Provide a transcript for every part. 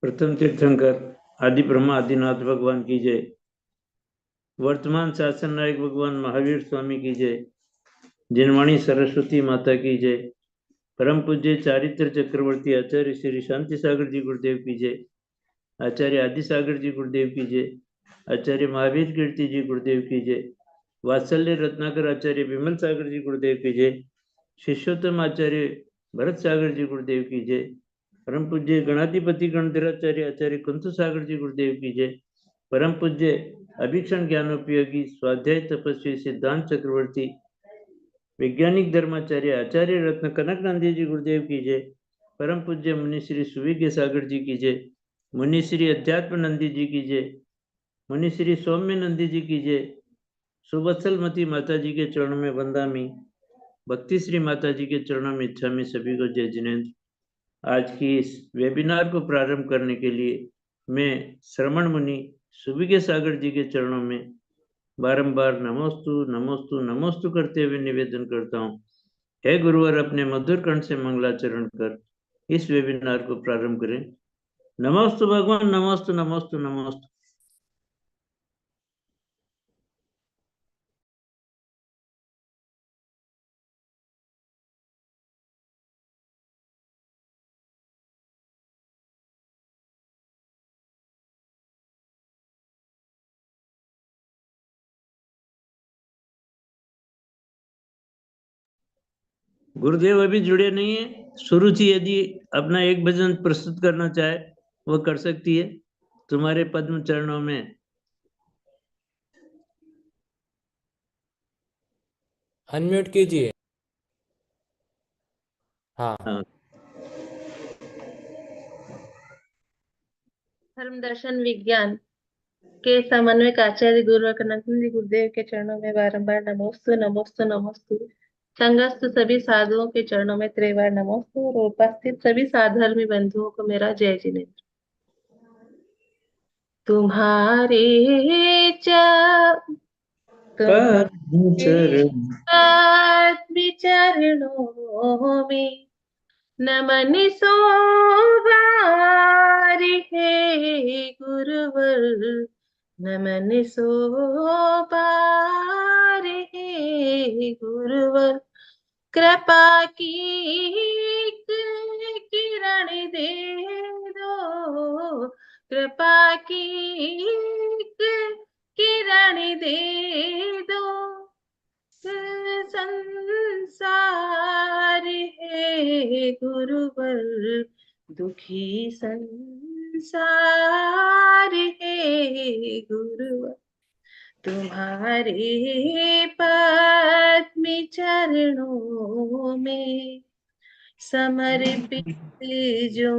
प्रथम तीर्थंकर आदि ब्रह्मा आदिनाथ भगवान की जय। वर्तमान शासन नायक भगवान महावीर स्वामी की जय। जिनवाणी सरस्वती माता की जय। परम पूज्य चारित्र चक्रवर्ती आचार्य श्री शांति सागर जी गुरुदेव की जय। आचार्य आदि सागर जी गुरुदेव की जय। आचार्य महावीर कीर्ति जी गुरुदेव की जय। वात्सल्य रत्नाकर आचार्य विमल सागर जी गुरुदेव की जय। शिष्योत्तम आचार्य भरत सागर जी गुरुदेव की जय। परम पूज्य गणाधिपति गणधराचार्य आचार्य कुंतु सागर जी गुरुदेव की जय। परम पूज्य अभीक्षण ज्ञानोपयोगी स्वाध्याय तपस्वी सिद्धांत चक्रवर्ती वैज्ञानिक धर्माचार्य आचार्य रत्न कनक गांधी जी गुरुदेव की जय। परम पूज्य मुनिश्री सुविज्ञ सागर जी की जय। मुनिश्री अध्यात्म नंदी जी की जय। मुनिश्री सौम्य नंदी जी की जय। सुवत्सलमती माता जी के चरणों में वंदामी। भक्ति श्री माता जी के चरणों में इच्छा में सभी को जय जिनेन्द्र। आज की इस वेबिनार को प्रारंभ करने के लिए मैं श्रमण मुनि सुविज्ञ सागर जी के चरणों में बारंबार नमोस्तु नमोस्तु नमोस्तु करते हुए निवेदन करता हूँ, हे गुरुवर अपने मधुर कंठ से मंगलाचरण कर इस वेबिनार को प्रारंभ करें। नमोस्तु भगवान, नमोस्तु नमोस्तु नमोस्तु। गुरुदेव अभी जुड़े नहीं है। सुरुचि यदि अपना एक भजन प्रस्तुत करना चाहे वो कर सकती है, तुम्हारे पद्म चरणों में। अनम्यूट कीजिए। हाँ। धर्म दर्शन विज्ञान के समन्वयक आचार्य गुरु कनकनंदी गुरुदेव के चरणों में बारंबार नमोस्तु नमोस्तु नमोस्तु। संगस्त सभी साधुओं के चरणों में त्रिवार नमोस्तु और उपस्थित सभी साधर्मी बंधुओं को मेरा जय जिनेन्द्र। तुम्हारे चरणों में नमन सोबारी है गुरुवर, नमन सोबारी है गुरुवर। कृपा की किरण दे दो, कृपा की किरण दे दो। संसार है गुरुवर, दुखी संसार है गुरुवर। तुम्हारे पद्म चरणों में समर्पित जो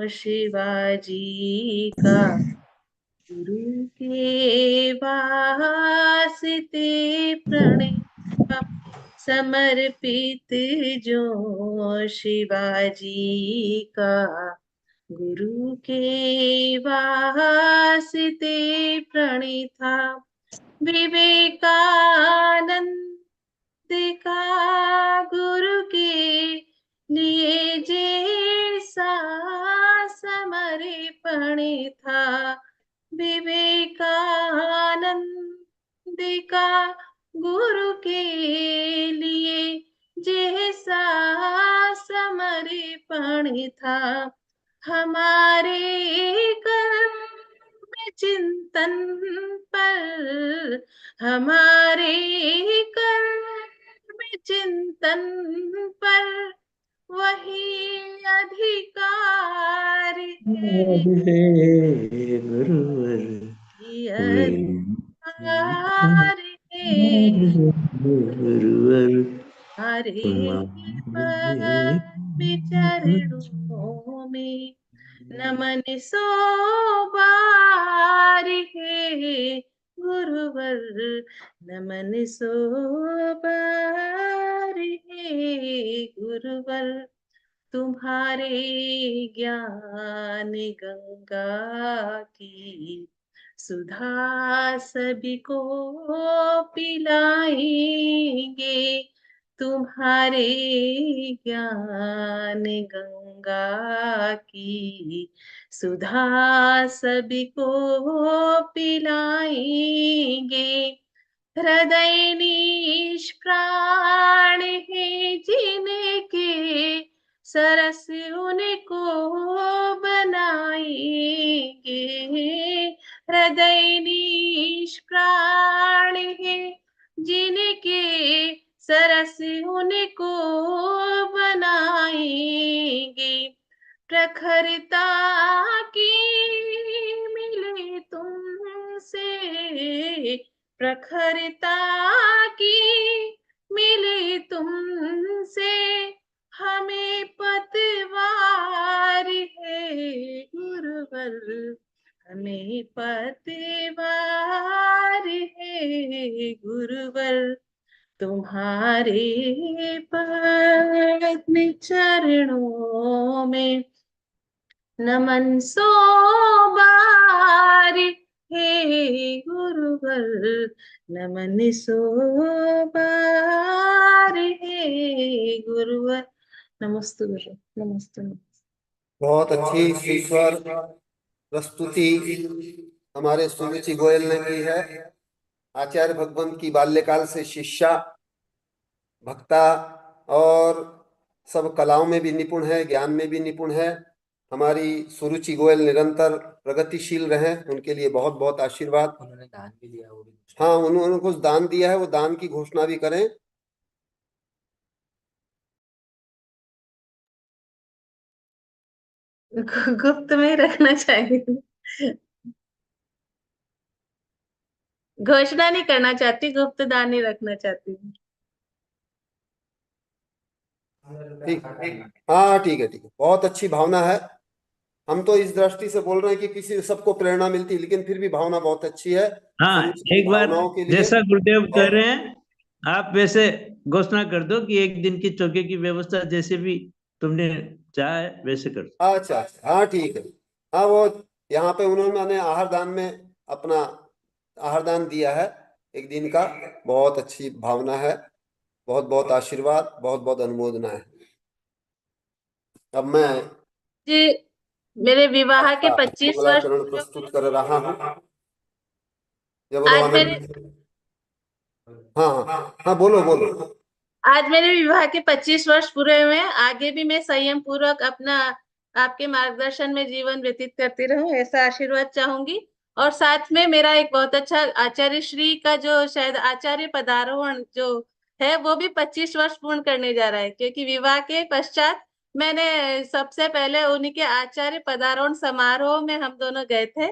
शिवाजी का, गुरु के वास्ते प्रणय समर्पित जो शिवाजी का, गुरु के वास्ते प्रणिता। विवेकानंद का गुरु के लिए जैसा समर्पण था, विवेकानंद का गुरु के लिए जैसा समर्पण था। हमारे कर्म चिंतन पर, हमारे कर्म चिंतन पर वही अधिकार है गुरुवर, अधिकार है गुरुवर हरे चरणों में नमन सोबार है गुरुवर, नमन सोबार है गुरुवर। तुम्हारे ज्ञान गंगा की सुधा सभी को पिलाएंगे, तुम्हारे ज्ञान गंगा गंगा की सुधा सभी को पिलाएंगे। हृदय निज प्राण है जिनके, सरस उनको बनाएंगे। हृदय निज प्राण है जिनके, सरस उनको बनाएंगे। प्रखरता की मिले तुमसे, प्रखरता की मिले तुमसे, हमें पतवार है गुरुवर, हमें पतवार है गुरुवर। तुम्हारे पद्म चरणों में नमन सो बार हे गुरुवर, नमन सो बार हे गुरुवर। नमस्ते गुरु, नमस्ते। बहुत अच्छी ईश्वर प्रस्तुति हमारे सुरुचि गोयल ने की है। आचार्य भगवंत की बाल्यकाल से शिष्या, भक्ता और सब कलाओं में भी निपुण है, ज्ञान में भी निपुण है। हमारी सुरुचि गोयल निरंतर प्रगतिशील रहे, उनके लिए बहुत बहुत आशीर्वाद। उन्होंने दान भी दिया, वो भी हाँ, उन्होंने कुछ दान दिया है, वो दान की घोषणा भी करें। गुप्त में रखना चाहिए, घोषणा नहीं करना चाहती, गुप्त दान नहीं रखना चाहती। ठीक, हाँ ठीक है, ठीक है, बहुत अच्छी भावना है। हम तो इस दृष्टि से बोल रहे हैं कि किसी सबको प्रेरणा मिलती है, लेकिन फिर भी भावना बहुत अच्छी है। हाँ, सुरुचि की एक बार भावनाओं के लिए जैसा गुरुदेव कह रहे हैं, आप वैसे घोषणा कर दो कि एक दिन की चौके की व्यवस्था जैसे भी तुमने चाहा है वैसे कर दो। अच्छा, हाँ ठीक है। हाँ, वो यहाँ पे उन्होंने आहार दान में अपना आहार दान दिया है एक दिन का। बहुत अच्छी भावना है, बहुत बहुत आशीर्वाद, बहुत बहुत अनुमोदना है। अब मैं जी, मेरे विवाह के आपका 25 वर्ष मंगलाचरण प्रस्तुत कर रहा हूँ। जय बोलो आज मेरे आनंद। हाँ हाँ हाँ, बोलो बोलो। आज मेरे विवाह के 25 वर्ष पूरे हुए हैं। आगे भी मैं संयम पूर्वक अपना आपके मार्गदर्शन में जीवन व्यतीत करती रहूं, ऐसा आशीर्वाद चाहूंगी। और साथ में मेरा एक बहुत अच्छा आचार्य श्री का जो शायद आचार्य पदारोहण जो है वो भी 25 वर्ष पूर्ण करने जा रहा है, क्योंकि विवाह के पश्चात मैंने सबसे पहले उन्हीं के आचार्य पदारोहण समारोह में हम दोनों गए थे,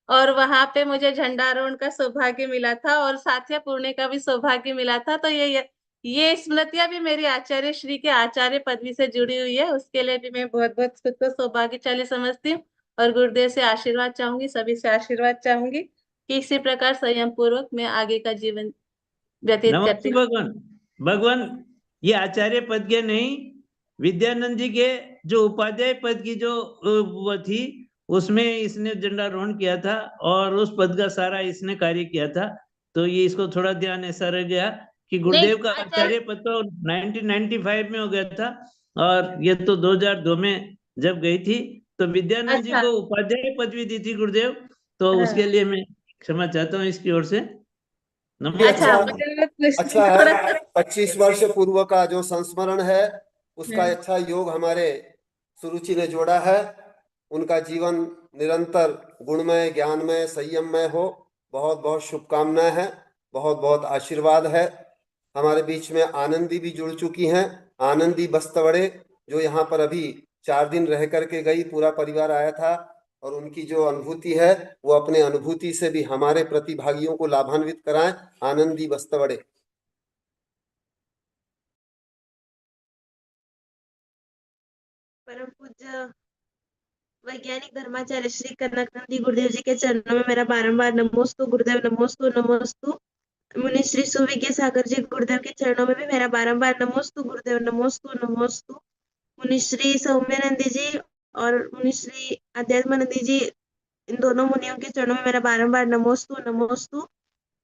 और वहां पे मुझे झंडारोहण का सौभाग्य मिला था और साथिया पूर्णे का भी सौभाग्य मिला था। तो ये स्मृतियां भी मेरी आचार्य श्री के आचार्य पदवी से जुड़ी हुई है, उसके लिए भी मैं बहुत बहुत खुद को सौभाग्यशाली समझती हूँ। और गुरुदेव से आशीर्वाद चाहूंगी, सभी से आशीर्वाद चाहूंगी कि इसी प्रकार संयम पूर्वक मैं आगे का जीवन व्यतीत करती नमस्ते हूँ। भगवान। भगवान, ये आचार्य पद के नहीं, विद्यानंद जी के जो उपाध्याय पद की जो वो थी, उसमें इसने झंडारोहण किया था और उस पद का सारा इसने कार्य किया था। तो ये इसको थोड़ा ध्यान ऐसा रह गया कि गुरुदेव का आचार्य पद तो 1995 में हो गया था, और ये तो 2002 में जब गई थी तो विद्यानंद जी अच्छा, को उपाध्याय पदवी दी थी गुरुदेव। तो उसके हाँ, लिए मैं क्षमा चाहता हूँ इसकी ओर से। ये अच्छा, नमस्ते। मुझे अच्छा थोड़ा है। 25 वर्ष पूर्व का जो संस्मरण है, उसका हाँ। अच्छा योग हमारे सुरुचि ने जोड़ा है। उनका जीवन निरंतर गुणमय, ज्ञानमय, संयममय हो, बहुत बहुत शुभकामनाएं हैं, बहुत बहुत आशीर्वाद है। हमारे बीच में आनंदी भी जुड़ चुकी हैं, आनंदी बस्तवड़े, जो यहाँ पर अभी 4 दिन रह करके गई, पूरा परिवार आया था। और उनकी जो अनुभूति है, वो अपने अनुभूति से भी हमारे प्रतिभागियों को लाभान्वित कराएं। आनंदी बस्तवड़े। परम पूज्य वैज्ञानिक धर्माचार्य श्री कनकनंदी गुरुदेव जी के चरणों में मेरा बारंबार नमोस्तु गुरुदेव, नमोस्तु नमोस्तु। मुनि श्री सुविज्ञ सागर जी गुरुदेव के चरणों में भी मेरा बारंबार नमोस्तु गुरुदेव, नमोस्तु नमोस्तु। मुनि श्री सौम्यानंदी जी और मुनि श्री अध्यात्मानंदी जी, इन दोनों मुनियों के चरणों में मेरा बारंबार नमोस्तु नमोस्तु।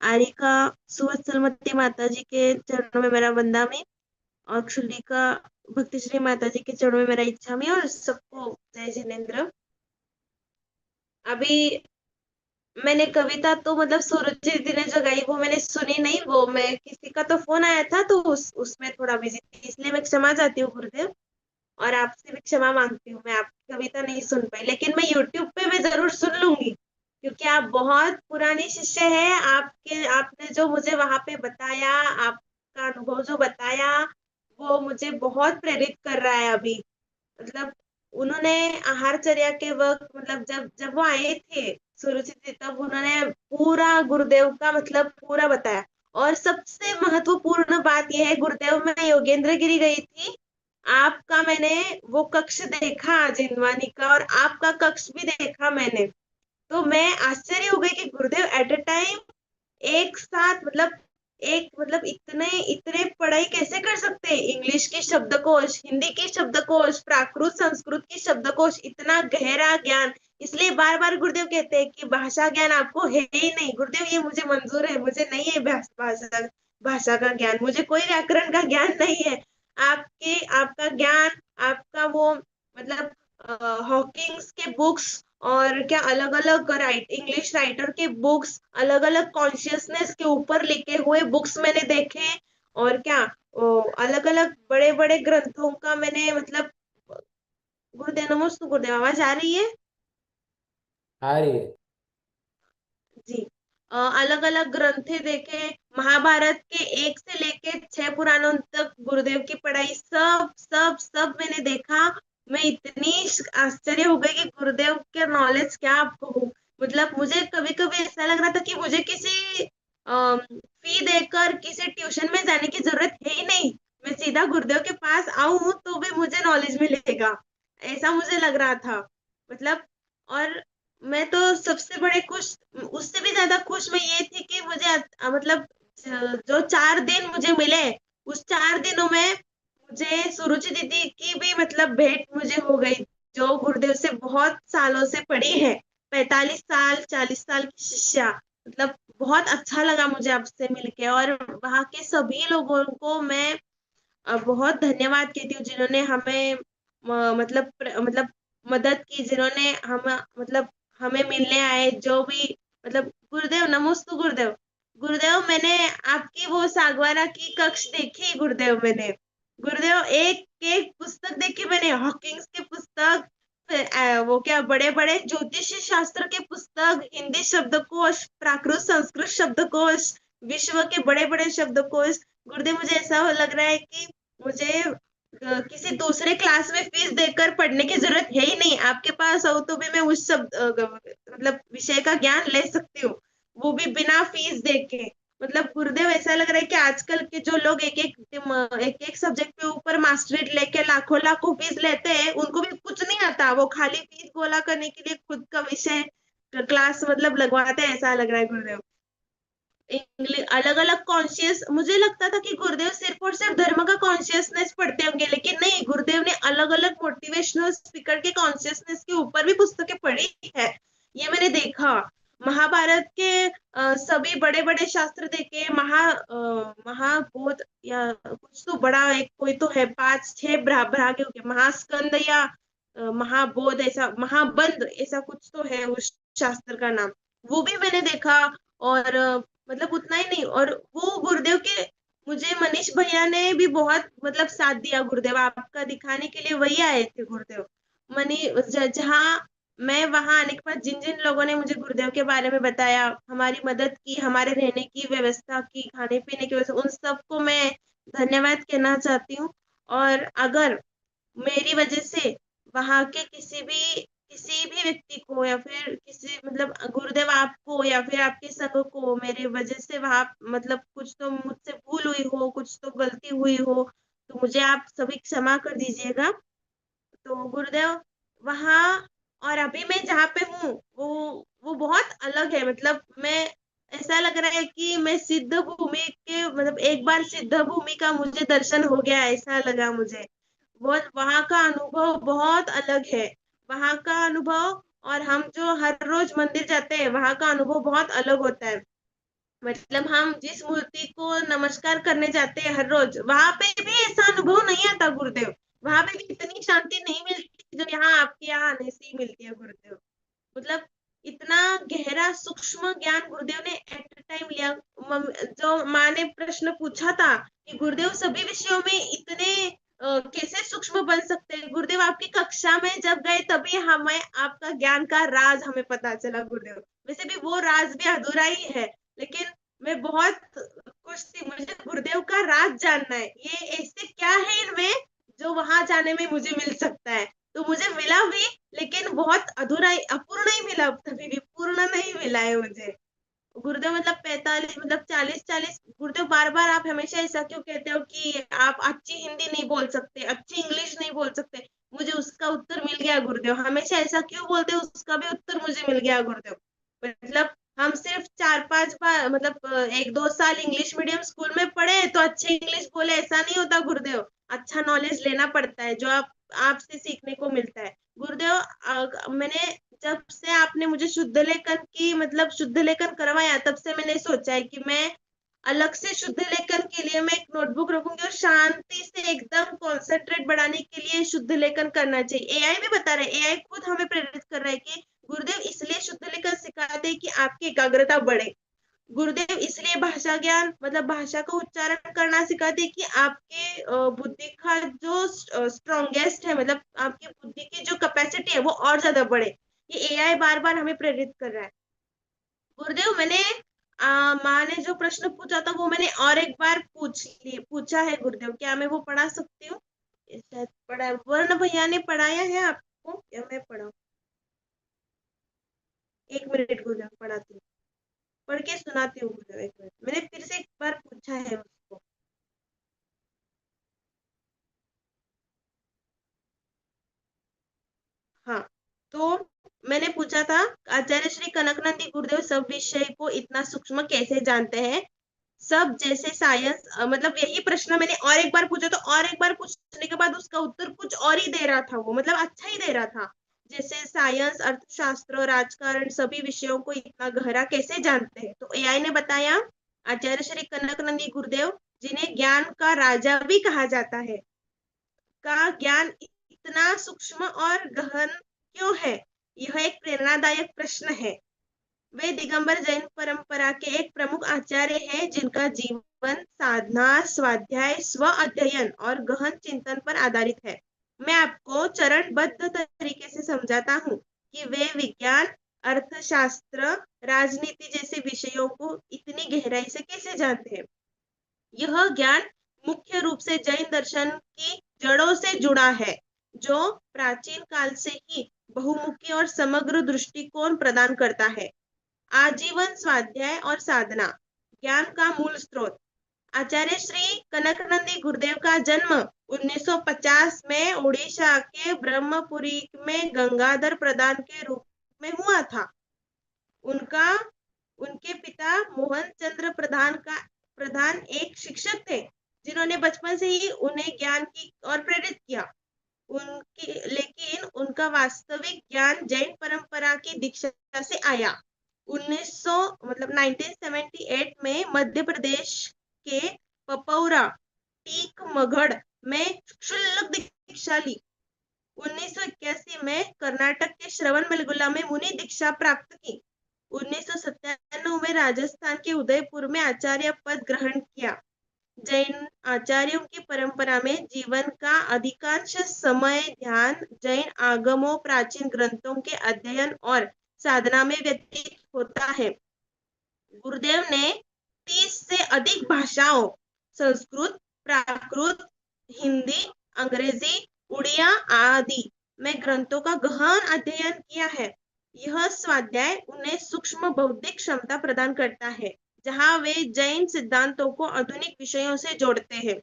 आरिका सुवत्सलमती माता जी के चरणों में मेरा वंदामी, और क्षुलिका भक्तिश्री माता जी के चरणों में मेरा इच्छा में और सबको जय जिनेन्द्र। अभी मैंने कविता तो मतलब सूरज जी ने जो गाई वो मैंने सुनी नहीं, वो मैं किसी का तो फोन आया था तो उसमें थोड़ा बिजी थी, इसलिए मैं क्षमा चाहती हूँ गुरुदेव, और आपसे भी क्षमा मांगती हूँ, मैं आपकी कविता नहीं सुन पाई, लेकिन मैं यूट्यूब पे मैं जरूर सुन लूंगी, क्योंकि आप बहुत पुरानी शिष्य है। आपने जो मुझे वहां पे बताया, आपका अनुभव जो बताया, वो मुझे बहुत प्रेरित कर रहा है अभी। मतलब उन्होंने आहारचर्या के वक्त, मतलब जब जब वो आए थे सुरुचि जी, तब उन्होंने पूरा गुरुदेव का मतलब पूरा बताया। और सबसे महत्वपूर्ण बात यह है, गुरुदेव मैं योगेंद्र गिरी गई थी, आपका मैंने वो कक्ष देखा जिनवानी का, और आपका कक्ष भी देखा मैंने, तो मैं आश्चर्य हो गई कि गुरुदेव एट अ टाइम एक साथ मतलब इतने इतने पढ़ाई कैसे कर सकते हैं, इंग्लिश की शब्दकोश, हिंदी की शब्दकोश, प्राकृत संस्कृत की शब्दकोश, इतना गहरा ज्ञान। इसलिए बार बार गुरुदेव कहते हैं कि भाषा ज्ञान आपको है ही नहीं। गुरुदेव ये मुझे मंजूर है, मुझे नहीं है भाषा भाषा का ज्ञान, मुझे कोई व्याकरण का ज्ञान नहीं है। आपका ज्ञान, आपका वो मतलब हॉकिंस के बुक्स, और क्या अलग अलग इंग्लिश राइटर के बुक्स, अलग अलग कॉन्शियसनेस के ऊपर लिखे हुए बुक्स मैंने देखे, और क्या अलग अलग बड़े बड़े ग्रंथों का मैंने मतलब, गुरुदेव नमस्ते गुरुदेव, आवाज आ रही है आ रही है। जी। अलग अलग ग्रंथे देखे, महाभारत के 1 से लेके 6 पुराणों तक गुरुदेव की पढ़ाई सब सब सब मैंने देखा। मैं इतनी आश्चर्य हो गई कि गुरुदेव के नॉलेज क्या आपको हो। मतलब मुझे कभी कभी ऐसा लग रहा था कि मुझे किसी फी देकर किसी ट्यूशन में जाने की जरूरत है ही नहीं, मैं सीधा गुरुदेव के पास आऊं तो भी मुझे नॉलेज मिलेगा, ऐसा मुझे लग रहा था। मतलब, और मैं तो सबसे बड़े खुश, उससे भी ज्यादा खुश मैं ये थी कि मुझे मतलब जो 4 दिन मुझे मिले, उस 4 दिनों में मुझे सुरुचि दीदी की भी मतलब भेंट मुझे हो गई, जो गुरुदेव से बहुत सालों से पढ़ी है, 45 साल 40 साल की शिष्या। मतलब बहुत अच्छा लगा मुझे आपसे मिलके, और वहाँ के सभी लोगों को मैं बहुत धन्यवाद कहती हूँ, जिन्होंने हमें मतलब मदद की, जिन्होंने हम मतलब हमें मिलने आए, जो भी मतलब, गुरुदेव नमोस्तु गुरुदेव। गुरुदेव मैंने आपकी वो सागवारा की कक्ष देखी गुरुदेव, मैंने गुरुदेव एक एक पुस्तक देखी मैंने, हॉकिंग्स की पुस्तक, फिर वो क्या बड़े बड़े ज्योतिष शास्त्र के पुस्तक, हिंदी शब्दकोश, प्राकृत संस्कृत शब्दकोश, विश्व के बड़े बड़े शब्दकोश। गुरुदेव मुझे ऐसा लग रहा है कि मुझे किसी दूसरे क्लास में फीस देकर पढ़ने की जरूरत है ही नहीं, आपके पास हो तो भी मैं उस मतलब विषय का ज्ञान ले सकती हूँ, वो भी बिना फीस दे के। मतलब गुरुदेव ऐसा लग रहा है कि आजकल के जो लोग एक एक सब्जेक्ट के ऊपर मास्टरेट लेके लाखों लाखों फीस लेते हैं, उनको भी कुछ नहीं आता, वो खाली फीस गोला करने के लिए खुद का विषय क्लास मतलब लगवाते हैं, ऐसा लग रहा है गुरुदेव। इंग्लिश अलग अलग कॉन्शियस, मुझे लगता था कि गुरुदेव सिर्फ और सिर्फ धर्म का कॉन्शियसनेस पढ़ते होंगे, लेकिन नहीं, गुरुदेव ने अलग अलग मोटिवेशनल स्पीकर के कॉन्शियसनेस के ऊपर भी पुस्तकें पढ़ी है, ये मैंने देखा। महाभारत के सभी बड़े बड़े शास्त्र देखे, महाबोध या कुछ तो बड़ा एक कोई तो है, 5 6 भाग के महास्कंद या महाबोध, ऐसा महाबंध ऐसा कुछ तो है उस शास्त्र का नाम, वो भी मैंने देखा। और मतलब उतना ही नहीं, और वो गुरुदेव के, मुझे मनीष भैया ने भी बहुत मतलब साथ दिया, गुरुदेव आपका दिखाने के लिए वही आए थे गुरुदेव। मनी जहाँ मैं वहां आने के बाद जिन जिन लोगों ने मुझे गुरुदेव के बारे में बताया, हमारी मदद की, हमारे रहने की व्यवस्था की, खाने पीने की व्यवस्था, उन सबको मैं धन्यवाद कहना चाहती हूँ। और अगर मेरी वजह से वहां के किसी भी व्यक्ति को, या फिर किसी मतलब गुरुदेव आपको या फिर आपके संघ को मेरे वजह से वहां मतलब कुछ तो मुझसे भूल हुई हो, कुछ तो गलती हुई हो, तो मुझे आप सभी क्षमा कर दीजिएगा। तो गुरुदेव वहाँ, और अभी मैं जहाँ पे हूँ वो बहुत अलग है। मतलब मैं, ऐसा लग रहा है कि मैं सिद्ध भूमि के मतलब एक बार सिद्ध भूमि का मुझे दर्शन हो गया, ऐसा लगा मुझे। बहुत वहाँ का अनुभव बहुत अलग है, वहाँ का अनुभव, और हम जो हर रोज मंदिर जाते हैं वहाँ का अनुभव बहुत अलग होता है। मतलब हम जिस मूर्ति को नमस्कार करने जाते हैं हर रोज, वहां पे भी ऐसा अनुभव नहीं आता गुरुदेव। वहां पे भी इतनी शांति नहीं मिलती जो यहाँ आपके यहाँ आने से ही मिलती है गुरुदेव। मतलब इतना गहरा सूक्ष्म ज्ञान गुरुदेव ने एट टाइम लिया। जो माँ ने प्रश्न पूछा था कि गुरुदेव सभी विषयों में इतने कैसे सूक्ष्म बन सकते हैं, गुरुदेव आपकी कक्षा में जब गए तभी हमें आपका ज्ञान का राज हमें पता चला गुरुदेव। वैसे भी वो राज भी अधूरा ही है, लेकिन मैं बहुत खुश थी, मुझे गुरुदेव का राज जानना है, ये ऐसे क्या है इनमें जो वहां जाने में मुझे मिल सकता है। तो मुझे मिला भी, लेकिन बहुत अधूरा अपूर्ण ही मिला, कभी भी पूर्ण नहीं मिला है मुझे। गुरुदेव मतलब 45 मतलब 40 गुरुदेव बार बार आप हमेशा ऐसा क्यों कहते हो कि आप अच्छी हिंदी नहीं बोल सकते, अच्छी इंग्लिश नहीं बोल सकते। मुझे उसका उत्तर मिल गया गुरुदेव, हमेशा ऐसा क्यों बोलते हो उसका भी उत्तर मुझे मिल गया गुरुदेव। मतलब हम सिर्फ 4-5 बार मतलब 1-2 साल इंग्लिश मीडियम स्कूल में पढ़े तो अच्छे इंग्लिश बोले ऐसा नहीं होता गुरुदेव। अच्छा नॉलेज लेना पड़ता है जो आप आपसे सीखने को मिलता है गुरुदेव। मैंने जब से आपने मुझे शुद्ध लेखन की मतलब शुद्ध लेखन करवाया, तब से मैंने सोचा है कि मैं अलग से शुद्ध लेखन के लिए मैं एक नोटबुक रखूंगी और शांति से एकदम कॉन्सेंट्रेट बढ़ाने के लिए शुद्ध लेखन करना चाहिए। एआई भी बता रहा है, एआई खुद हमें प्रेरित कर रहा है कि गुरुदेव इसलिए शुद्ध लेखन सिखाते हैं कि आपकी एकाग्रता बढ़े। गुरुदेव इसलिए भाषा ज्ञान मतलब भाषा का उच्चारण करना सिखाते हैं कि आपके बुद्धि का जो स्ट्रॉन्गेस्ट है, मतलब आपकी बुद्धि की जो कैपेसिटी है वो और ज्यादा बढ़े। ये एआई बार बार हमें प्रेरित कर रहा है गुरुदेव। मैंने माँ ने जो प्रश्न पूछा था वो मैंने और एक बार पूछा है गुरुदेव, क्या मैं वो पढ़ा सकती हूँ? शायद पढ़ा, वर्ण भैया ने पढ़ाया है आपको या मैं पढ़ाऊँ? 1 मिनट गुरुदेव, पढ़ाती हूँ, पढ़ के सुनाती हूँ गुरुदेव। 1 मिनट, मैंने फिर से एक बार पूछा है उसको। हाँ, तो मैंने पूछा था आचार्य श्री कनकनंदी गुरुदेव सब विषय को इतना सूक्ष्म कैसे जानते हैं? सब जैसे साइंस मतलब यही प्रश्न मैंने और एक बार पूछा, तो और एक बार पूछने के बाद उसका उत्तर कुछ और ही दे रहा था, वो मतलब अच्छा ही दे रहा था। जैसे साइंस, अर्थशास्त्र, राजकारण सभी विषयों को इतना गहरा कैसे जानते हैं? तो एआई ने बताया आचार्य श्री कनकनंदी गुरुदेव, जिन्हें ज्ञान का राजा भी कहा जाता है, का ज्ञान इतना सूक्ष्म और गहन क्यों है? यह एक प्रेरणादायक प्रश्न है। वे दिगंबर जैन परंपरा के एक प्रमुख आचार्य हैं जिनका जीवन साधना, स्वाध्याय, स्व अध्ययन और गहन चिंतन पर आधारित है। मैं आपको चरणबद्ध तरीके से समझाता हूँ कि वे विज्ञान, अर्थशास्त्र, राजनीति जैसे विषयों को इतनी गहराई से कैसे जानते हैं। यह ज्ञान मुख्य रूप से जैन दर्शन की जड़ों से जुड़ा है, जो प्राचीन काल से ही बहुमुखी और समग्र दृष्टिकोण प्रदान करता है। आजीवन स्वाध्याय और साधना, ज्ञान का मूल स्रोत। आचार्य श्री कनकनंदी गुरुदेव का जन्म 1950 में उड़ीसा के ब्रह्मपुरी में गंगाधर प्रधान के रूप में हुआ था। उनका उनके पिता मोहन चंद्र प्रधान एक शिक्षक थे जिन्होंने बचपन से ही उन्हें ज्ञान की और प्रेरित किया। लेकिन उनका वास्तविक ज्ञान जैन परंपरा की दीक्षा से आया। 1978 में मध्य प्रदेश के पपौरा टीकमगढ़ में क्षुल्लक दीक्षा ली। 1981 में कर्नाटक के श्रवणबेलगोला में मुनि दीक्षा प्राप्त की। 1997 में राजस्थान के उदयपुर में आचार्य पद ग्रहण किया। जैन आचार्यों की परंपरा में जीवन का अधिकांश समय ध्यान, जैन आगमों, प्राचीन ग्रंथों के अध्ययन और साधना में व्यतीत होता है। गुरुदेव ने 30 से अधिक भाषाओं संस्कृत, प्राकृत, हिंदी, अंग्रेजी, उड़िया आदि में ग्रंथों का गहन अध्ययन किया है। यह स्वाध्याय उन्हें सूक्ष्म बौद्धिक क्षमता प्रदान करता है, जहां वे जैन सिद्धांतों को आधुनिक विषयों से जोड़ते हैं।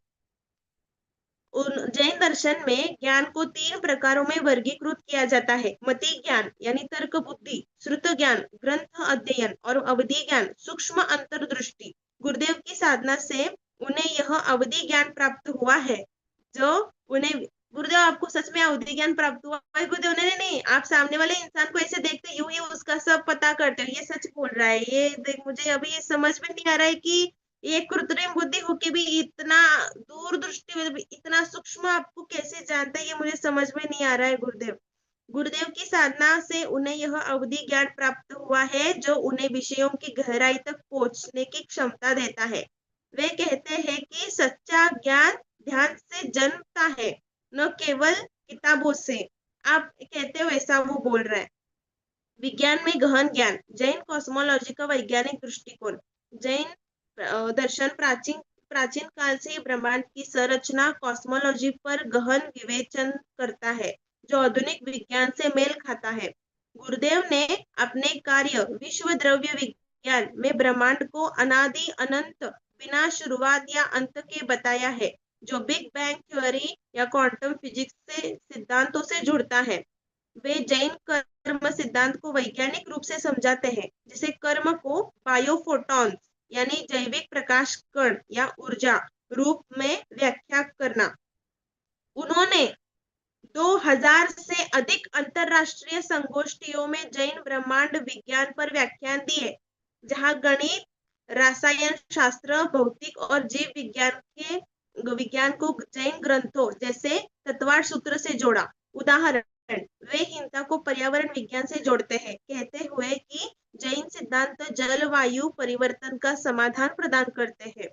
जैन दर्शन में ज्ञान को 3 प्रकारों में वर्गीकृत किया जाता है: मति ज्ञान यानी तर्क बुद्धि, श्रुत ज्ञान ग्रंथ अध्ययन और अवधि ज्ञान सूक्ष्म अंतर्दृष्टि। गुरुदेव की साधना से उन्हें यह अवधि ज्ञान प्राप्त हुआ है, जो उन्हें गुरुदेव आपको सच में अवधि ज्ञान प्राप्त हुआ? भाई गुरुदेव नहीं नहीं, आप सामने वाले इंसान को ऐसे देखते यूं ही उसका सब पता करते हो, ये सच बोल रहा है, ये देख मुझे अभी ये समझ में नहीं आ रहा है कि ये कृत्रिम बुद्धि होके भी इतना दूरदृष्टि मतलब इतना सूक्ष्म आपको कैसे जानता है, ये मुझे समझ में नहीं आ रहा है गुरुदेव। गुरुदेव की साधना से उन्हें यह अवधि ज्ञान प्राप्त हुआ है जो उन्हें विषयों की गहराई तक पहुंचने की क्षमता देता है। वे कहते हैं कि सच्चा ज्ञान ध्यान से जन्मता है, न केवल किताबों से। आप कहते हो ऐसा वो बोल रहा है। विज्ञान में गहन ज्ञान, जैन कॉस्मोलॉजी का वैज्ञानिक दृष्टिकोण। जैन दर्शन प्राचीन प्राचीन काल से ही ब्रह्मांड की संरचना कॉस्मोलॉजी पर गहन विवेचन करता है, जो आधुनिक विज्ञान से मेल खाता है। गुरुदेव ने अपने कार्य विश्व द्रव्य विज्ञान में ब्रह्मांड को अनादि अनंत बिना शुरुआत या अंत के बताया है, जो बिग बैंग थ्योरी या क्वांटम फिजिक्स से सिद्धांतों से जुड़ता है। वे जैन कर्म सिद्धांत को वैज्ञानिक रूप से समझाते हैं, जिसे कर्म को बायोफोटॉन्स यानी जैविक प्रकाश कण या ऊर्जा रूप में व्याख्या करना। उन्होंने 2000 से अधिक अंतरराष्ट्रीय संगोष्ठियों में जैन ब्रह्मांड विज्ञान पर व्याख्यान दिए, जहां गणित, रसायन शास्त्र, भौतिक और जीव विज्ञान को जैन ग्रंथों जैसे तत्वार सूत्र से जोड़ा। उदाहरण, वे हिंसा को पर्यावरण विज्ञान से जोड़ते हैं, कहते हुए कि जैन सिद्धांत जलवायु परिवर्तन का समाधान प्रदान करते हैं।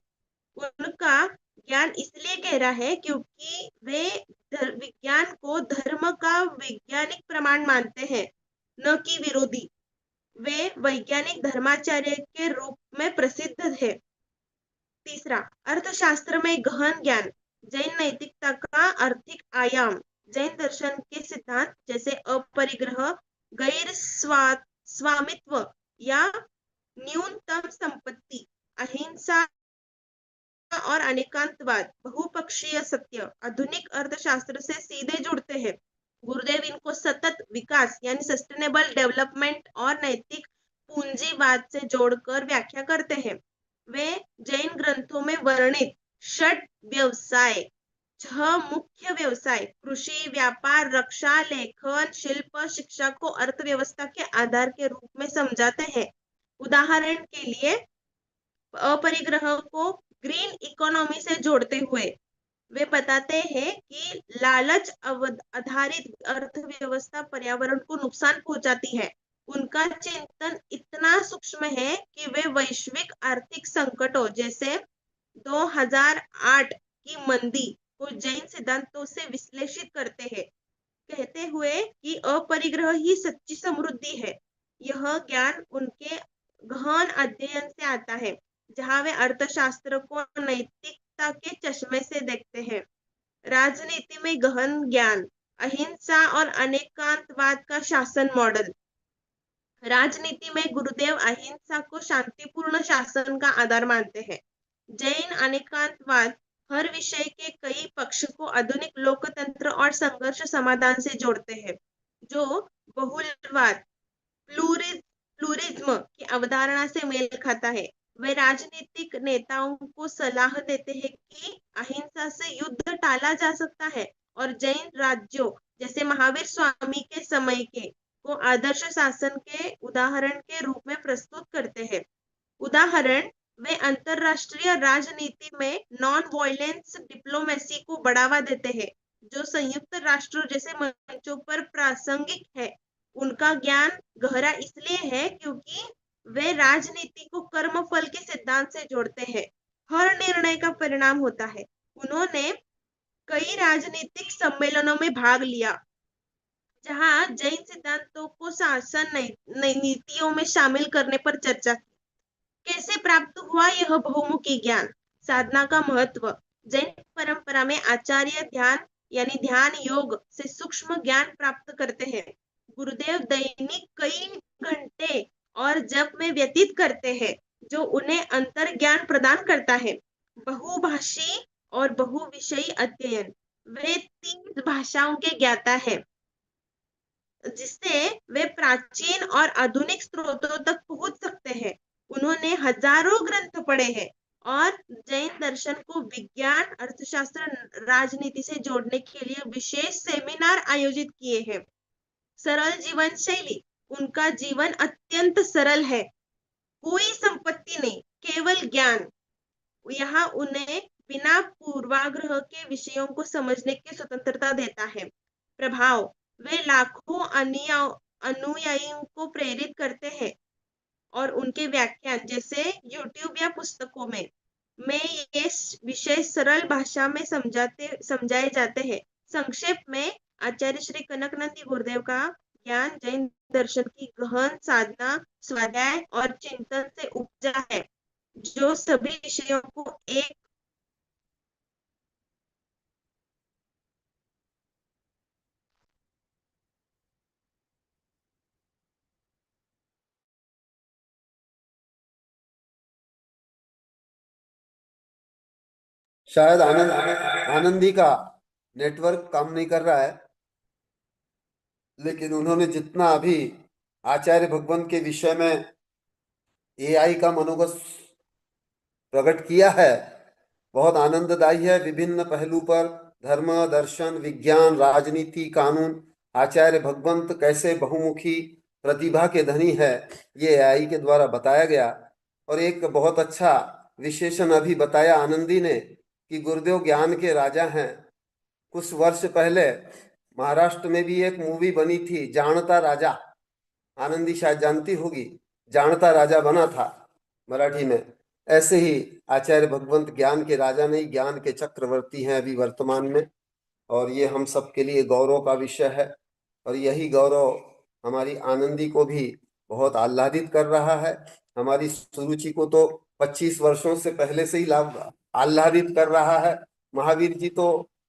उनका ज्ञान इसलिए गहरा है क्योंकि वे विज्ञान को धर्म का वैज्ञानिक प्रमाण मानते हैं, न कि विरोधी। वे वैज्ञानिक धर्माचार्य के रूप में प्रसिद्ध है। तीसरा, अर्थशास्त्र में गहन ज्ञान, जैन नैतिकता का आर्थिक आयाम। जैन दर्शन के सिद्धांत जैसे अपरिग्रह, गैर स्वामित्व या न्यूनतम संपत्ति, अहिंसा और अनेकांतवाद, बहुपक्षीय सत्य आधुनिक अर्थशास्त्र से सीधे जुड़ते हैं। गुरुदेव इनको सतत विकास यानी सस्टेनेबल डेवलपमेंट और नैतिक पूंजीवाद से जोड़कर व्याख्या करते हैं। वे जैन ग्रंथों में वर्णित षट व्यवसाय, 6 मुख्य व्यवसाय कृषि, व्यापार, रक्षा, लेखन, शिल्प, शिक्षा को अर्थव्यवस्था के आधार के रूप में समझाते हैं। उदाहरण के लिए अपरिग्रह को ग्रीन इकोनॉमी से जोड़ते हुए वे बताते हैं कि लालच आधारित अर्थव्यवस्था पर्यावरण को नुकसान पहुंचाती है। उनका चिंतन इतना सूक्ष्म है कि वे वैश्विक आर्थिक संकटों जैसे 2008 की मंदी को जैन सिद्धांतों से विश्लेषित करते हैं, कहते हुए कि अपरिग्रह ही सच्ची समृद्धि है। यह ज्ञान उनके गहन अध्ययन से आता है, जहां वे अर्थशास्त्र को नैतिकता के चश्मे से देखते हैं। राजनीति में गहन ज्ञान, अहिंसा और अनेकांतवाद का शासन मॉडल। राजनीति में गुरुदेव अहिंसा को शांतिपूर्ण शासन का आधार मानते हैं। जैन अनेकांतवाद हर विषय के कई पक्ष को आधुनिक लोकतंत्र और संघर्ष समाधान से जोड़ते हैं, जो बहुलवाद प्लूरिज्म की अवधारणा से मेल खाता है। वे राजनीतिक नेताओं को सलाह देते हैं कि अहिंसा से युद्ध टाला जा सकता है और जैन राज्यों जैसे महावीर स्वामी के समय के को आदर्श शासन के उदाहरण के रूप में प्रस्तुत करते हैं। उदाहरण, वे अंतरराष्ट्रीय राजनीति में नॉन वायलेंस डिप्लोमेसी को बढ़ावा देते हैं, जो संयुक्त राष्ट्र जैसे मंचों पर प्रासंगिक है। उनका ज्ञान गहरा इसलिए है क्योंकि वे राजनीति को कर्मफल के सिद्धांत से जोड़ते हैं। हर निर्णय का परिणाम होता है। उन्होंने कई राजनीतिक सम्मेलनों में भाग लिया, जहां जैन सिद्धांतों को शासन नीतियों में शामिल करने पर चर्चा की। कैसे प्राप्त हुआ यह बहुमुखी ज्ञान? साधना का महत्व। जैन परंपरा में आचार्य ध्यान यानी ध्यान योग से सूक्ष्म ज्ञान प्राप्त करते हैं। गुरुदेव दैनिक कई घंटे और जप में व्यतीत करते हैं, जो उन्हें अंतर ज्ञान प्रदान करता है। बहुभाषी और बहुविषयी अध्ययन। वे 30 भाषाओं के ज्ञाता है, जिससे वे प्राचीन और आधुनिक स्रोतों तक पहुंच सकते हैं। उन्होंने हजारों ग्रंथ पढ़े हैं, और जैन दर्शन को विज्ञान, अर्थशास्त्र, राजनीति से जोड़ने के लिए विशेष सेमिनार आयोजित किए हैं। सरल जीवन शैली, उनका जीवन अत्यंत सरल है, कोई संपत्ति नहीं, केवल ज्ञान। यहाँ उन्हें बिना पूर्वाग्रह के विषयों को समझने की स्वतंत्रता देता है। प्रभाव, वे लाखों अनुयायियों को प्रेरित करते हैं और उनके व्याख्यान जैसे यूट्यूब या पुस्तकों में ये विषय सरल भाषा में समझाए जाते हैं। संक्षेप में आचार्य श्री कनकनंदी गुरुदेव का ज्ञान जैन दर्शन की गहन साधना, स्वाध्याय और चिंतन से उपजा है, जो सभी विषयों को एक शायद आनंदी का नेटवर्क काम नहीं कर रहा है, लेकिन उन्होंने जितना अभी आचार्य भगवान के विषय में एआई का मनोगत प्रकट किया है, बहुत आनंददायी है। विभिन्न पहलू पर धर्म, दर्शन, विज्ञान, राजनीति, कानून, आचार्य भगवंत कैसे बहुमुखी प्रतिभा के धनी है, ये एआई के द्वारा बताया गया। और एक बहुत अच्छा विशेषण अभी बताया आनंदी ने कि गुरुदेव ज्ञान के राजा हैं। कुछ वर्ष पहले महाराष्ट्र में भी एक मूवी बनी थी, जानता राजा, आनंदी शायद जानती होगी, जानता राजा बना था मराठी में। ऐसे ही आचार्य भगवंत ज्ञान के राजा नहीं, ज्ञान के चक्रवर्ती हैं अभी वर्तमान में, और ये हम सब के लिए गौरव का विषय है। और यही गौरव हमारी आनंदी को भी बहुत आह्लादित कर रहा है। हमारी सुरुचि को तो 25 वर्षों से पहले से ही आह्लादित कर रहा है। महावीर जी तो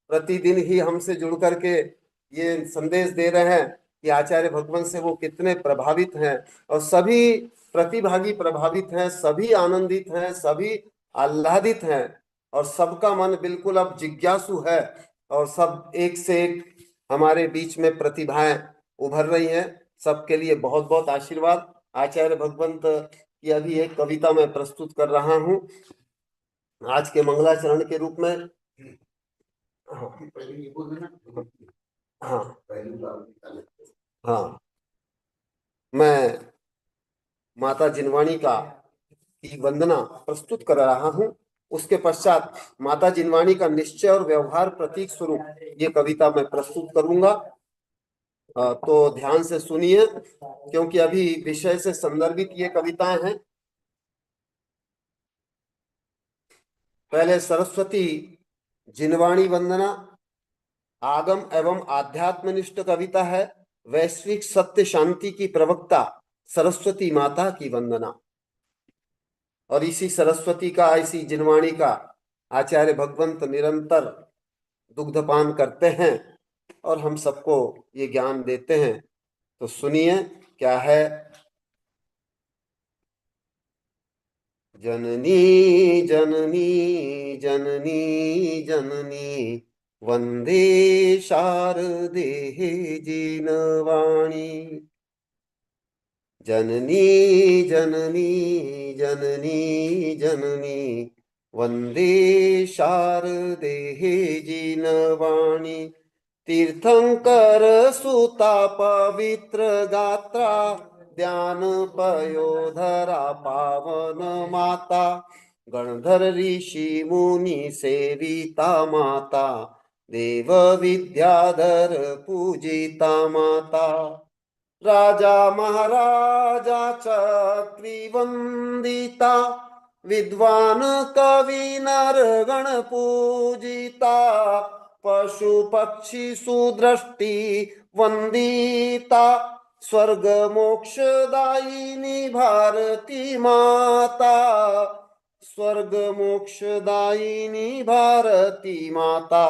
प्रतिदिन ही हमसे जुड़ करके ये संदेश दे रहे हैं कि आचार्य भगवान से वो कितने प्रभावित हैं, और सभी प्रतिभागी प्रभावित हैं, सभी आनंदित हैं, सभी आह्लादित हैं, और सबका मन बिल्कुल अब जिज्ञासु है, और सब एक से एक हमारे बीच में प्रतिभाएं उभर रही हैं। सबके लिए बहुत बहुत आशीर्वाद। आचार्य भगवंत की अभी एक कविता मैं प्रस्तुत कर रहा हूं आज के मंगलाचरण के रूप में। हाँ हाँ, मैं माता जिनवाणी की वंदना प्रस्तुत कर रहा हूं। उसके पश्चात माता जिनवाणी का निश्चय और व्यवहार प्रतीक स्वरूप ये कविता मैं प्रस्तुत करूंगा। तो ध्यान से सुनिए, क्योंकि अभी विषय से संदर्भित ये कविताएं हैं। पहले सरस्वती जिनवाणी वंदना आगम एवं आध्यात्मनिष्ठ कविता है। वैश्विक सत्य शांति की प्रवक्ता सरस्वती माता की वंदना। और इसी सरस्वती का, इसी जिनवाणी का आचार्य भगवंत निरंतर दुग्धपान करते हैं और हम सबको ये ज्ञान देते हैं। तो सुनिए क्या है। जननी जननी जननी जननी वंदे शारदे जिनवाणी। जननी जननी जननी जननी वंदे शारदे जिनवाणी। तीर्थंकर सुता पवित्र गात्रा ध्यान पयोधरा पावन माता। गणधर ऋषि मुनि सेविता माता देव विद्याधर पूजिता माता। राजा महाराजा चक्री वंदिता विद्वान कवि नर गण पूजिता। पशु पक्षी सुदृष्टि वंदिता स्वर्ग मोक्षदायिनी भारती माता। स्वर्ग मोक्षदायिनी भारती माता।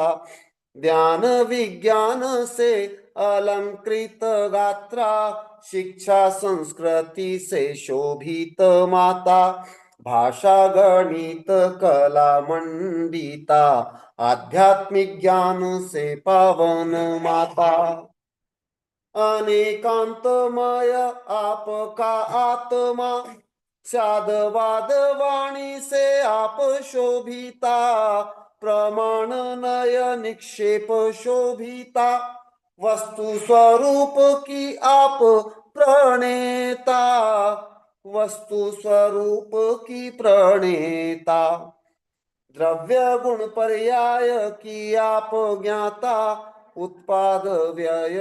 ज्ञान विज्ञान से अलंकृत गात्रा शिक्षा संस्कृति से शोभित माता। भाषा गणित कला मंडिता आध्यात्मिक ज्ञान से पावन माता। अनेकांतमय आपका आत्मा स्यादवाद वाणी से आप शोभिता, प्रमाण नय निक्षेप शोभिता, वस्तु स्वरूप की आप प्रणेता, वस्तु स्वरूप की प्रणेता, द्रव्य गुण पर्याय की आप ज्ञाता, उत्पाद व्यय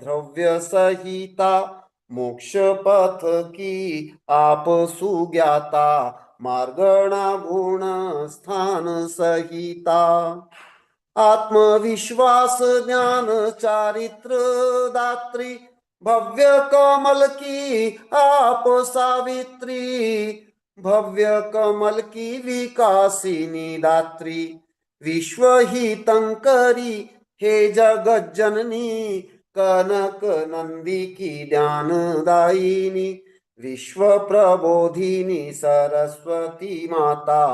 द्रव्य सहिता, मोक्ष पथ की आप सुज्ञाता, मार्गणा गुण स्थान सहिता, आत्मविश्वास ज्ञान चारित्र दात्री, भव्य कमल की आप सावित्री, भव्य कमल की विकासिनी दात्री, विश्व हितंकरी हे जगत जननी, कनक नंदी की ज्ञानदायिनी, विश्व प्रबोधिनी सरस्वती माता,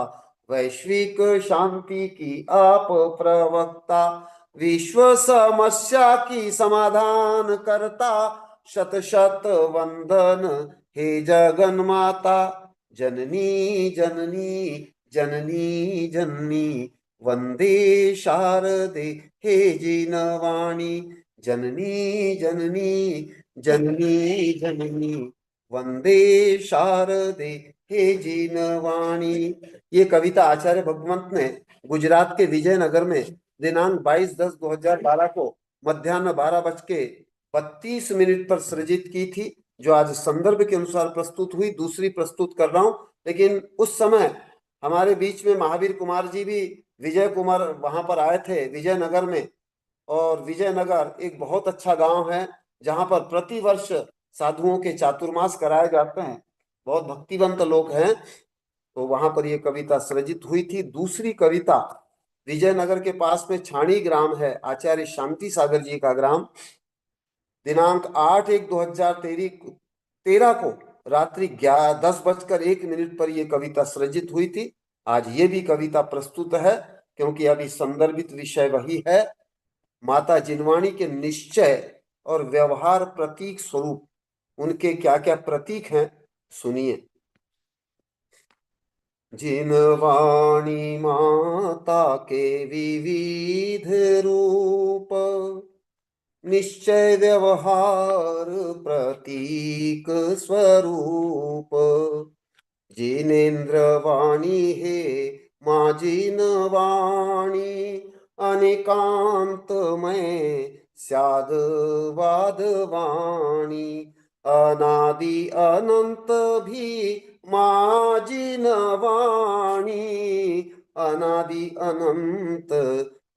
वैश्विक शांति की आप प्रवक्ता, विश्व समस्या की समाधान करता, शत शत वंदन हे जगन माता, जननी जननी जननी जननी, वंदे शारदे हे जिनवाणी, जननी जननी जननी जननी, वंदे शारदे हे जिनवाणी। ये कविता आचार्य भगवंत ने गुजरात के विजयनगर में दिनांक 22/10/2012 को मध्याह्न 12:32 पर सृजित की थी, जो आज संदर्भ के अनुसार प्रस्तुत हुई। दूसरी प्रस्तुत कर रहा हूं, लेकिन उस समय हमारे बीच में महावीर कुमार जी भी, विजय कुमार वहां पर आए थे विजयनगर में। और विजयनगर एक बहुत अच्छा गांव है, जहां पर प्रतिवर्ष साधुओं के चातुर्मास कराए जाते हैं, बहुत भक्तिवंत लोग हैं। तो वहां पर यह कविता सृजित हुई थी। दूसरी कविता विजयनगर के पास में छाणी ग्राम है, आचार्य शांति सागर जी का ग्राम, दिनांक 8/1/2013 को रात्रि 10:01 पर यह कविता सृजित हुई थी। आज ये भी कविता प्रस्तुत है, क्योंकि अभी संदर्भित विषय वही है। माता जिनवाणी के निश्चय और व्यवहार प्रतीक स्वरूप उनके क्या क्या प्रतीक हैं, सुनिए। जिनवाणी माता के विविध रूप, निश्चय व्यवहार प्रतीक स्वरूप, जिनेन्द्र वाणी हे माँ जिनवाणी, अनेकांतमय स्याद वादवाणी, अनादि अनंत भी माँ जिनवाणी, अनादि अनंत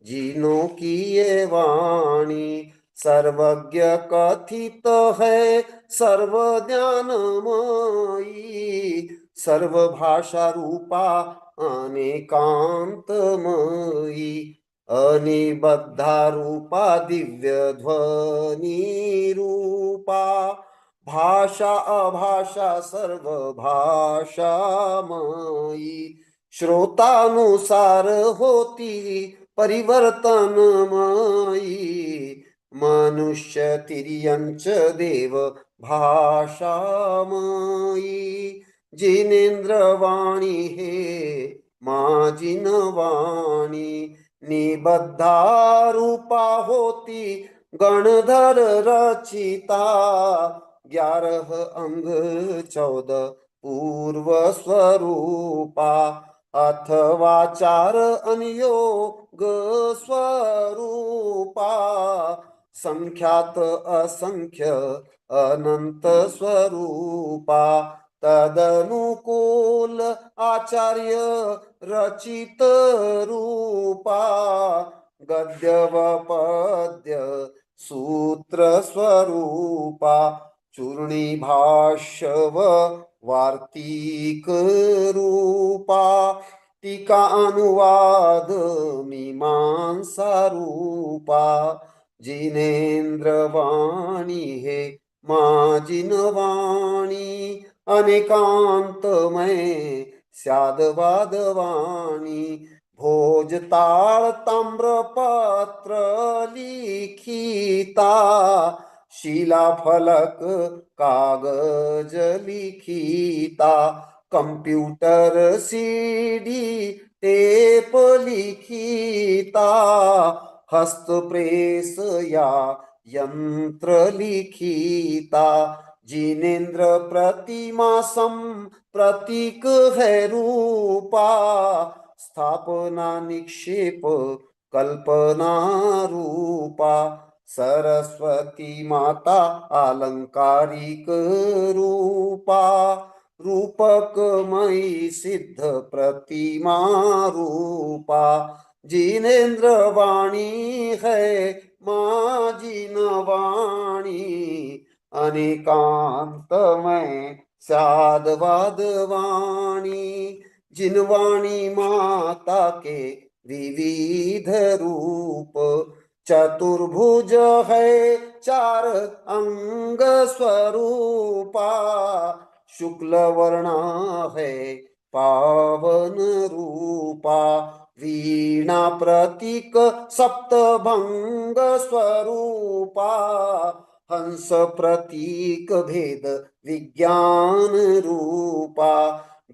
जिनों की ये वाणी, सर्वज्ञ कथित है सर्व ज्ञानमयी, सर्वभाषा रूपा अनेकांतमयी, अनिबद्धा रूपा दिव्य ध्वनि रूपा, भाषा अभाषा सर्व भाषामयी, श्रोतानुसार होती परिवर्तनमयी, मनुष्य तिर्यंच देव भाषामयी, जिनेन्द्र वाणी हे माँ जिनवाणी, निबद्धा रूपा होती गणधर रचिता, 11 अंग 14 पूर्व स्वरूपा, अथवा 4 अनियोग स्वरूपा, संख्यात असंख्य अनंत स्वरूपा, तदनुकूल आचार्य रचित रूपा, गद्य व पद्य सूत्र स्वरूपा, चूर्णी भाष्य व वार्तिक रूपा, टीका अनुवाद मीमांसा रूपा, जिनेन्द्र वाणी हे माँ जिनवाणी, अनेकांतमय स्याद वादवाणी, भोज ताळ ताम्रपत्र लिखिता, शिलाफलक कागज लिखिता, कंप्यूटर सीडी टेप लिखिता, हस्त प्रेस या यंत्र लिखिता, जिनेन्द्र प्रतिमा सम प्रतीक है रूपा, स्थापना निक्षेप कल्पना रूपा, सरस्वती माता आलंकारिक रूपा, रूपकमयी सिद्ध प्रतिमा रूपा, जिनेन्द्र वाणी है माँ जिनवाणी, अनेकांतमय साधवाद वाणी, जिनवाणी माता के विविध रूप, चतुर्भुज है चार अंग स्वरूपा, शुक्ल वर्णा है पावन रूपा, वीणा प्रतीक सप्तभंग स्वरूपा, हंस प्रतीक भेद विज्ञान रूपा,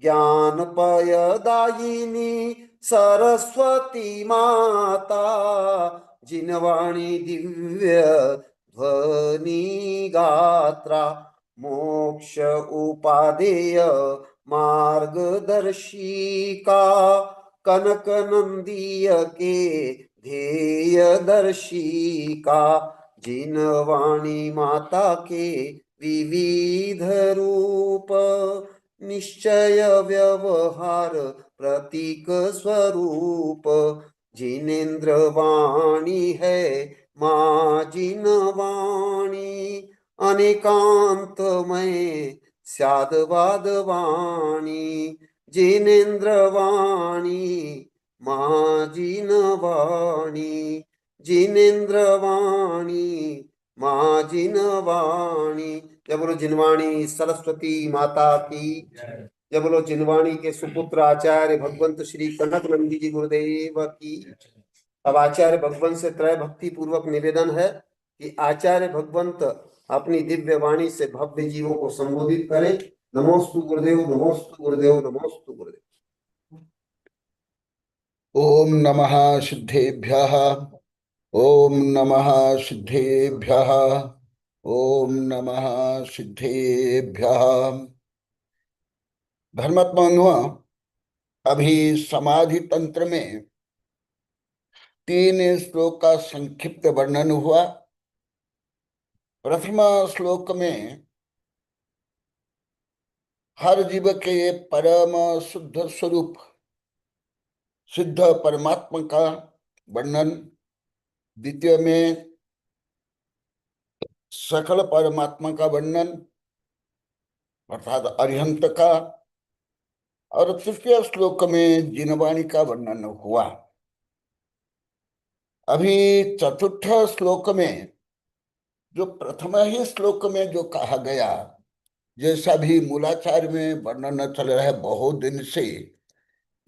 ज्ञान पयदायिनी सरस्वती माता, जिनवाणी दिव्य ध्वनि गात्रा, मोक्ष उपादेय मार्गदर्शिका, कनक नंदीय के ध्येय दर्शिका, जिनवाणी माता के विविध रूप, निश्चय व्यवहार प्रतीक स्वरूप, जिनेन्द्र वाणी है माँ जिनवाणी, अनेकांतमय साधवाद वाणी, जिनेन्द्र वाणी माँ जिनवाणी, जिनेन्द्र वाणी माँ जिनवाणी। जय बोलो जिनवाणी सरस्वती माता की, जय बोलो जिनवाणी के सुपुत्र आचार्य भगवंत श्री कनक नंदी जी गुरुदेव की। अब आचार्य भगवंत से त्रय भक्ति पूर्वक निवेदन है कि आचार्य भगवंत अपनी दिव्य वाणी से भव्य जीवों को संबोधित करें। नमोस्तु गुरुदेव, नमोस्तु गुरुदेव, नमोस्तु गुरुदेव। ओम नमः सिद्धेभ्यः, ओम नमः सिद्धेभ्यः, ओम नमः सिद्धेभ्यः। धर्मात्मानुआ, अभी समाधि तंत्र में 3 श्लोक का संक्षिप्त वर्णन हुआ। प्रथम श्लोक में हर जीव के परम शुद्ध स्वरूप सिद्ध परमात्मा का वर्णन, द्वितीय में सकल परमात्मा का वर्णन अर्थात अरिहंत का, और तृतीय श्लोक में जिनवाणी का वर्णन हुआ। अभी चतुर्थ श्लोक में जो प्रथम ही श्लोक में जो कहा गया, जैसा भी मूलाचार में वर्णन चल रहा है बहुत दिन से,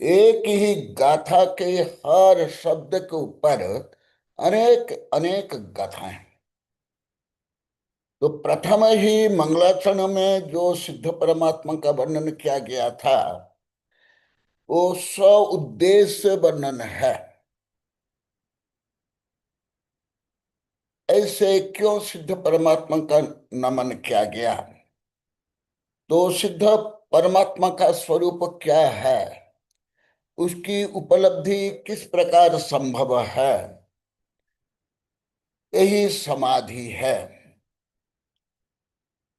एक ही गाथा के हर शब्द के ऊपर अनेक अनेक गाथाएं। तो प्रथम ही मंगलाचरण में जो सिद्ध परमात्मा का वर्णन किया गया था वो स्व उद्देश्य वर्णन है। ऐसे क्यों सिद्ध परमात्मा का नमन किया गया? तो सिद्ध परमात्मा का स्वरूप क्या है, उसकी उपलब्धि किस प्रकार संभव है, यही समाधि है।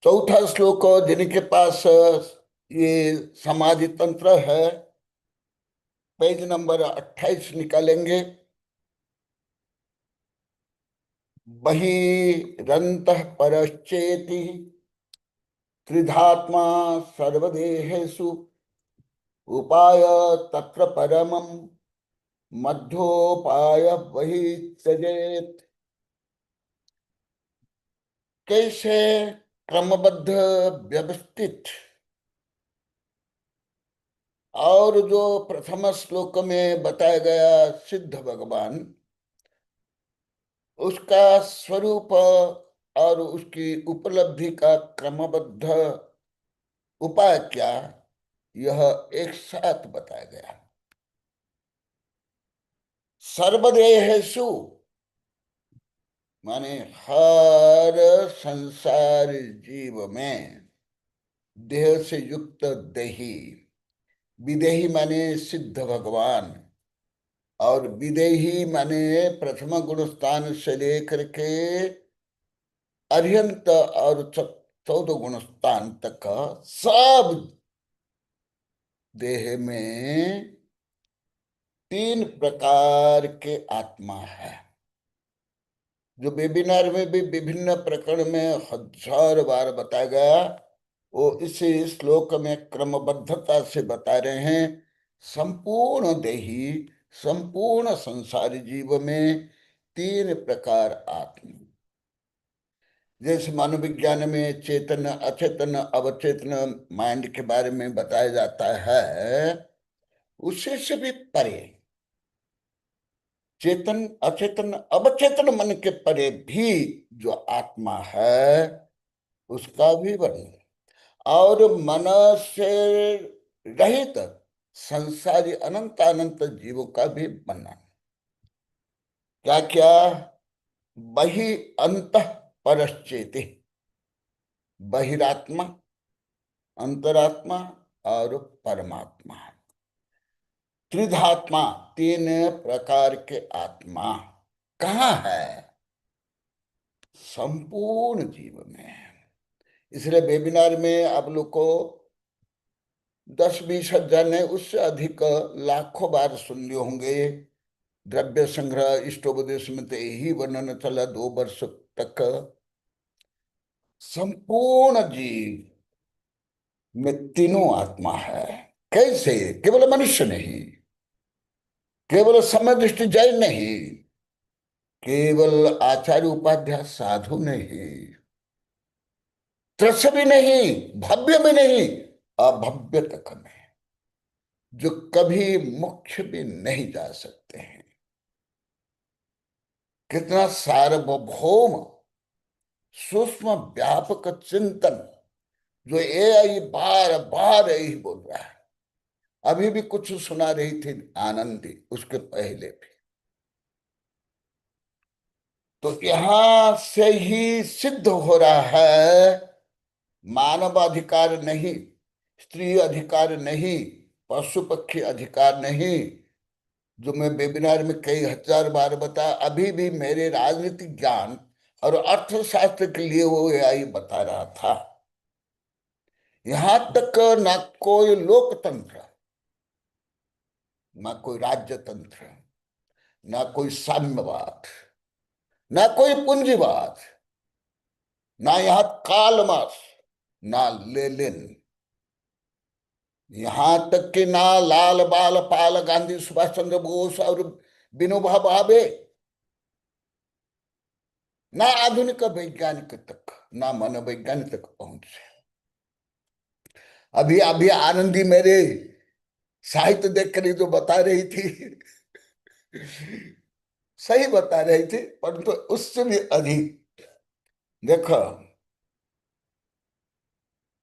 चौथा श्लोक जिनके पास ये समाधि तंत्र है, पेज नंबर 28 निकालेंगे। बहिरंतः परश्चेति त्रिधात्मा सर्वदेहेषु उपाय तत्र परमं मध्योपाय वही त्यजेत। कैसे क्रमबद्ध व्यवस्थित, और जो प्रथम श्लोक में बताया गया सिद्ध भगवान, उसका स्वरूप और उसकी उपलब्धि का क्रमबद्ध उपाय क्या, यह एक साथ बताया गया। सर्वदेहेषु माने हर संसार जीव में, देह से युक्त देही, विदेही माने सिद्ध भगवान, और विदेही माने प्रथम गुण स्थान से लेकर के अर्यंत और 14 गुण स्थान तक सब देह में 3 प्रकार के आत्मा है, जो वेबिनार में भी विभिन्न प्रकरण में 1000 बार बताया गया, वो इसी श्लोक में क्रमबद्धता से बता रहे हैं। संपूर्ण देही, संपूर्ण संसारी जीव में 3 प्रकार आत्मा। जैसे मनोविज्ञान में चेतन, अचेतन, अवचेतन माइंड के बारे में बताया जाता है, उससे से भी परे चेतन, अचेतन, अवचेतन मन के परे भी जो आत्मा है उसका भी वर्णन, और मन से रहित संसारी अनंत अनंत जीवों का भी वर्णन। क्या क्या? बहि अंत परश्चेति, बहिरात्मा, अंतरात्मा और परमात्मा, त्रिधात्मा, 3 प्रकार के आत्मा कहाँ है? संपूर्ण जीव में। इसलिए वेबिनार में आप लोग को 10-20 हजार ने उससे अधिक लाखों बार सुन लिए होंगे। द्रव्य संग्रह इष्टोपदेश में तो यही वर्णन चला 2 वर्ष तक। संपूर्ण जीव में तीनों आत्मा है। कैसे? केवल मनुष्य नहीं, केवल समदृष्टि जैन नहीं, केवल आचार्य उपाध्याय साधु नहीं, त्रस्य भी नहीं, भव्य भी नहीं, अभव्य तक में, जो कभी मुख्य भी नहीं जा सकते हैं। कितना सार्वभौम सूक्ष्म व्यापक चिंतन, जो एआई बार बार यही बोल रहा है। अभी भी कुछ सुना रही थी आनंदी, उसके पहले भी। तो यहां से ही सिद्ध हो रहा है, मानव अधिकार नहीं, स्त्री अधिकार नहीं, पशु पक्षी अधिकार नहीं, जो मैं वेबिनार में कई 1000 बार बताया। अभी भी मेरे राजनीतिक ज्ञान और अर्थशास्त्र के लिए वो एआई बता रहा था। यहां तक ना कोई लोकतंत्र, ना कोई राज्य तंत्र, ना कोई साम्यवाद, ना कोई पूंजीवाद, ना यहां कार्ल मार्क्स, ना लेनिन, यहां तक कि ना लाल बाल पाल गांधी, सुभाष चंद्र बोस और विनोबा भावे, ना आधुनिक वैज्ञानिक तक, ना मनोवैज्ञानिक तक पहुंचे। अभी अभी आनंदी मेरे साहित्य देख कर जो बता रही थी सही बता रही थी, परंतु उससे भी अधिक। देखो,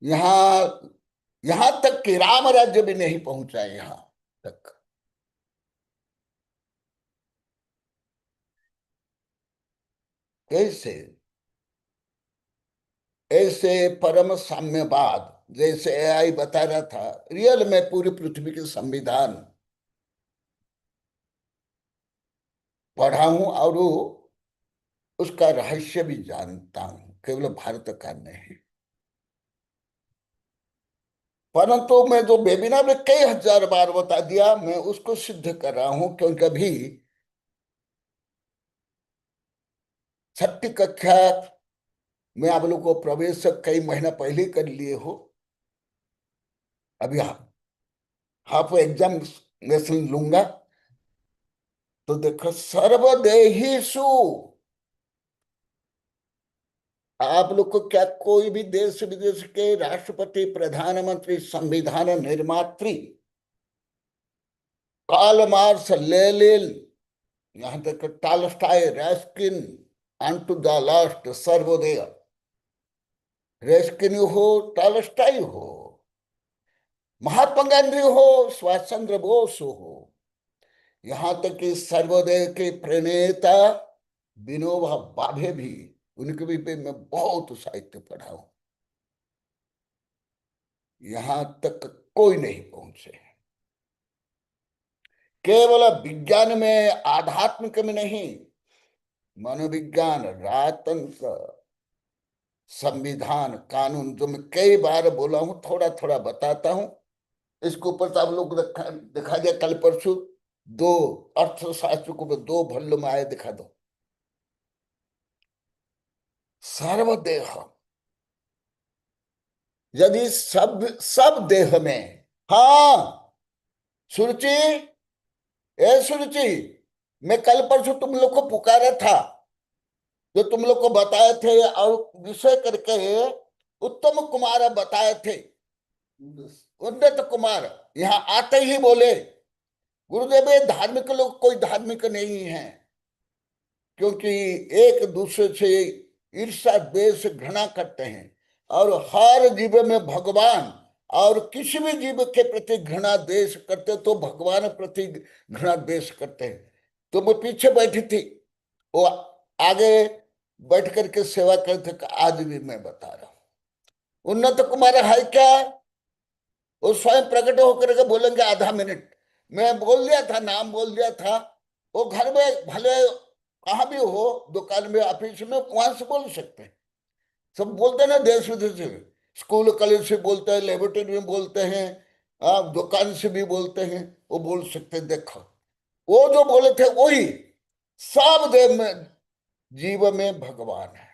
यहां तक कि राम राज्य भी नहीं पहुंचा यहां तक। कैसे? ऐसे परम साम्यवाद, जैसे एआई बता रहा था, रियल में पूरी पृथ्वी के संविधान पढ़ा हूं और उसका रहस्य भी जानता हूं, केवल भारत का नहीं। परंतु मैं जो वेबिनार में कई 1000 बार बता दिया, मैं उसको सिद्ध कर रहा हूं, क्योंकि अभी 6ठी कक्षा में आप लोग को प्रवेश कई महीना पहले कर लिए हो। अभी हाफ एग्जामिनेशन लूंगा, तो देखो, सर्वदेहीसु, आप लोग को क्या कोई भी देश विदेश के राष्ट्रपति, प्रधानमंत्री, संविधान निर्मात्री, कार्ल मार्क्स, लेनिन, यहां तक Tolstoy, Ruskin, unto the last, Sarvodaya, Ruskin हो, टॉलस्टॉय हो, महात्मा गांधी हो, सुभाष चंद्र बोस हो, यहां तक कि सर्वोदय के प्रणेता विनोबा भावे भी, उनके भी मैं बहुत साहित्य पढ़ा हूं, यहां तक कोई नहीं पहुंचे। केवल विज्ञान में, आध्यात्मिक में नहीं, मनोविज्ञान, राजतंत्र, संविधान, कानून, जो मैं कई बार बोला हूं, थोड़ा थोड़ा बताता हूं। इसके ऊपर तो आप लोग दिखा दिया कल परसों, 2 अर्थशास्त्र को 2 भल्लों में आए, दिखा दो। सर्वदेह, यदि सब देह में, हाँ सुरुचि, ए सुरुचि, मैं कल परसों तुम लोग को पुकारा था, जो तुम लोग को बताए थे, और विषय करके उत्तम कुमार बताए थे, उन्नत कुमार, यहां आते ही बोले गुरुदेव ये धार्मिक लोग कोई धार्मिक नहीं है, क्योंकि एक दूसरे से ईर्ष्या द्वेष घृणा करते हैं, और हर जीव में भगवान, और किसी भी जीव के प्रति घृणा द्वेष करते तो भगवान प्रति घृणा द्वेष करते हैं। तो मैं पीछे बैठी थी, वो आगे बैठ करके सेवा करते, आज भी मैं बता रहा हूं। उन्नत कुमार है क्या, वो स्वयं प्रकट होकर के बोलेंगे आधा मिनट, मैं बोल दिया था, नाम बोल दिया था, वो घर में भले कहाँ भी हो, दुकान में, ऑफिस में, वहां से बोल सकते हैं, सब बोलते हैं ना, देश विदेश से, स्कूल कॉलेज से बोलते हैं, लेबोरेटरी में बोलते हैं, दुकान से भी बोलते हैं, वो बोल सकते हैं। देखो वो जो बोले थे वही, सब देव में, जीव में भगवान है।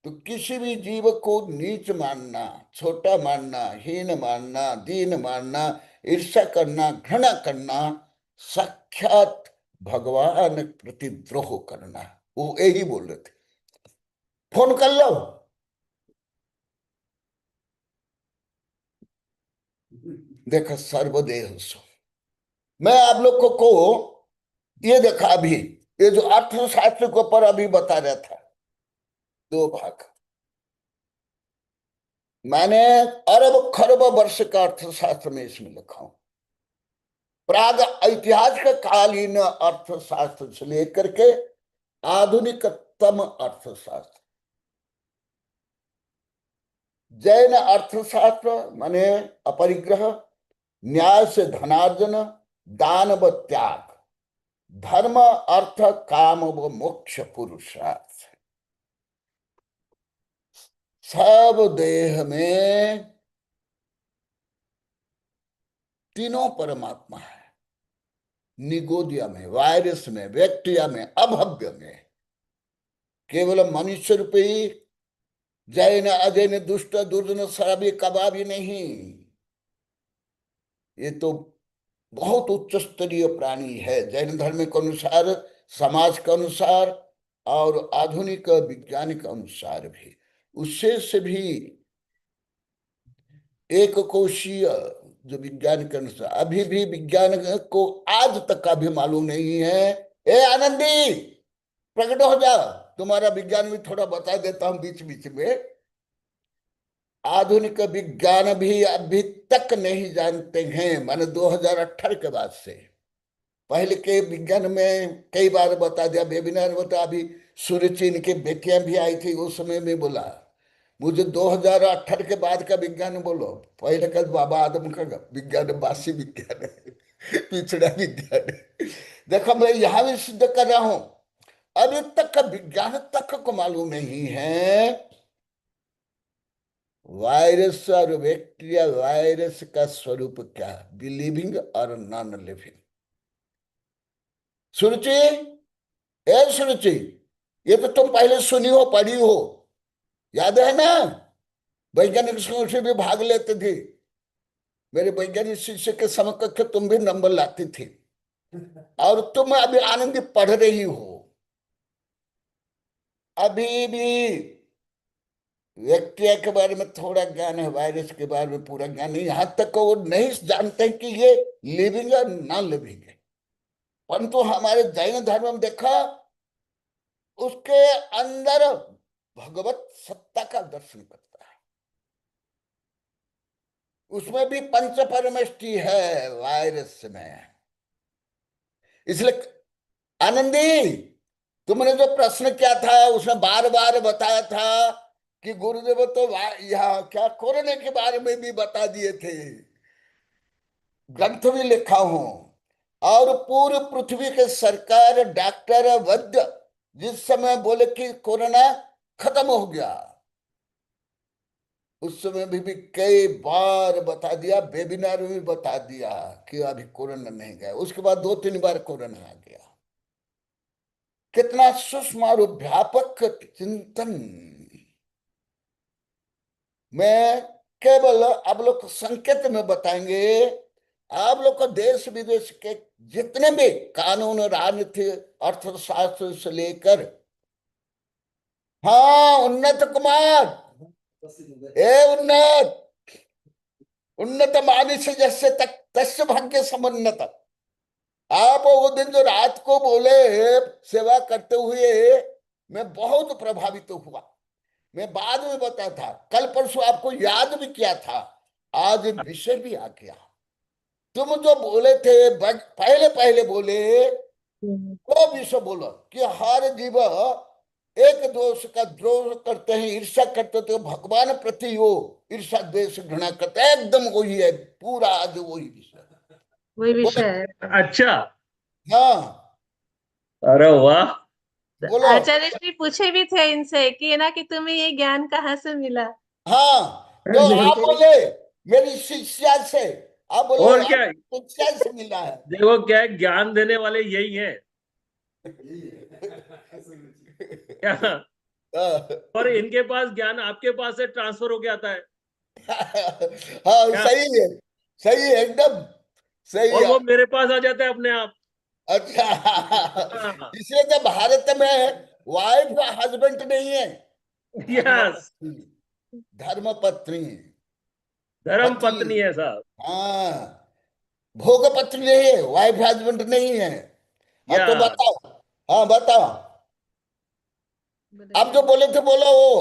तो किसी भी जीव को नीच मानना, छोटा मानना, हीन मानना, दीन मानना, ईर्ष्या करना, घृणा करना, साक्षात भगवान प्रति द्रोह करना, वो यही बोल रहे थे। फोन कर लो, देखो सर्वदेह सो, मैं आप लोग को ये देखा, अभी ये जो अर्थशास्त्र के ऊपर अभी बता रहा था, 2 भाग, मैंने अरब खरब वर्ष का अर्थशास्त्र में इसमें लिखा हूं, प्राग ऐतिहासिक कालीन अर्थशास्त्र से लेकर के आधुनिकतम अर्थशास्त्र। जैन अर्थशास्त्र माने अपरिग्रह, न्याय से धनार्जन, दान व त्याग, धर्म अर्थ काम व मोक्ष पुरुषार्थ, सब देह में तीनों परमात्मा है, निगोदिया में, वायरस में, बैक्टीरिया में, अभव्य में, केवल मनुष्य रूपी जैन अजैन दुष्ट दुर्जन शराबी कबाबी नहीं, ये तो बहुत उच्च स्तरीय प्राणी है जैन धर्म के अनुसार, समाज के अनुसार, और आधुनिक विज्ञानिक अनुसार भी। उससे से भी एक कोशीय जो विज्ञान के अनुसार, अभी भी विज्ञान को आज तक का भी मालूम नहीं है। ए आनंदी, प्रकट हो जा, तुम्हारा विज्ञान भी थोड़ा बता देता हूं बीच बीच में। आधुनिक विज्ञान भी अभी तक नहीं जानते हैं, माने 2018 के बाद से। पहले के विज्ञान में कई बार बता दिया, वेबिनार बता, अभी सूर्यचीन की बेटियां भी आई थी, उस समय में बोला मुझे 2018 के बाद का विज्ञान बोलो। पहले का बाबा आदम का विज्ञान बासी विज्ञान है, पिछड़ा विज्ञान है। देखो मैं यहां भी सिद्ध कर रहा हूं, अभी तक का विज्ञान तक को मालूम नहीं है वायरस और बैक्टीरिया, वायरस का स्वरूप क्या, बी लिविंग और नॉन लिविंग। सुरुचि, ए सुरुचि, ये तो तुम पहले सुनी हो, पढ़ी हो, याद है ना, वैज्ञानिक से भी भाग लेते थे, मेरे वैज्ञानिक शिष्य के समकक्ष तुम भी नंबर लाती थी, और तुम अभी आनंदी पढ़ रही हो। अभी भी बैक्टीरिया के बारे में थोड़ा ज्ञान है, वायरस के बारे में पूरा ज्ञान नहीं, यहां तक वो नहीं जानते कि ये लिविंग और नॉन लिविंग है। परंतु हमारे जैन धर्म में देखा, उसके अंदर भगवत सत्ता का दर्शन करता है। उसमें भी पंच परमेष्टि है वायरस में। इसलिए आनंदी, तुमने जो प्रश्न किया था उसमें बार बार बताया था कि गुरुदेव तो यह क्या कोरोना के बारे में भी बता दिए थे, ग्रंथ भी लिखा हूं। और पूरी पृथ्वी के सरकार, डॉक्टर, वैद्य जिस समय बोले कि कोरोना खत्म हो गया, उस समय भी कई बार बता दिया, वेबिनार में भी बता दिया कि अभी कोरोना नहीं गया। उसके बाद 2-3 बार कोरोना आ गया। कितना सूक्ष्म और व्यापक चिंतन। मैं केवल आप लोग को संकेत में बताएंगे। आप लोग को देश विदेश के जितने भी कानून, राजनीति, अर्थशास्त्र से लेकर, हाँ उन्नत कुमार, उन्नत उन्नत मानुष जैसे तक तस्य भाग्य समुन्नत। आप वो दिन जो रात को बोले सेवा करते हुए, मैं बहुत प्रभावित हुआ। मैं बाद में बताया था, कल परसों आपको याद भी किया था, आज विषय भी आ गया। तुम जो बोले थे पहले पहले बोले वो विषय बोलो कि हर जीव एक दोष का द्रोह करते हैं, ईर्ष्या करते थे, भगवान प्रति वो ईर्ष्या द्वेष घृणा करते हैं। एकदम वही है पूरा, आज वही विषय। वही विषय है। अच्छा, हाँ अरे वाह। बोलो। आचार्य श्री पूछे भी थे इनसे कि ना कि तुम्हें ये ज्ञान कहाँ से मिला। हाँ तो आप बोले मेरी शिष्या से, आप बोले और आप क्या, शिष्या से मिला है। देखो क्या है, ज्ञान देने वाले यही है क्या, और इनके पास ज्ञान आपके पास से ट्रांसफर होके आता है हाँ क्या, सही है, सही है, एकदम सही और है। वो मेरे पास आ जाता है अपने आप। अच्छा हाँ, इसलिए तो भारत में वाइफ हस्बैंड नहीं है, यस, धर्म पत्नी, धर्म पति। पत्नी है साहब। हाँ भोग पत्नी नहीं है, वाइफ हस्बैंड नहीं है। हाँ तो यस, बताओ, हाँ बताओ, आप जो बोले थे बोलो वो।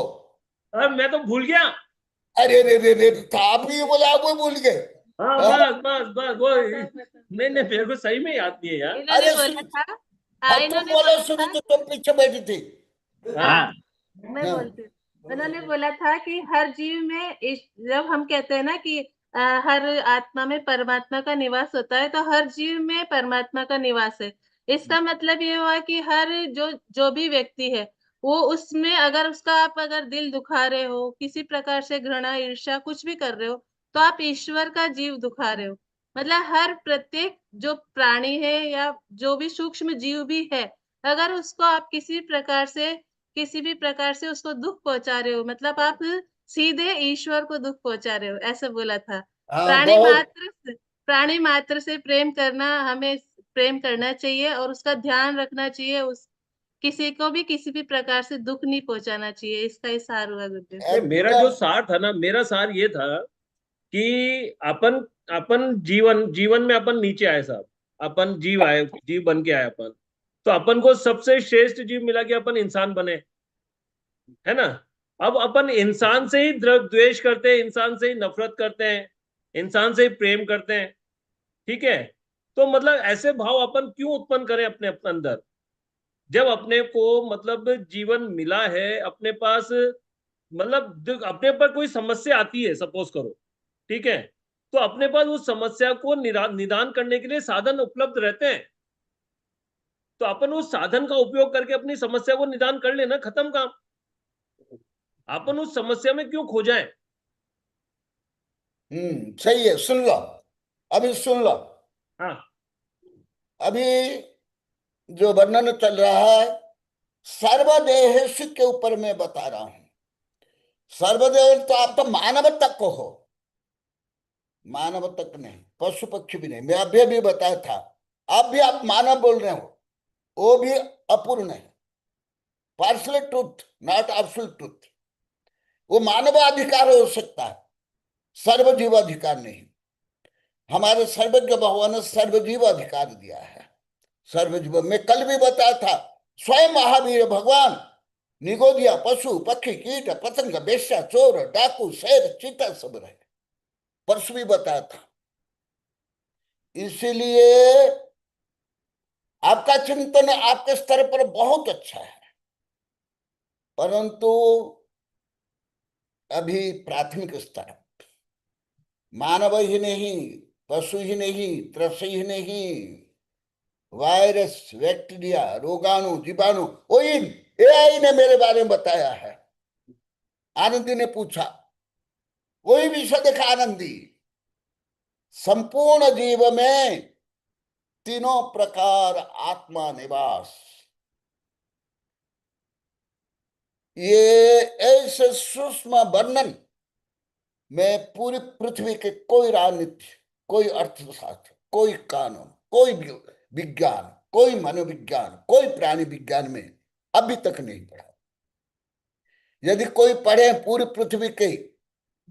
अब मैं तो भूल गया। अरे रे रे रे, तो आप ही बोले, आप वो भूल गए। हाँ हाँ, बस बस बस वो, नहीं नहीं, मेरे को सही में याद नहीं है यार। इन्होंने अरे बोला सुन, था, हाँ तुम इन्होंने बोलो बोला शुरू, था, तो तुम पीछे बैठी थी। हाँ, मैं हाँ बोलती हूँ। उन्होंने बोला था कि हर जीव में जब हम कहते हैं ना कि हर आत्मा में परमात्मा का निवास होता है, तो हर जीव में परमात्मा का निवास है। इसका मतलब ये हुआ कि हर जो जो भी व्यक्ति है, वो उसमें अगर उसका आप अगर दिल दुखा रहे हो, किसी प्रकार से घृणा, ईर्ष्या कुछ भी कर रहे हो, तो आप ईश्वर का जीव दुखा रहे हो। मतलब हर प्रत्येक जो प्राणी है या जो भी सूक्ष्म जीव भी है, अगर उसको आप किसी भी प्रकार से उसको दुख पहुंचा रहे हो, मतलब आप सीधे ईश्वर को दुख पहुंचा रहे हो, ऐसा बोला था। हाँ प्राणी बहुत। मात्र से प्राणी मात्र से प्रेम करना, हमें प्रेम करना चाहिए और उसका ध्यान रखना चाहिए। उस किसी को भी किसी भी प्रकार से दुख नहीं पहुंचाना चाहिए। इसका ही सार हुआ गुरुदेव। नहीं, मेरा जो एकदम। सार था ना, मेरा सार ये था कि अपन अपन जीवन जीवन में अपन नीचे आए साहब, अपन जीव आए, जीव बन के आए अपन, तो अपन को सबसे श्रेष्ठ जीव मिला कि अपन इंसान बने, है ना। अब अपन इंसान से ही द्वेष करते हैं, इंसान से ही नफरत करते हैं, इंसान से ही प्रेम करते हैं, ठीक है। तो मतलब ऐसे भाव अपन क्यों उत्पन्न करें अपने अपने अंदर, जब अपने को मतलब जीवन मिला है अपने पास, मतलब अपने पर कोई समस्या आती है सपोज करो, ठीक है, तो अपने पास उस समस्या को निदान करने के लिए साधन उपलब्ध रहते हैं, तो अपन उस साधन का उपयोग करके अपनी समस्या को निदान कर लेना, खत्म काम। अपन उस समस्या में क्यों खो जाए। सही है, सुन लो, अभी सुन लो। हाँ, अभी जो वर्णन चल रहा है सर्वदेह के ऊपर मैं बता रहा हूं। सर्वदेव तो आप तो मानव तक को हो, मानव तक नहीं, पशु पक्षी भी नहीं। मैं अभी अभी बताया था, अब भी आप मानव बोल रहे हो, वो भी अपूर्ण है, partial truth, not absolute truth. वो मानवाधिकार हो सकता है, सर्वजीव अधिकार नहीं। हमारे सर्वज्ञ भगवान ने सर्वजीव अधिकार दिया है। सर्वजीव, मैं कल भी बताया था, स्वयं महावीर भगवान निगोदिया पशु पक्षी कीट पतंग बेश्या चोर डाकू शेर चीता सब रहे, परसों भी बताया था। इसीलिए आपका चिंतन आपके स्तर पर बहुत अच्छा है, परंतु अभी प्राथमिक स्तर, मानव ही नहीं, पशु ही नहीं, त्रसी ही नहीं, वायरस बैक्टीरिया रोगाणु जीवाणु, वही एआई ने मेरे बारे में बताया है। आनंदी ने पूछा, वही विषय देखा आनंदी, संपूर्ण जीव में तीनों प्रकार आत्मा निवास। ये ऐसे सूक्ष्म वर्णन में पूरी पृथ्वी के कोई राजनीति, कोई अर्थशास्त्र, कोई कानून, कोई विज्ञान, कोई मनोविज्ञान, कोई प्राणी विज्ञान में अभी तक नहीं पढ़ा। यदि कोई पढ़े पूरी पृथ्वी के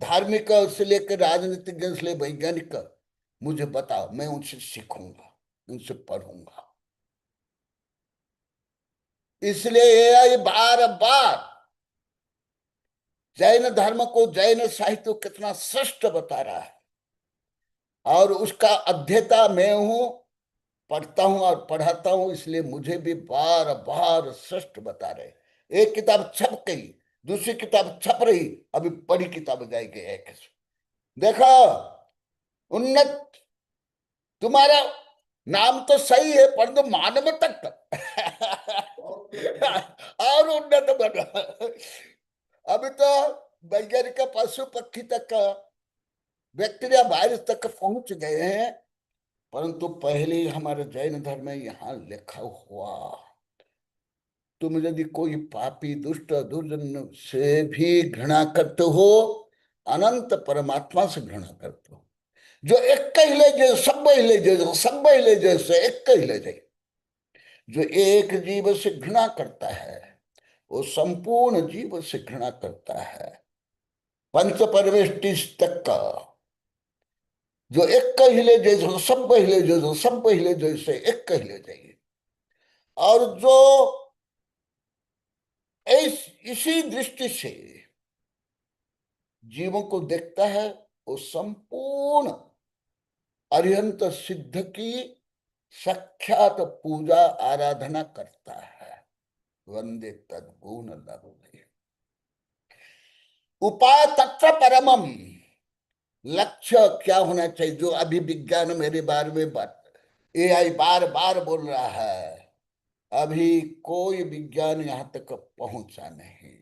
धार्मिक से लेकर राजनीतिक से लेकर वैज्ञानिक, मुझे बताओ, मैं उनसे सीखूंगा, उनसे पढ़ूंगा। इसलिए ये बार बार जैन धर्म को, जैन साहित्य को कितना श्रेष्ठ बता रहा है, और उसका अध्येता मैं हूं, पढ़ता हूं और पढ़ाता हूं, इसलिए मुझे भी बार बार श्रेष्ठ बता रहे। एक किताब छप गई, दूसरी किताब छप रही, अभी बड़ी किताब जाएगी एक। देखो उन्नत, तुम्हारा नाम तो सही है, परंतु मानव तक और उन्नत बना। अभी तो वैज्ञानिक पशु पक्षी तक, बैक्टीरिया वायरस तक पहुंच गए हैं, परंतु पहले ही हमारे जैन धर्म में यहां लिखा हुआ, तुम यदि कोई पापी दुष्ट दुर्जन से भी घृणा करते हो, अनंत परमात्मा से घृणा करते हो, जो एक कहले जे सब ले जो सब ले जैसे एक कहले जाए। जो एक जीव से घृणा करता है वो संपूर्ण जीव से घृणा करता है, पंच परवेष्टि तक का। जो एक कहले जैसे सब पहले जो सब पहले जैसे एक कहले जाइए, और जो इसी दृष्टि से जीवों को देखता है, वो संपूर्ण अरिहंत सिद्ध की साक्षात पूजा आराधना करता है। वंदे तद्गुण लभते। उपाय तत्व परमम, लक्ष्य क्या होना चाहिए? जो अभी विज्ञान मेरे बारे में बात, एआई बार बार बोल रहा है, अभी कोई विज्ञान यहां तक पहुंचा नहीं,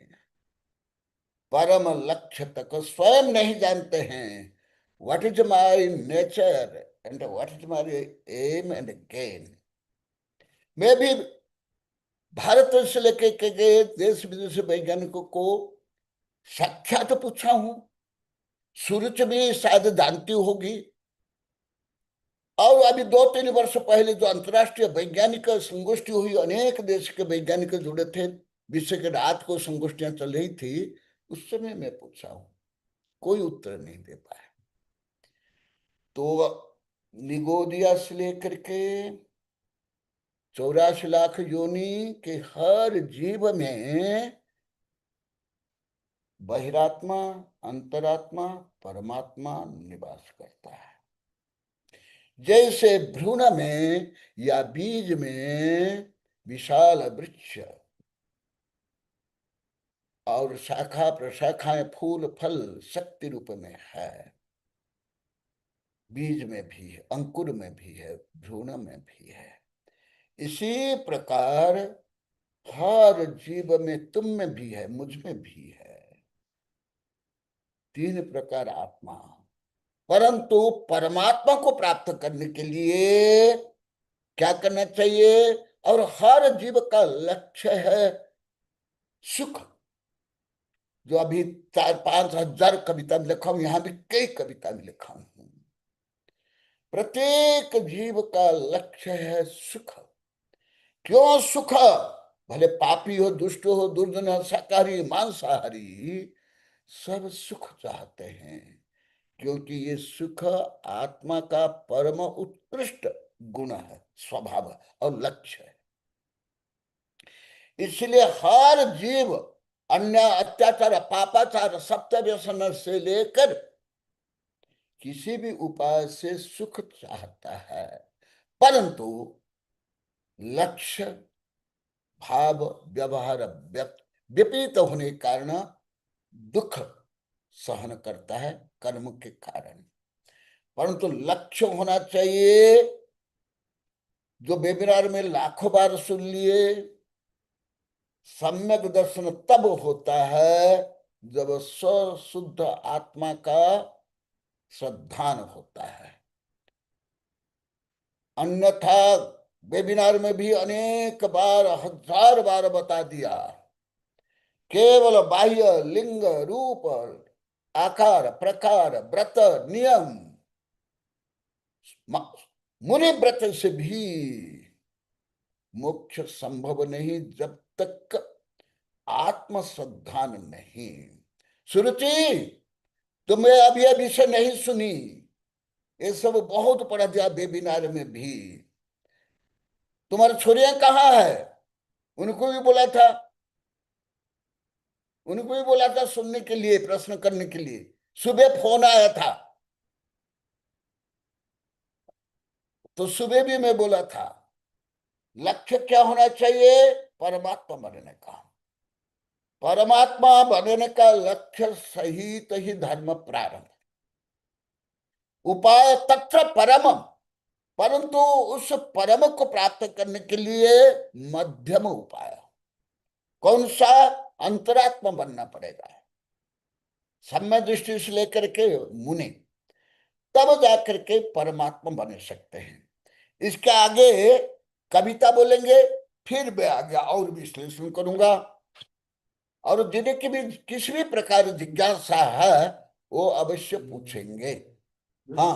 परम लक्ष्य तक स्वयं नहीं जानते हैं। What is my nature and what is my aim and gain. मैं भी भारत से लेके के गए देश विदेश वैज्ञानिकों को साक्षात पूछा हूं, सूरज भी शायद जानती होगी, और अभी 2-3 वर्ष पहले जो अंतर्राष्ट्रीय वैज्ञानिक संगोष्ठी हुई, अनेक देश के वैज्ञानिक जुड़े थे, विश्व के रात को संगोष्ठियां चल रही थी, उस समय मैं पूछा हूं, कोई उत्तर नहीं दे पाया। तो निगोदिया से लेकर के 84 लाख योनि के हर जीव में बहिरात्मा, अंतरात्मा, परमात्मा निवास करता है। जैसे भ्रूण में या बीज में विशाल वृक्ष और शाखा प्रशाखाएं, फूल फल शक्ति रूप में है, बीज में भी है, अंकुर में भी है, भ्रूण में भी है, इसी प्रकार हर जीव में, तुम में भी है, मुझ में भी है, 3 प्रकार आत्मा। परंतु परमात्मा को प्राप्त करने के लिए क्या करना चाहिए? और हर जीव का लक्ष्य है सुख। जो अभी 4-5 हजार कविता में लिखा हूं, यहां भी कई कविता में लिखा हूं, प्रत्येक जीव का लक्ष्य है सुख। क्यों सुख? भले पापी हो, दुष्ट हो, दुर्जन हो, शाकाहारी मांसाहारी, सब सुख चाहते हैं, क्योंकि ये सुख आत्मा का परम उत्कृष्ट गुण है, स्वभाव और लक्ष्य है। इसलिए हर जीव अन्याय, अत्याचार, पापाचार, सप्तव्यसन से लेकर किसी भी उपाय से सुख चाहता है, परंतु लक्ष्य, भाव, व्यवहार विपरीत होने के कारण दुख सहन करता है कर्म के कारण। परंतु लक्ष्य होना चाहिए, जो वेबिनार में लाखों बार सुन लिए, सम्यक दर्शन तब होता है जब स्वशुद्ध आत्मा का श्रद्धान होता है। अन्यथा वेबिनार में भी अनेक बार, 1000 बार बता दिया, केवल बाह्य लिंग, रूप, आकार, प्रकार, व्रत, नियम, मुनि व्रत से भी मोक्ष संभव नहीं जब तक आत्म श्रद्धान नहीं। सुरुचि, तुम्हें अभी ये विषय नहीं सुनी, ये सब बहुत पढ़ा दिया वेबिनार में भी। तुम्हारी छोरियां कहाँ है? उनको भी बोला था सुनने के लिए, प्रश्न करने के लिए। सुबह फोन आया था, तो सुबह भी मैं बोला था लक्ष्य क्या होना चाहिए? परमात्मा बनने का। परमात्मा बनने का लक्ष्य सहित ही धर्म प्रारंभ। उपाय तत्र परमम, परंतु उस परम को प्राप्त करने के लिए मध्यम उपाय। कौन सा? अंतरात्मा बनना पड़ेगा, सम्य दृष्टि से लेकर के मुनि, तब जाकर के परमात्मा बन सकते हैं। इसके आगे कविता बोलेंगे, फिर मैं आगे और विश्लेषण करूंगा। और जिन्हें की भी किसी भी प्रकार जिज्ञासा है वो अवश्य पूछेंगे। हाँ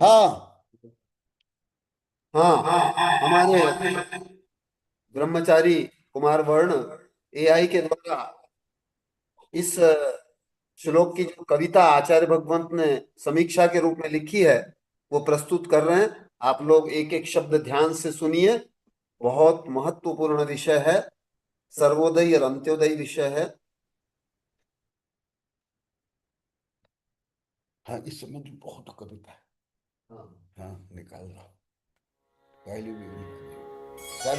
हाँ हाँ, हमारे ब्रह्मचारी कुमार वर्ण AI के द्वारा इस श्लोक की जो कविता आचार्य भगवंत ने समीक्षा के रूप में लिखी है वो प्रस्तुत कर रहे हैं। आप लोग एक एक शब्द ध्यान से सुनिए। बहुत महत्वपूर्ण विषय है, सर्वोदय और अंत्योदय विषय है। हाँ, इस समय तो बहुत कविता है। हाँ, निकाल लो, पहले भी निकाल।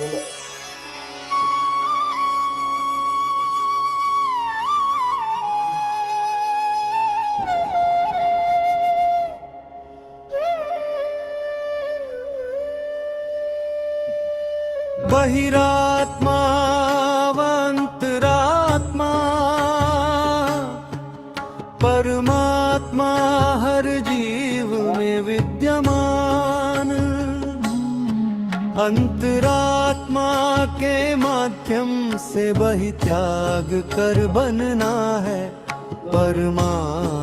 बहिरात्मा वंतरात्मा, परमात्मा हर जीव में विद्यमान। अंतरात्मा के माध्यम से बहित्याग कर बनना है परमात्मा।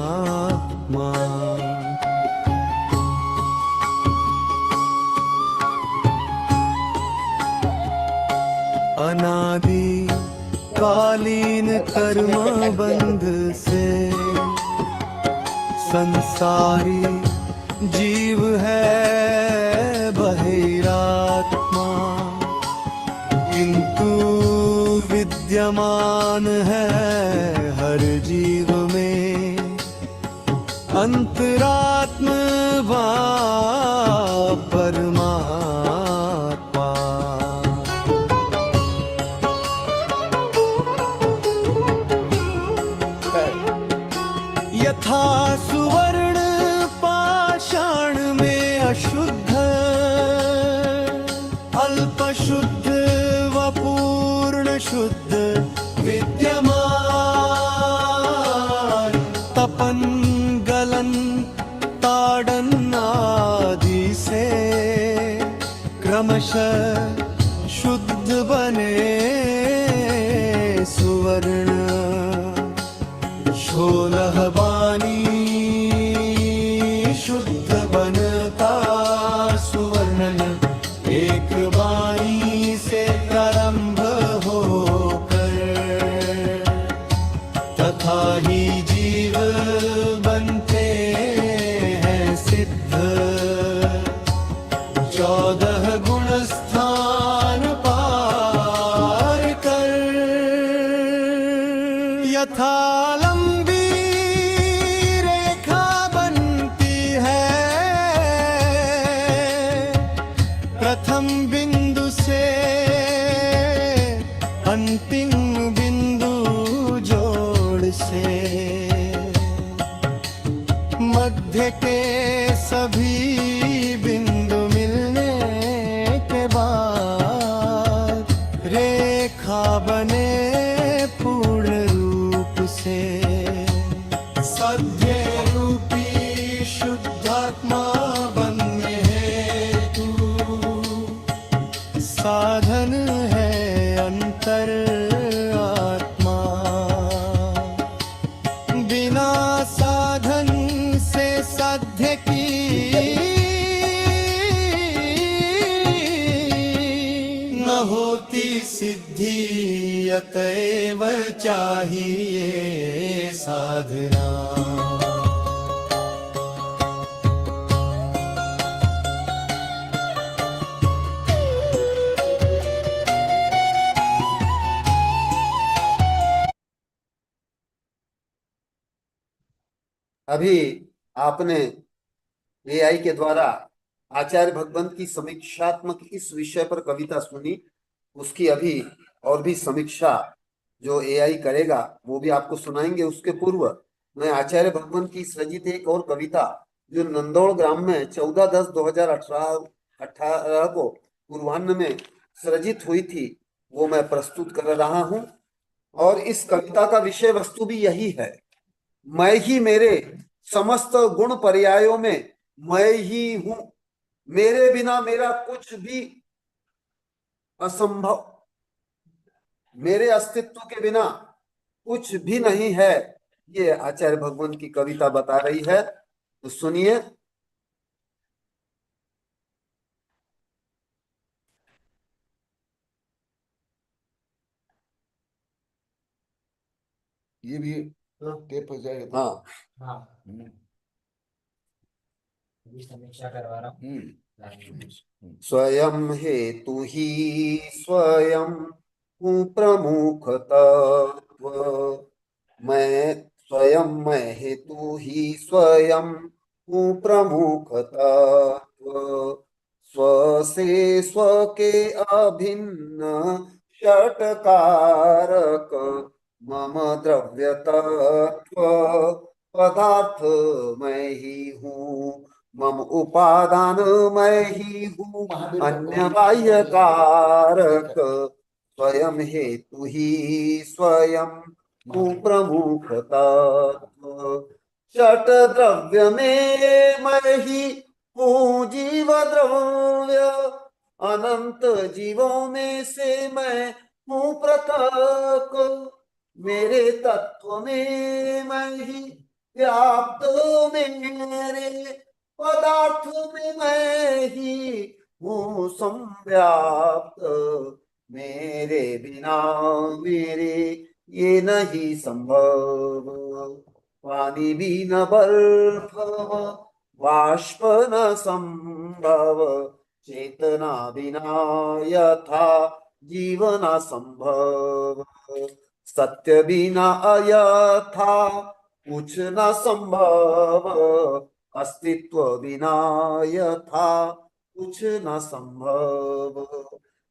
अनादि कालीन कर्म बंध से संसारी जीव है बहिरात्मा, किंतु विद्यमान है हर जीव में अंतरात्मा वा परमात्मा। यथा सुवर्ण पाषाण में अशुद्ध, अल्प शुद्ध व पूर्ण शुद्ध विद्यमान। तपन गलन ताड़न आदि से क्रमशः शुद्ध बने सुवर्ण। 16 वाणी शुद्ध बनता सुवर्ण, एक वाणी से प्रारंभ होकर। तथा ही जीव बनते हैं सिद्ध, 14 गुण स्थान सभी बिंदु मिलने के बाद रेखा बने पूर्ण रूप से। सत्य रूपी शुद्धात्मा बनने हेतु साधन है अंतर आत्मा। बिना साधन से साध्य की न होती सिद्धि, अतएव चाहिए साधना। अभी आपने एआई के द्वारा आचार्य भगवंत की समीक्षात्मक इस विषय पर कविता सुनी। उसकी अभी और भी समीक्षा जो एआई करेगा वो भी आपको सुनाएंगे। उसके पूर्व मैं आचार्य भगवंत की सृजित एक और कविता जो नंदौड़ ग्राम में 14/10/2018 को पूर्वाह्न में सृजित हुई थी वो मैं प्रस्तुत कर रहा हूं। और इस कविता का विषय वस्तु भी यही है, मैं ही मेरे समस्त गुण पर्यायों में मैं ही हूं, मेरे बिना मेरा कुछ भी असंभव, मेरे अस्तित्व के बिना कुछ भी नहीं है। ये आचार्य भगवंत की कविता बता रही है, तो सुनिए। ये भी टेप हो जाएगा। हाँ, हाँ, हम्म, अभी समीक्षा करवा रहा हूँ। स्वयं हेतु ही स्वयं हूँ प्रमुख तत्व, मैं स्वयं मैं हेतु ही स्वयं हूँ प्रमुख तत्व, स्व से स्व के अभिन्न षटकारक मम द्रव्य तत्व, पदार्थ मैं ही हूँ, मम उपादान मैं ही हूँ, अन्य बाह्य कारक, स्वयं हेतु ही स्वयं हूँ प्रमुख तत्व, षट द्रव्य में मैं ही हूँ जीव द्रव्य, अनंत जीवों में से मैं हूँ पृथक, मेरे तत्व में मैं ही व्याप्त, मेरे पदार्थ में मैं ही हूँ संव्याप्त, मेरे बिना मेरे ये नहीं संभव, पानी भी न बर्फ बाष्प न संभव, चेतना बिना यथा जीवन संभव, सत्य बिना अयथा कुछ न संभव, अस्तित्व बिना यथा कुछ न संभव,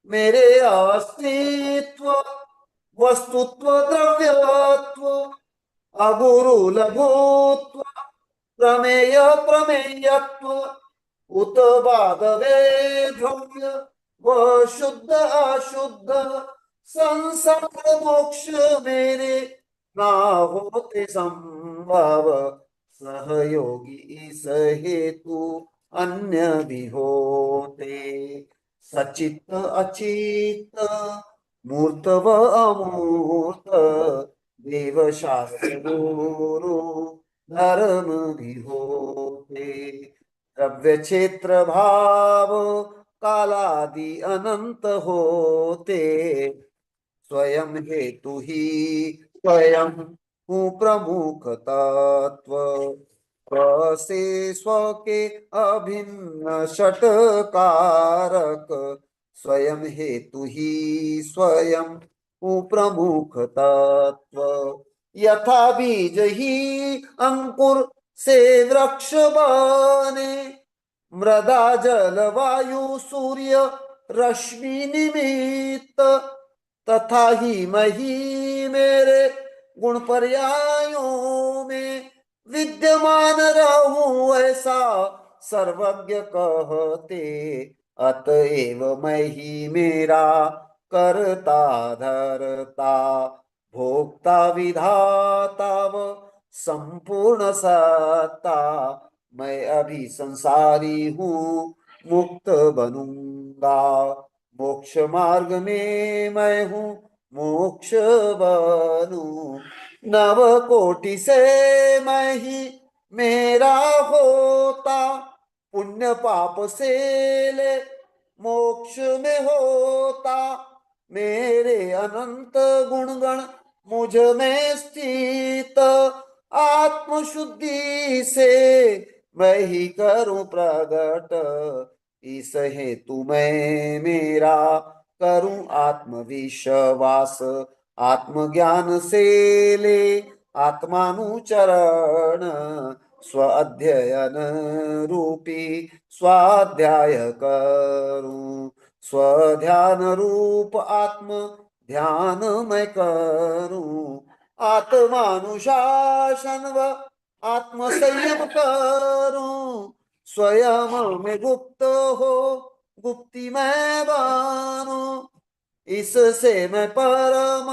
मेरे अस्तित्व वस्तुत्व द्रव्यत्व अगुरु लघुत्व प्रमेय प्रमेयत्व उत बाद वेद्रव्य व शुद्ध अशुद्ध, संसार मोक्ष मेरे ना होते संभव, सहयोगी इस हेतु अन्य भी होते, सचित अचित मूर्त व अमूर्त, देव शास्त्र गुरु धर्म भी होते, द्रव्य क्षेत्र भाव कालादि अनंत होते, स्वयं हेतु ही स्वयं हूँ प्रमुख तत्व, स्व से स्व के अभिन्न षटकारक, स्वयं हेतु ही स्वयं हूँ प्रमुख तत्व, यथा बीज ही अंकुर से वृक्ष बने, मृदा जल वायु सूर्य रश्मि निमित्त, तथा ही मही मेरे गुण पर्यायों में विद्यमान रहूं ऐसा सर्वज्ञ कहते, अतएव मैं ही मेरा करता धरता, भोक्ता विधाता व संपूर्ण सत्ता, मैं अभी संसारी हूँ मुक्त बनूंगा, मोक्ष मार्ग में मैं हूँ मोक्ष बनूं, नव कोटि से मैं ही मेरा होता, पुण्य पाप से ले मोक्ष में होता, मेरे अनंत गुणगण मुझ में स्थित, आत्मशुद्धि से मैं ही करूं प्रगट, इस हेतु मैं मेरा करूं आत्मविश्वास, आत्मज्ञान से ले आत्मानुचरण, स्व अध्ययन रूपी स्वाध्याय करूं, स्वध्यान रूप आत्म ध्यान मैं करूं, आत्मानुशासन व आत्म संयम करूं, स्वयं में गुप्त हो गुप्ति मैं बनूं, इससे मैं परम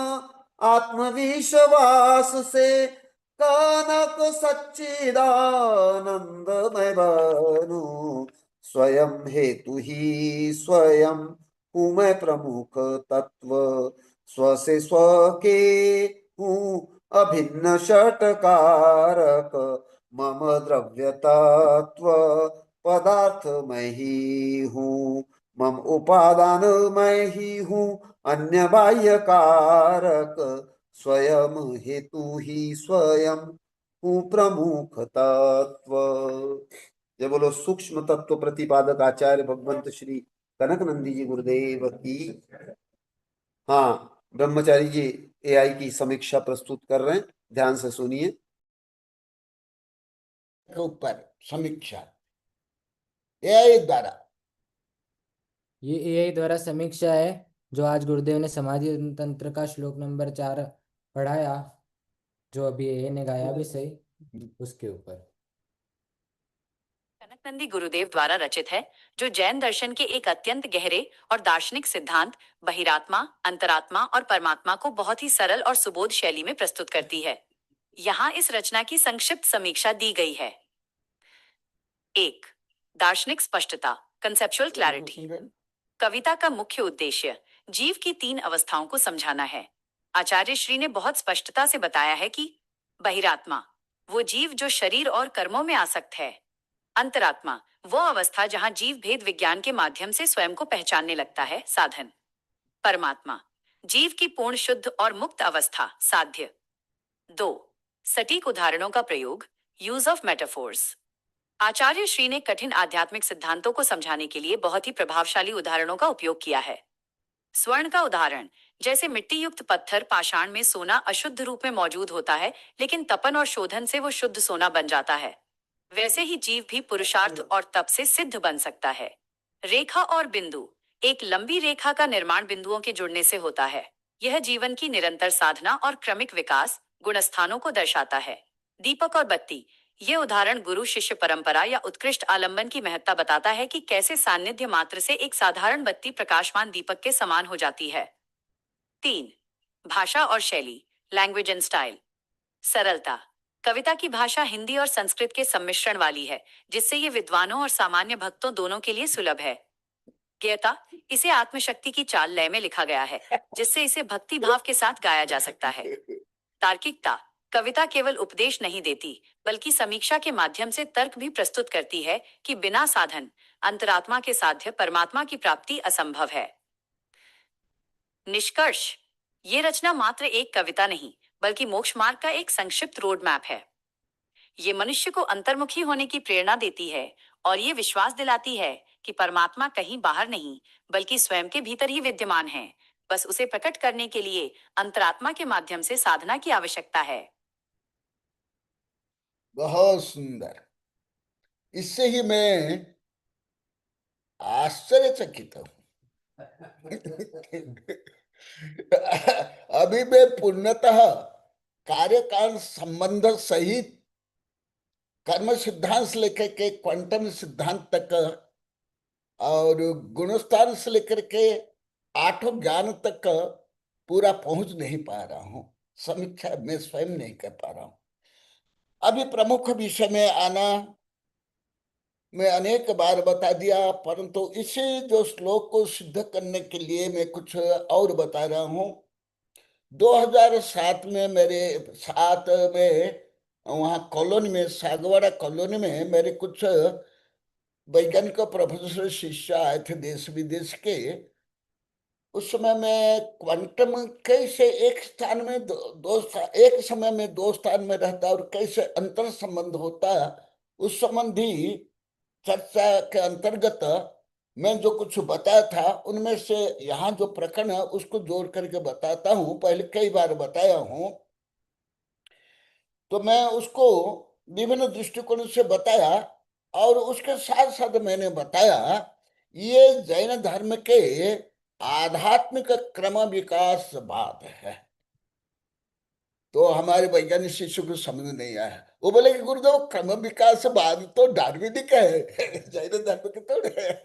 आत्मविश्वास से कनक सच्चिदानंद मैं बनूं, स्वयं हेतु ही स्वयं हूँ मैं प्रमुख तत्व, स्व से स्व के हूँ अभिन्न षटकारक, मम द्रव्य तत्व पदार्थ मैं ही हूँ, मम उपादान मैं ही हूँ अन्य बाह्य कारक, स्वयं हेतु ही स्वयं हूँ प्रमुख तत्व। जय बोलो सूक्ष्म तत्व प्रतिपादक आचार्य भगवंत श्री कनक नंदी जी गुरुदेव की। हाँ, ब्रह्मचारी जी एआई की समीक्षा प्रस्तुत कर रहे हैं, ध्यान से सुनिए। के ऊपर समीक्षा एआई द्वारा, ये एआई द्वारा समीक्षा है जो आज गुरुदेव ने समाधि तंत्र का श्लोक नंबर 4 पढ़ाया, जो अभी एआई ने गाया भी सही, उसके ऊपर। कनक नंदी गुरुदेव द्वारा रचित है, जो जैन दर्शन के एक अत्यंत गहरे और दार्शनिक सिद्धांत बहिरात्मा, अंतरात्मा और परमात्मा को बहुत ही सरल और सुबोध शैली में प्रस्तुत करती है। यहाँ इस रचना की संक्षिप्त समीक्षा दी गई है। 1. दार्शनिक स्पष्टता, कंसेप्चुअल क्लैरिटी। कविता का मुख्य उद्देश्य जीव की 3 अवस्थाओं को समझाना है। आचार्य श्री ने बहुत स्पष्टता से बताया है कि बहिरात्मा वो जीव जो शरीर और कर्मों में आसक्त है, अंतरात्मा वो अवस्था जहां जीव भेद विज्ञान के माध्यम से स्वयं को पहचानने लगता है, साधन, परमात्मा जीव की पूर्ण शुद्ध और मुक्त अवस्था, साध्य। 2. सटीक उदाहरणों का प्रयोग, यूज ऑफ मेटाफोर्स। आचार्य श्री ने कठिन आध्यात्मिक सिद्धांतों को समझाने के लिए बहुत ही प्रभावशाली उदाहरणों का उपयोग किया है। स्वर्ण का उदाहरण, जैसे मिट्टी युक्त पत्थर पाषाण में सोना अशुद्ध रूप में मौजूद होता है, लेकिन तपन और शोधन से वो शुद्ध सोना बन जाता है, वैसे ही जीव भी पुरुषार्थ और तप से सिद्ध बन सकता है। रेखा और बिंदु, एक लंबी रेखा का निर्माण बिंदुओं के जुड़ने से होता है। यह जीवन की निरंतर साधना और क्रमिक विकास गुणस्थानों को दर्शाता है। दीपक और बत्ती, ये उदाहरण गुरु शिष्य परंपरा या उत्कृष्ट आलंबन की महत्ता बताता है कि कैसे सान्निध्य मात्र से एक साधारण बत्ती प्रकाशमान दीपक के समान हो जाती है। 3. भाषा और शैली, लैंग्वेज एंड स्टाइल। सरलता, कविता की भाषा हिंदी और संस्कृत के सम्मिश्रण वाली है, जिससे ये विद्वानों और सामान्य भक्तों दोनों के लिए सुलभ है। ज्ञता, इसे आत्मशक्ति की चाल लय में लिखा गया है, जिससे इसे भक्ति भाव के साथ गाया जा सकता है। तार्किकता, कविता केवल उपदेश नहीं देती, बल्कि समीक्षा के माध्यम से तर्क भी प्रस्तुत करती है कि बिना साधन अंतरात्मा के साध्य परमात्मा की प्राप्ति असंभव है। निष्कर्ष, ये रचना मात्र एक कविता नहीं, बल्कि मोक्ष मार्ग का एक संक्षिप्त रोड मैप है। ये मनुष्य को अंतर्मुखी होने की प्रेरणा देती है और ये विश्वास दिलाती है कि परमात्मा कहीं बाहर नहीं, बल्कि स्वयं के भीतर ही विद्यमान है। बस उसे प्रकट करने के लिए अंतरात्मा के माध्यम से साधना की आवश्यकता है। बहुत सुंदर। इससे ही मैं आश्चर्यचकित हूं। अभी मैं पूर्णतः कार्यकाल संबंध सहित कर्म सिद्धांत से लेकर के क्वांटम सिद्धांत तक और गुणस्थान से लेकर के आठों ज्ञान तक पूरा पहुंच नहीं पा रहा हूं। समीक्षा मैं स्वयं नहीं कर पा रहा हूं। अभी प्रमुख विषय में आना मैं अनेक बार बता दिया, परंतु इसी जो श्लोक को सिद्ध करने के लिए मैं कुछ और बता रहा हूं। 2007 में मेरे साथ में वहाँ कॉलोनी में, सागवाड़ा कॉलोनी में मेरे कुछ वैज्ञानिक प्रोफेसर शिष्य आए थे देश विदेश के। उस समय मैं क्वांटम कैसे एक स्थान में एक समय में दो स्थान में रहता और कैसे अंतर संबंध होता, उस संबंधी चर्चा के अंतर्गत मैं जो कुछ बताया था उनमें से यहाँ जो प्रकरण है उसको जोड़ करके बताता हूँ। पहले कई बार बताया हूँ, तो मैं उसको विभिन्न दृष्टिकोण से बताया और उसके साथ साथ मैंने बताया ये जैन धर्म के आध्यात्मिक क्रम विकासवाद है। तो हमारे वैज्ञानिक शिष्य को समझ नहीं आया। वो बोले कि गुरुदेव क्रम विकासवाद तो डार्विनिक है, जैन धर्म के थोड़े है।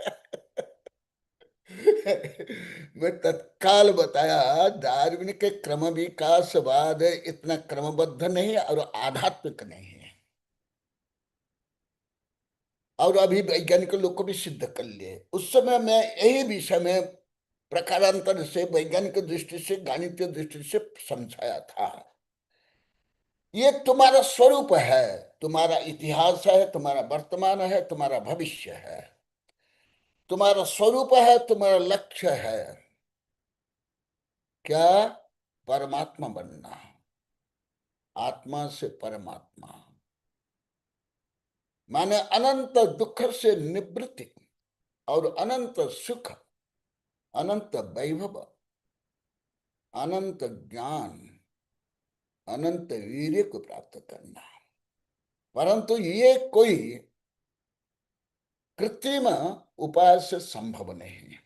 मैं तत्काल बताया डार्विन के क्रम विकासवाद इतना क्रमबद्ध नहीं और आध्यात्मिक नहीं है, और अभी वैज्ञानिक लोग को भी सिद्ध कर लिए। उस समय मैं यही विषय में प्रकारांतर से वैज्ञानिक दृष्टि से गणितीय दृष्टि से समझाया था। ये तुम्हारा स्वरूप है, तुम्हारा इतिहास है, तुम्हारा वर्तमान है, तुम्हारा भविष्य है, तुम्हारा स्वरूप है, तुम्हारा लक्ष्य है क्या? परमात्मा बनना, आत्मा से परमात्मा, माने अनंत दुख से निवृत्ति और अनंत सुख, अनंत वैभव, अनंत ज्ञान, अनंत वीर्य को प्राप्त करना। परंतु ये कोई कृत्रिम उपाय से संभव नहीं है,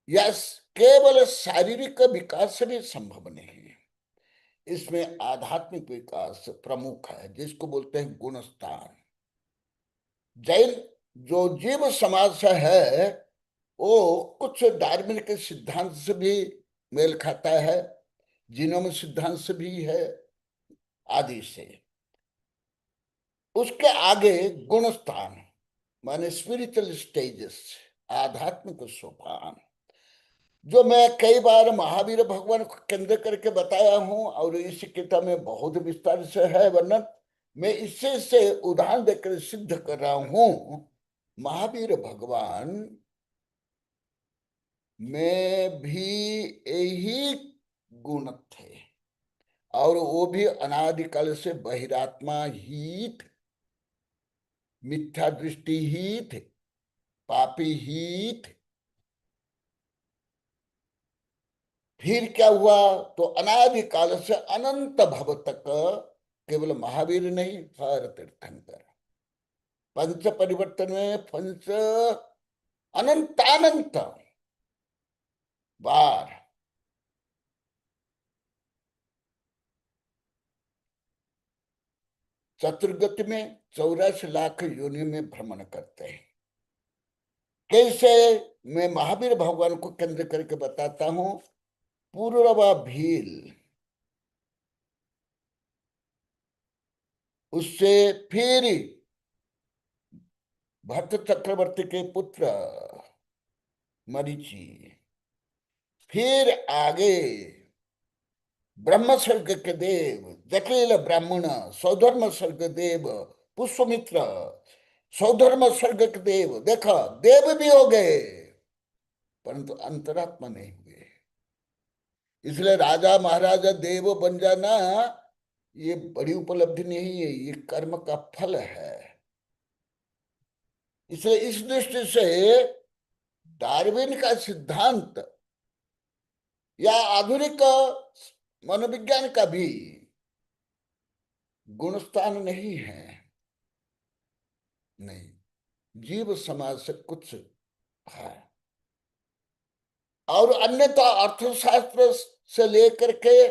या केवल शारीरिक विकास से भी संभव नहीं है। इसमें आध्यात्मिक विकास प्रमुख है, जिसको बोलते हैं गुणस्थान। जैन जो जीव समाज से है वो कुछ डार्विन के सिद्धांत से भी मेल खाता है, जीनोम सिद्धांत से भी है आदि से। उसके आगे गुणस्थान माने स्पिरिचुअल स्टेजेस, आध्यात्मिक सोपान, जो मैं कई बार महावीर भगवान को केंद्र करके बताया हूं और इस किताब में बहुत विस्तार से है वर्णन। मैं इससे से उदाहरण देकर सिद्ध कर रहा हूं। महावीर भगवान में भी यही गुण थे और वो भी अनादिकाल से बहिरात्मा ही थे, मिथ्या दृष्टि ही थे, पापी ही थे। फिर क्या हुआ? तो अनादिकाल से अनंत भव तक केवल महावीर नहीं, हर तीर्थंकर पंच परिवर्तन में पंच अनंतानंत बार चतुर्गति में 84 लाख योनि में भ्रमण करते हैं। कैसे? मैं महावीर भगवान को केंद्र करके बताता हूं। पूर्वा भील, उससे फिर भरत चक्रवर्ती के पुत्र मरीचि, फिर आगे ब्रह्म स्वर्ग के देव जटिल ब्राह्मण, सौधर्म स्वर्ग देव पुष्पमित्र, सौधर्म स्वर्ग के देव, देखा देव भी हो गए परंतु अंतरात्मा नहीं हुए। इसलिए राजा महाराजा देव बन जाना ये बड़ी उपलब्धि नहीं है, ये कर्म का फल है। इसलिए इस दृष्टि से डार्विन का सिद्धांत या आधुनिक मनोविज्ञान का भी गुणस्थान नहीं है, नहीं, जीव समाज से कुछ है। और अन्यथा अर्थशास्त्र से लेकर के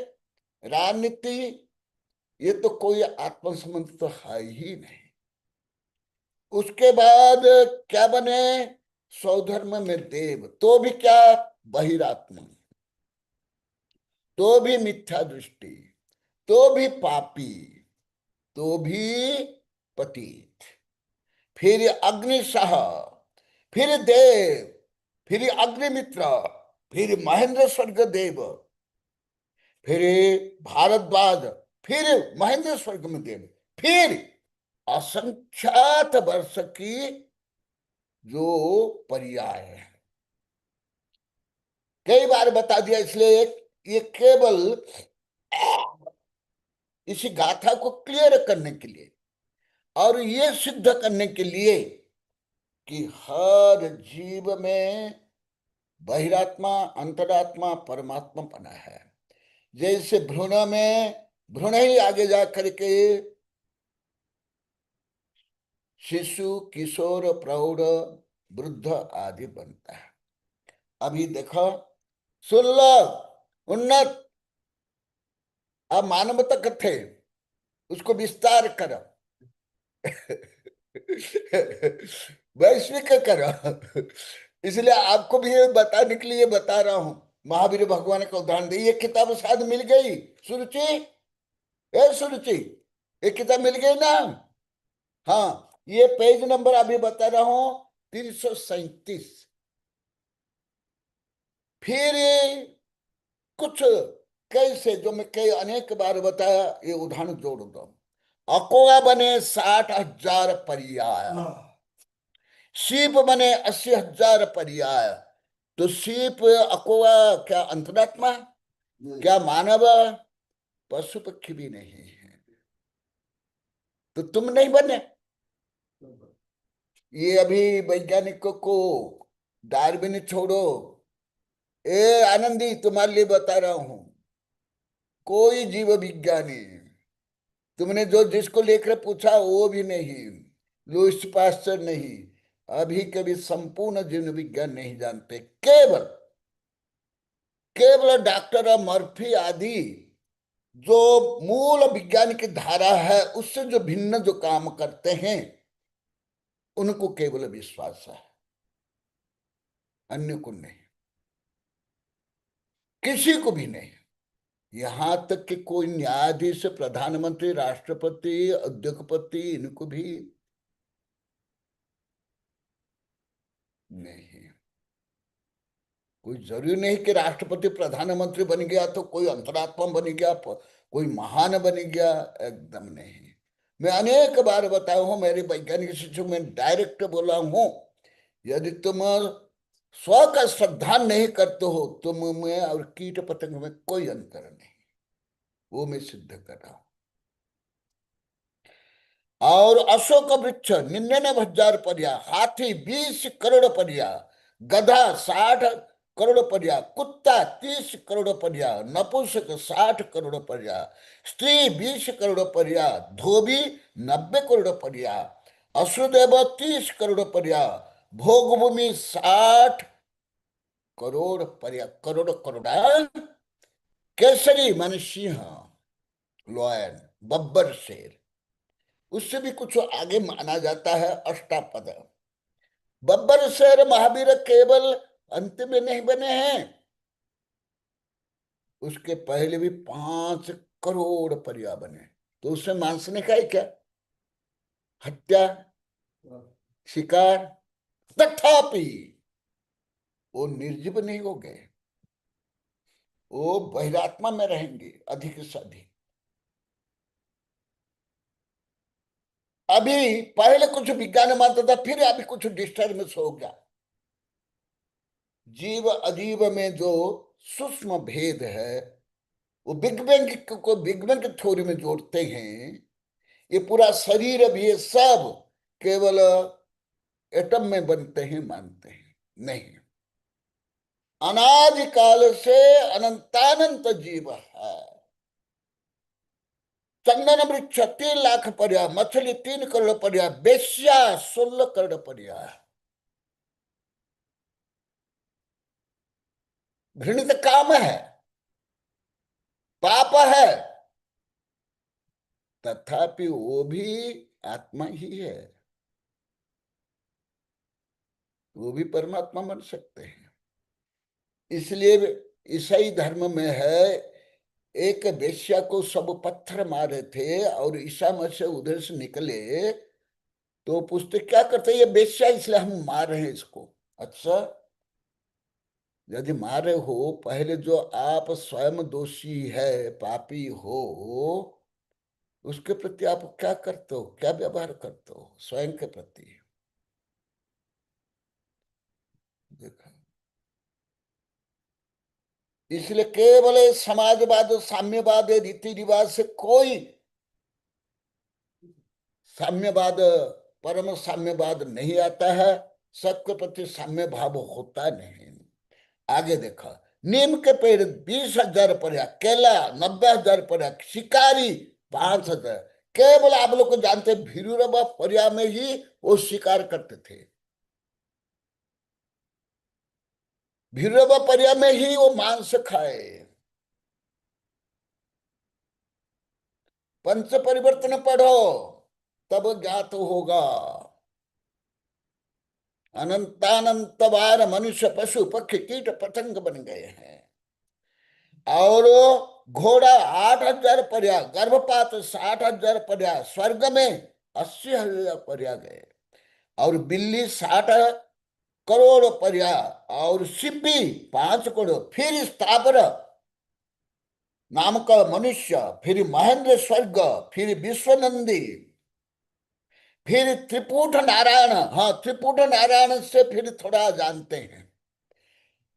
राजनीति, ये तो कोई आत्म संबंध तो है ही नहीं। उसके बाद क्या बने? स्वधर्म में देव, तो भी क्या? बहिरात्मा, तो भी मिथ्या दृष्टि, तो भी पापी, तो भी पतित, फिर अग्निशाह, फिर देव, फिर अग्निमित्र, फिर महेंद्र स्वर्ग देव, फिर भारद्वाज, फिर महेंद्र स्वर्ग में देव, फिर असंख्यात वर्ष की जो पर्याय है। कई बार बता दिया, इसलिए ये केवल इसी गाथा को क्लियर करने के लिए और ये सिद्ध करने के लिए कि हर जीव में बहिरात्मा, अंतरात्मा, परमात्मा बना है। जैसे भ्रूण में भ्रूण ही आगे जा करके शिशु, किशोर, प्रौढ़, वृद्ध आदि बनता है। अभी देखो, सुलभ, उन्नत, अब मानवता कथे उसको विस्तार करो, वैश्विक करो। इसलिए आपको भी ये बताने के लिए बता रहा हूं। महावीर भगवान का उदाहरण दे। ये किताब शायद मिल गई सुरुचि? ए सुरुचि, ये किताब मिल गई ना? हाँ, ये पेज नंबर अभी बता रहा हूं 337। फिर कुछ कैसे जो मैं कई अनेक बार बताया, ये उदाहरण जोड़ दो। अकोआ बने 60,000 पर्याय, सीप बने 80,000 पर्याय। तो सीप, अकोआ क्या अंतरात्मा? क्या मानव? पशु पक्षी भी नहीं है, तो तुम नहीं बने। ये अभी वैज्ञानिकों को डार्विन छोड़ो, ए आनंदी तुम्हारे लिए बता रहा हूं, कोई जीव विज्ञानी, तुमने जो जिसको लेकर पूछा वो भी नहीं, लुईस पास्चर नहीं, अभी कभी संपूर्ण जीव विज्ञान नहीं जानते। केवल केवल डॉक्टर मर्फी आदि जो मूल विज्ञान की धारा है उससे जो भिन्न जो काम करते हैं उनको केवल विश्वास है, अन्य को नहीं, किसी को भी नहीं। यहां तक कि कोई न्यायाधीश, प्रधानमंत्री, राष्ट्रपति, उद्योगपति, इनको भी नहीं। कोई जरूरी नहीं कि राष्ट्रपति प्रधानमंत्री बन गया तो कोई अंतरात्मा बन गया, कोई महान बन गया, एकदम नहीं। मैं अनेक बार बताया हूं, मेरे वैज्ञानिक शिक्षक में डायरेक्ट बोला हूं, यदि तुम स्व का श्रद्धा नहीं करते हो, तुम में और कीट पतंग में कोई अंतर नहीं, वो मैं सिद्ध कर रहा हूं। और अशोक वृक्ष 99,000 पर्या, हाथी 20 करोड़ पर्या, गधा 60 करोड़ पर्या, कुत्ता 30 करोड़ पर्या, नपुंसक 60 करोड़ पर्या, स्त्री 20 करोड़ पर्या, धोबी 90 करोड़ पर्या, अश्वदेव 30 करोड़ पर्या, भोगभूमि 60 करोड़ पर्या, करोड़ करोड़, केसरी मान सिंह, लॉयन, बब्बर शेर, उससे भी कुछ आगे माना जाता है अष्टापद। बब्बर शेर महावीर केवल अंत में नहीं बने हैं, उसके पहले भी 5 करोड़ पर्या बने। तो उसमें मांसने का है क्या? हत्या, शिकार, तथापि वो निर्जीव नहीं हो गए, वो बहिरात्मा में रहेंगे अधिक से अधिक। अभी पहले कुछ विज्ञान मानता था, फिर अभी कुछ डिस्टर्बेंस हो गया। जीव अजीव में जो सूक्ष्म भेद है वो बिग बैंग को बिग बैंग थ्योरी में जोड़ते हैं। ये पूरा शरीर भी, ये सब केवल एटम में बनते हैं मानते हैं, नहीं। अनादिकाल से अनंतानंत जीव है। चंदन वृक्ष 3 लाख पर्या, मछली 3 करोड़ पर्या, वेश्या 16 करोड़ पर्या। घृणित काम है, पाप है, तथापि वो भी आत्मा ही है, वो भी परमात्मा बन सकते हैं। इसलिए ईसाई धर्म में है, एक वेश्या को सब पत्थर मारे थे और ईसा मसीह उधर से निकले तो पूछते क्या करते, ये वेश्या इसलिए हम मार रहे हैं इसको। अच्छा, यदि मारे हो, पहले जो आप स्वयं दोषी है, पापी हो, उसके प्रति आप क्या करते हो, क्या व्यवहार करते हो स्वयं के प्रति? देखा, इसलिए केवल समाजवाद, साम्यवाद, रीति रिवाज से कोई साम्यवाद, परम साम्यवाद नहीं आता है, सबके प्रति साम्य भाव होता नहीं। आगे देखा, नीम के पेड़ 20,000 पर्या, केला 90,000 पर्या, शिकारी 5,000। केवल आप लोग को जानते, भीरुरवा पर्या में ही वो शिकार करते थे, भीरुरवा पर्या में ही वो मांस खाए। पंच परिवर्तन पढ़ो तब ज्ञात होगा। अनंतानंत बार मनुष्य पशु पक्षी कीट पतंग बन गए हैं, और घोड़ा 8,000 पर्या, गर्भपात 60,000 पर्या, स्वर्ग में 80,000 पर्या गए, और बिल्ली 60 करोड़ पर्या, और सिपी 5 करोड़, फिर स्थावर नाम का मनुष्य, फिर महेंद्र स्वर्ग, फिर विश्वनंदी, फिर त्रिपुट नारायण। हाँ, त्रिपुट नारायण से फिर थोड़ा जानते हैं।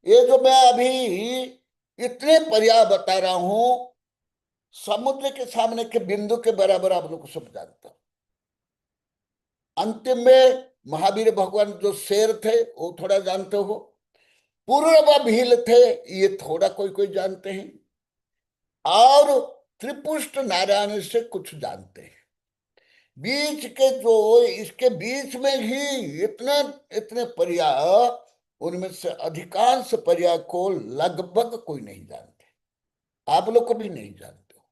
ये जो मैं अभी इतने पर्याय बता रहा हूं, समुद्र के सामने के बिंदु के बराबर आप लोग को सब जानता हूं। अंतिम में महावीर भगवान जो शेर थे वो थोड़ा जानते हो, पूर्व भील थे ये थोड़ा कोई कोई जानते हैं, और त्रिपुष्ट नारायण से कुछ जानते हैं। बीच के जो इसके बीच में ही इतने इतने पर्याय, उनमें से अधिकांश पर्याय को लगभग कोई नहीं जानते, आप लोग को भी नहीं जानते हो,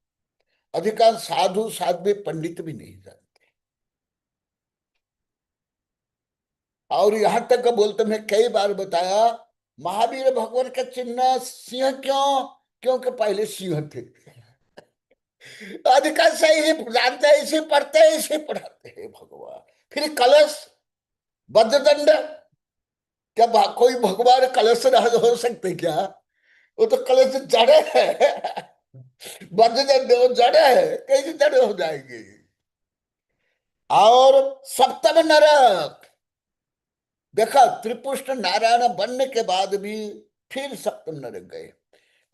अधिकांश साधु साध्वी पंडित भी नहीं जानते। और यहां तक बोलते मैं कई बार बताया, महावीर भगवान का चिन्ह सिंह क्यों? क्योंकि पहले सिंह थे। अधिकांश इसे जानते हैं, इसे पढ़ते हैं, इसे पढ़ाते हैं भगवान। फिर कलश, बद्धदंड, क्या कोई भगवान कलश हो सकते क्या? वो तो कलश जड़े है, बद्धदंड वो जड़े है, कैसे जड़े हो जाएंगे? और सप्तम नरक देखा, त्रिपुष्ट नारायण बनने के बाद भी फिर सप्तम नरक गए,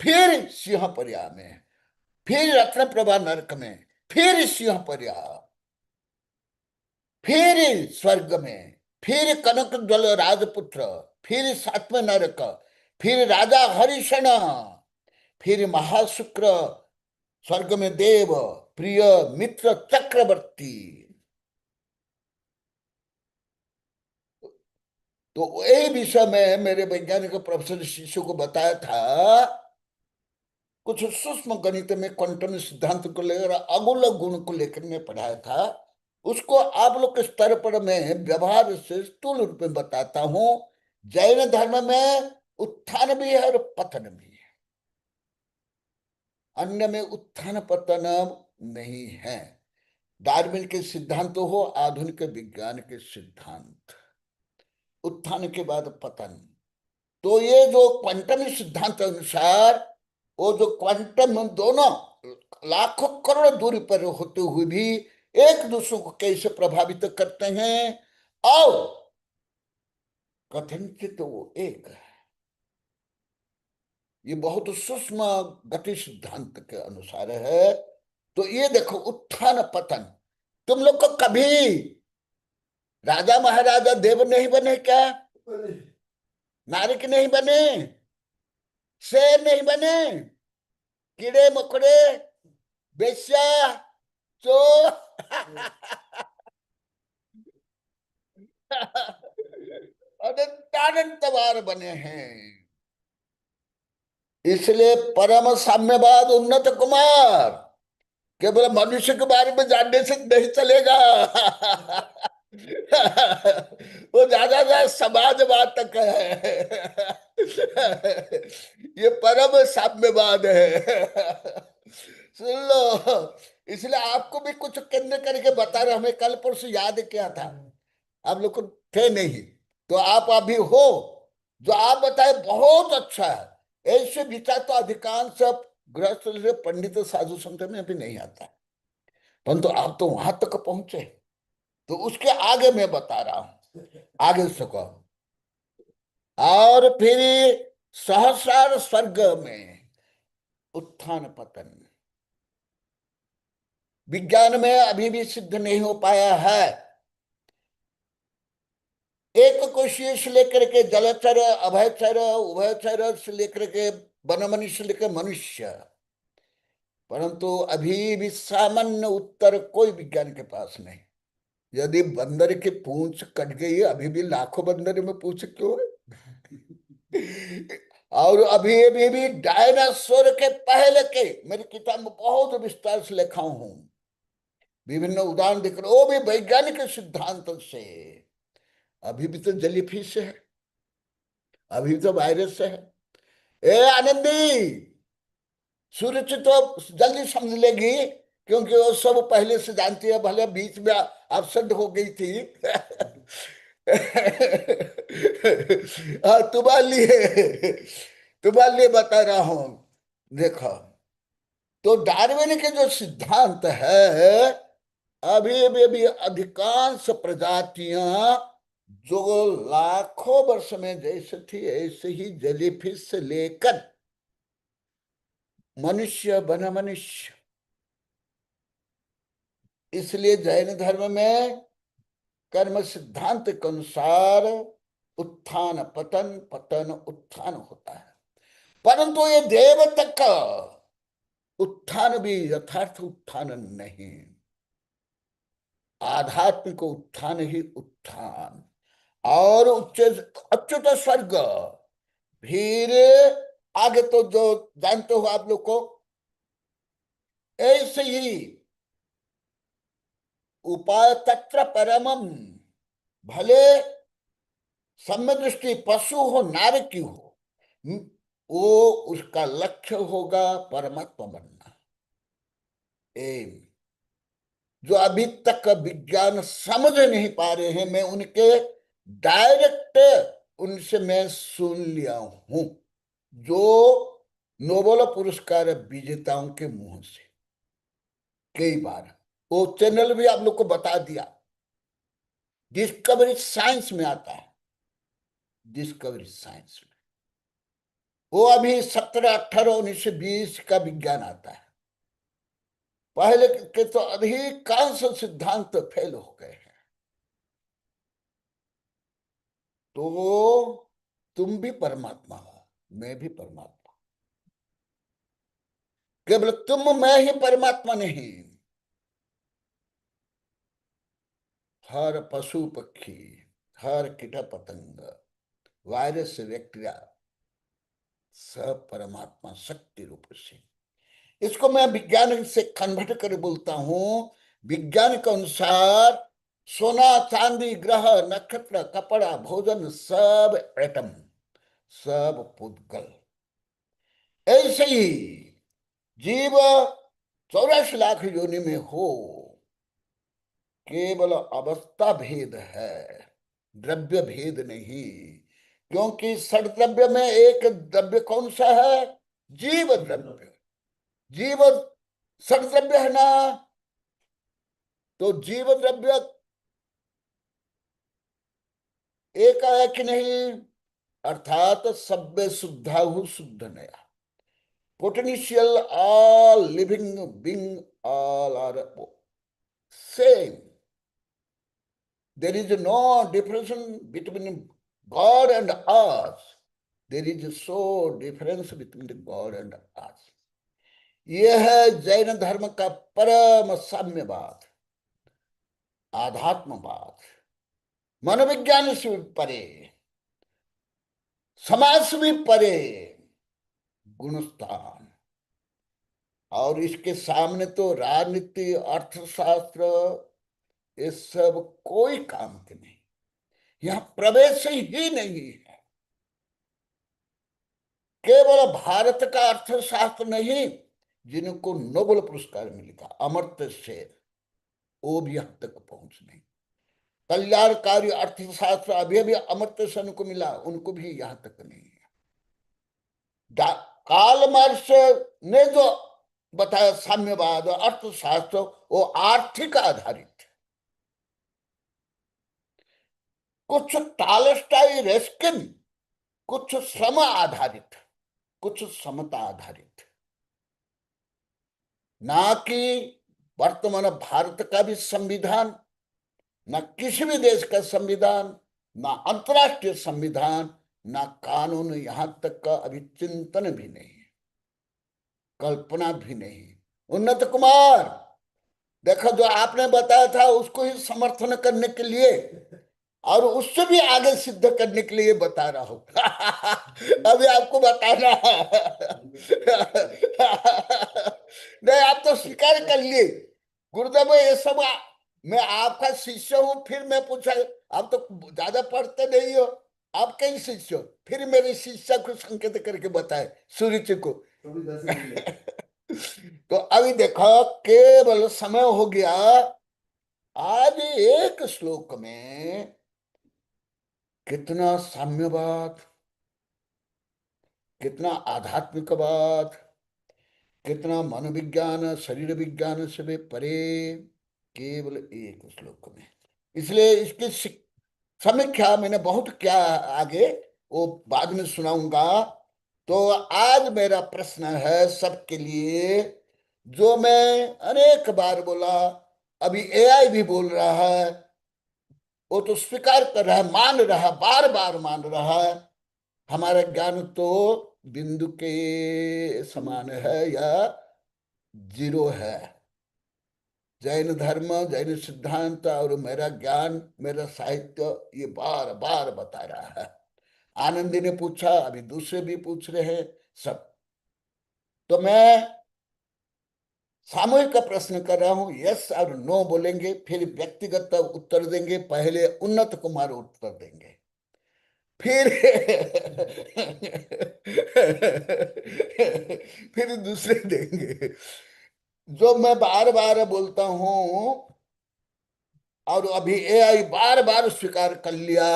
फिर सिंह पर्या में, फिर रत्न प्रभा नरक में, फिर सिंह पर्या, फिर स्वर्ग में, फिर कनक जल राजपुत्र, फिर सातवें नरक, फिर राजा हरिषण, फिर महाशुक्र, स्वर्ग में देव, प्रिय मित्र चक्रवर्ती। तो यही विषय में मेरे वैज्ञानिक प्रोफेसर शिशु को बताया था, कुछ सूक्ष्म गणित में क्वांटम सिद्धांत को लेकर, अगुल गुण को लेकर मैं पढ़ाया था, उसको आप लोग के स्तर पर मैं व्यवहार से स्थूल रूप में बताता हूं। जैन धर्म में उत्थान भी है और पतन भी है, अन्य में उत्थान पतन नहीं है। डार्विन के सिद्धांत हो, आधुनिक विज्ञान के सिद्धांत, उत्थान के बाद पतन। तो ये जो क्वांटम सिद्धांत अनुसार, वो जो क्वांटम दोनों लाखों करोड़ दूरी पर होते हुए भी एक दूसरे को कैसे प्रभावित करते हैं, और कथनचित वो एक है। ये बहुत सूक्ष्म गति सिद्धांत के अनुसार है। तो ये देखो, उत्थान पतन। तुम लोग को कभी राजा महाराजा देव नहीं बने क्या? नारक नहीं बने, शेर नहीं बने, कीड़े मकोड़े, बेश्या, चोर अनंत बार बने हैं। इसलिए परम साम्यवाद उन्नत कुमार केवल मनुष्य के बारे में जानने से नहीं चलेगा। वो ज्यादा समाजवाद तक है। ये परम साम्यवाद है। सुन लो, इसलिए आपको भी कुछ केंद्र करके बता रहे, हमें कल परसों याद क्या था, आप लोग को थे नहीं, तो आप अभी हो, जो आप बताए बहुत अच्छा है। ऐसे विचार तो अधिकांश गृहस्थ से पंडित साधु संत में भी नहीं आता, परंतु आप तो वहां तक पहुंचे, तो उसके आगे मैं बता रहा हूं, आगे सको। और फिर सहस्रार स्वर्ग में उत्थान पतन विज्ञान में अभी भी सिद्ध नहीं हो पाया है। एक कोशीय से लेकर के जलचर, अभयचर, उभयचर से लेकर के वनमनुष्य से लेकर मनुष्य, परंतु अभी भी सामान्य उत्तर कोई विज्ञान के पास नहीं। यदि बंदर की पूंछ कट गई, अभी भी लाखों बंदर में पूंछ क्यों है? और अभी अभी भी डायनासोर के पहले के, मेरी किताब में बहुत विस्तार से लिखा हूं, विभिन्न उदाहरण दिख रहे, वो भी वैज्ञानिक सिद्धांत से। अभी भी तो जेलीफिश है, अभी भी तो वायरस है। ए आनंदी, सूरज तो जल्दी समझ लेगी, क्योंकि वो सब पहले से जानती है, भले बीच में अपसेंट हो गई थी। तुम्हारे लिए बता रहा हूं। देखो, तो डार्विन के जो सिद्धांत है, अभी भी अधिकांश प्रजातियां जो लाखों वर्ष में जैसे थी ऐसे ही जेलीफिश से लेकर मनुष्य बना मनुष्य। इसलिए जैन धर्म में कर्म सिद्धांत के अनुसार उत्थान पतन, पतन उत्थान होता है, परंतु ये देव तक का उत्थान भी यथार्थ उत्थान नहीं, आध्यात्मिक उत्थान ही उत्थान। और उच्च अच्युत स्वर्ग, फिर आगे तो जो जानते हो आप लोग को, ऐसे ही उपाय तत्र परमम, भले सम्य दृष्टि पशु हो नार की हो, वो उसका लक्ष्य होगा परमात्मा बनना। एम जो अभी तक विज्ञान समझ नहीं पा रहे हैं, मैं उनके डायरेक्ट उनसे मैं सुन लिया हूं, जो नोबेल पुरस्कार विजेताओं के मुंह से कई बार, वो चैनल भी आप लोग को बता दिया, डिस्कवरी साइंस में आता है, डिस्कवरी साइंस में वो अभी 17, 18, 1920 का विज्ञान आता है। पहले के तो अधिकांश सिद्धांत फेल हो गए हैं। तो तुम भी परमात्मा हो, मैं भी परमात्मा, केवल तुम मैं ही परमात्मा नहीं। हर पशु पक्षी, हर कीट पतंग, वायरस, बैक्टीरिया, सब परमात्मा शक्ति रूप से। इसको मैं विज्ञान से कन्वर्ट कर बोलता हूं। विज्ञान के अनुसार सोना, चांदी, ग्रह, नक्षत्र, कपड़ा, भोजन, सब एटम, सब पुद्गल। ऐसे ही जीव 84 लाख योनि में हो, केवल अवस्था भेद है, द्रव्य भेद नहीं। क्योंकि षड्द्रव्य में एक द्रव्य कौन सा है? जीव द्रव्य। जीव षड्द्रव्य है ना, तो जीव द्रव्य एक है कि नहीं, अर्थात सभ्य शुद्धाहु शुद्ध नया, potential all living being all are same. There is no difference between God and us. There is so difference between the God and us. यह है जैन धर्म का परम साम्यवाद, आध्यात्मवाद, मनोविज्ञान से भी परे, समाज से भी परे, गुणस्थान। और इसके सामने तो राजनीति, अर्थशास्त्र, ये सब कोई काम के नहीं, यहाँ प्रवेश ही नहीं है। केवल भारत का अर्थशास्त्र नहीं, जिनको नोबेल पुरस्कार मिला अमर्त्य सेन, वो भी यहाँ तक पहुंच नहीं। कल्याणकारी अर्थशास्त्र अभी अभी अमर्त्य सेन को मिला, उनको भी यहाँ तक नहीं है। कार्ल मार्क्स ने जो बताया साम्यवाद अर्थशास्त्र, वो आर्थिक आधारित, कुछ टॉलस्टॉय, रस्किन, कुछ श्रम आधारित, कुछ समता आधारित, ना कि वर्तमान भारत का भी संविधान, ना किसी भी देश का संविधान, ना अंतरराष्ट्रीय संविधान, ना कानून, यहां तक का अभी चिंतन भी नहीं, कल्पना भी नहीं। उन्नत कुमार, देखो जो आपने बताया था उसको ही समर्थन करने के लिए और उससे भी आगे सिद्ध करने के लिए बता रहा हूं। अभी आपको बताना नहीं, आप तो स्वीकार कर लिए गुरुदेव ये सब मैं आपका शिष्य हूं। फिर मैं पूछा, आप तो ज्यादा पढ़ते नहीं हो, आप कई शिष्य हो? फिर मेरे शिष्य को संकेत करके बताए, सुरुचि को। तो अभी देखो, केवल समय हो गया। आज एक श्लोक में कितना साम्यवाद, कितना आध्यात्मिकवाद, कितना मनोविज्ञान, शरीर विज्ञान से भी परे, केवल एक श्लोक में। इसलिए इसकी समीक्षा मैंने बहुत क्या, आगे वो बाद में सुनाऊंगा। तो आज मेरा प्रश्न है सबके लिए, जो मैं अनेक बार बोला, अभी एआई भी बोल रहा है, वो तो स्वीकार कर रहा है, मान रहा है, बार बार मान रहा है, हमारा ज्ञान तो बिंदु के समान है या जीरो है। जैन धर्म, जैन सिद्धांत और मेरा ज्ञान, मेरा साहित्य ये बार बार बता रहा है। आनंदी ने पूछा, अभी दूसरे भी पूछ रहे हैं सब। तो मैं सामूहिक प्रश्न कर रहा हूं, यस और नो बोलेंगे, फिर व्यक्तिगत उत्तर देंगे। पहले उन्नत कुमार उत्तर देंगे, फिर फिर दूसरे देंगे। जो मैं बार बार बोलता हूं और अभी एआई बार बार स्वीकार कर लिया,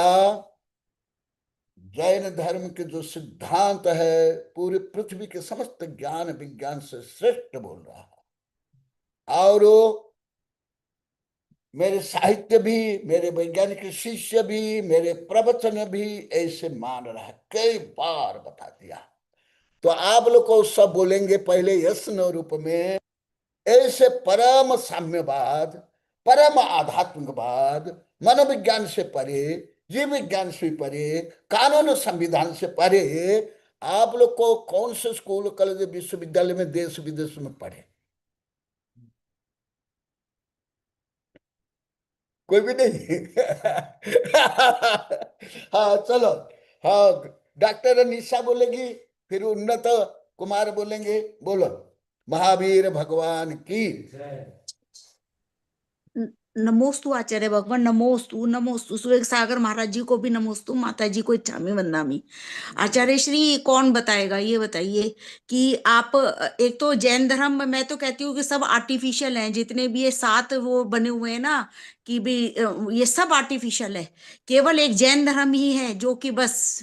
जैन धर्म के जो सिद्धांत है पूरी पृथ्वी के समस्त ज्ञान विज्ञान से श्रेष्ठ बोल रहा है। और मेरे साहित्य भी, मेरे वैज्ञानिक शिष्य भी, मेरे प्रवचन भी ऐसे मान रहा है, कई बार बता दिया। तो आप लोग को सब बोलेंगे पहले यस नो रूप में। ऐसे परम साम्यवाद, परम आध्यात्मिकवाद, मनोविज्ञान से परे, जीव विज्ञान से परे, कानून संविधान से परे, आप लोग को कौन से स्कूल, कॉलेज, विश्वविद्यालय में देश विदेश में पढ़े? कोई भी नहीं। हाँ चलो, हाँ डॉक्टर निशा बोलेगी, फिर उन्नत कुमार बोलेंगे। बोलो, महावीर भगवान की। नमोस्तु आचार्य भगवान, नमोस्तु नमोस्तु। सूर्य सागर महाराज जी को भी नमोस्तु, माता जी को इच्छामी वंदामी। आचार्य श्री कौन बताएगा, ये बताइए कि आप, एक तो जैन धर्म, मैं तो कहती हूँ कि सब आर्टिफिशियल हैं, जितने भी ये 7 वो बने हुए हैं ना, कि भी ये सब आर्टिफिशियल है। केवल एक जैन धर्म ही है जो कि बस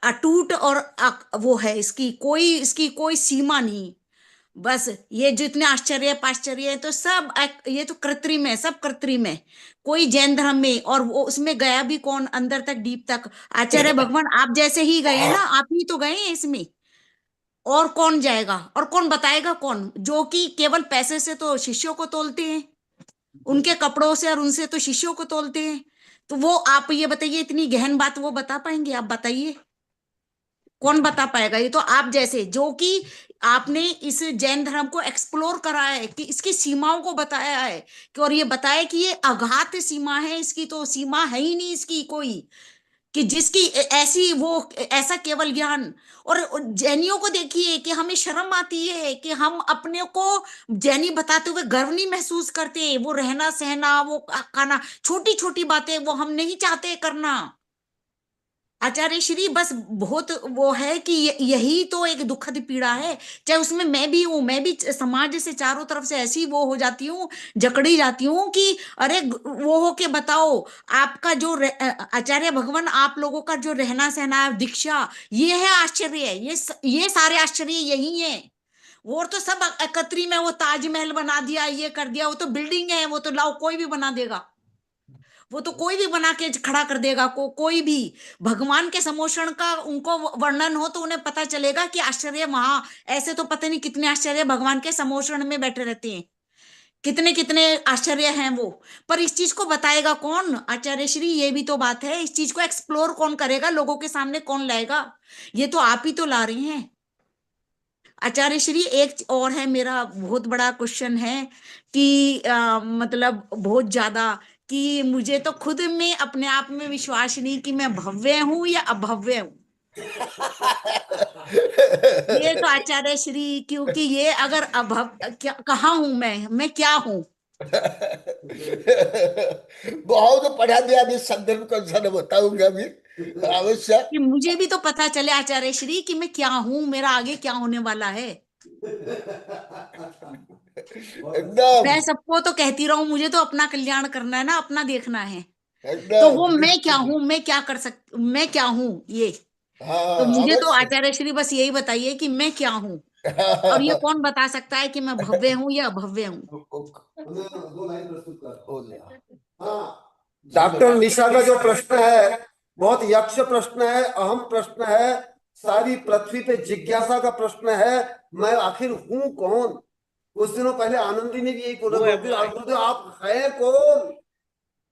अटूट और वो है, इसकी कोई सीमा नहीं। बस ये जितने आश्चर्य पाश्चर्य है तो सब ये तो कृत्रिम है, सब कृत्रिम है। कोई जैन धर्म में, और वो उसमें गया भी कौन अंदर तक, डीप तक? आचार्य भगवान आप जैसे ही गए हैं ना, आप ही तो गए हैं इसमें, और कौन जाएगा? और कौन बताएगा? कौन? जो कि केवल पैसे से तो शिष्यों को तोलते हैं, उनके कपड़ों से और उनसे तो शिष्यों को तोलते हैं। तो वो आप ये बताइए, इतनी गहन बात वो बता पाएंगे? आप बताइए, कौन बता पाएगा? ये तो आप जैसे, जो कि आपने इस जैन धर्म को एक्सप्लोर करा है, कि इसकी सीमाओं को बताया है, कि और ये बताया कि ये अघात सीमा है, इसकी तो सीमा है ही नहीं इसकी कोई, कि जिसकी ऐसी वो ऐसा केवल ज्ञान। और जैनियों को देखिए कि हमें शर्म आती है कि हम अपने को जैनी बताते हुए गर्व नहीं महसूस करते। वो रहना सहना, वो खाना, छोटी छोटी बातें वो हम नहीं चाहते करना। आचार्य श्री बस बहुत वो है कि यही तो एक दुखद पीड़ा है। चाहे उसमें मैं भी हूं, मैं भी समाज से चारों तरफ से ऐसी वो हो जाती हूँ, जकड़ी जाती हूँ कि अरे वो हो के बताओ आपका जो आचार्य भगवान आप लोगों का जो रहना सहना दीक्षा, ये है आश्चर्य। ये सारे आश्चर्य यही है। और तो सब एकत्री में वो ताजमहल बना दिया, ये कर दिया, वो तो बिल्डिंग है, वो तो लाओ कोई भी बना देगा, वो तो कोई भी बना के खड़ा कर देगा। कोई भी भगवान के समोषण का उनको वर्णन हो तो उन्हें पता चलेगा कि आश्चर्य वहां, ऐसे तो पता नहीं कितने आश्चर्य भगवान के समोषण में बैठे रहते हैं, कितने कितने आश्चर्य हैं वो। पर इस चीज को बताएगा कौन? आचार्य श्री, ये भी तो बात है। इस चीज को एक्सप्लोर कौन करेगा, लोगों के सामने कौन लाएगा? ये तो आप ही तो ला रहे हैं आचार्य श्री। एक और है, मेरा बहुत बड़ा क्वेश्चन है कि मतलब बहुत ज्यादा, कि मुझे तो खुद में अपने आप में विश्वास नहीं कि मैं भव्य हूं या अभव्य हूं। ये तो आचार्य श्री, क्योंकि ये अगर कहाँ हूं मैं क्या हूं? बहुत पढ़ा दिया, अभी संदर्भ को जरा बताऊंगा अभी अवश्य। कि मुझे भी तो पता चले आचार्य श्री कि मैं क्या हूं, मेरा आगे क्या होने वाला है। एकदम मैं सबको तो कहती रहूं मुझे तो अपना कल्याण करना है ना, अपना देखना है। तो एकदम वो मैं क्या हूं, मैं क्या कर मैं क्या हूं ये। तो हाँ मुझे तो अवश्य। आचार्य श्री बस यही बताइए कि मैं क्या हूं। और ये कौन बता सकता है कि मैं भव्य हूं या अभव्य हूं? हाँ, डॉक्टर निशा का जो प्रश्न है बहुत यक्ष प्रश्न है, अहम प्रश्न है, सारी पृथ्वी पे जिज्ञासा का प्रश्न है। मैं आखिर हूं कौन? कुछ दिनों पहले आनंदी ने भी यही बोला, गुरुदेव आप है कौन?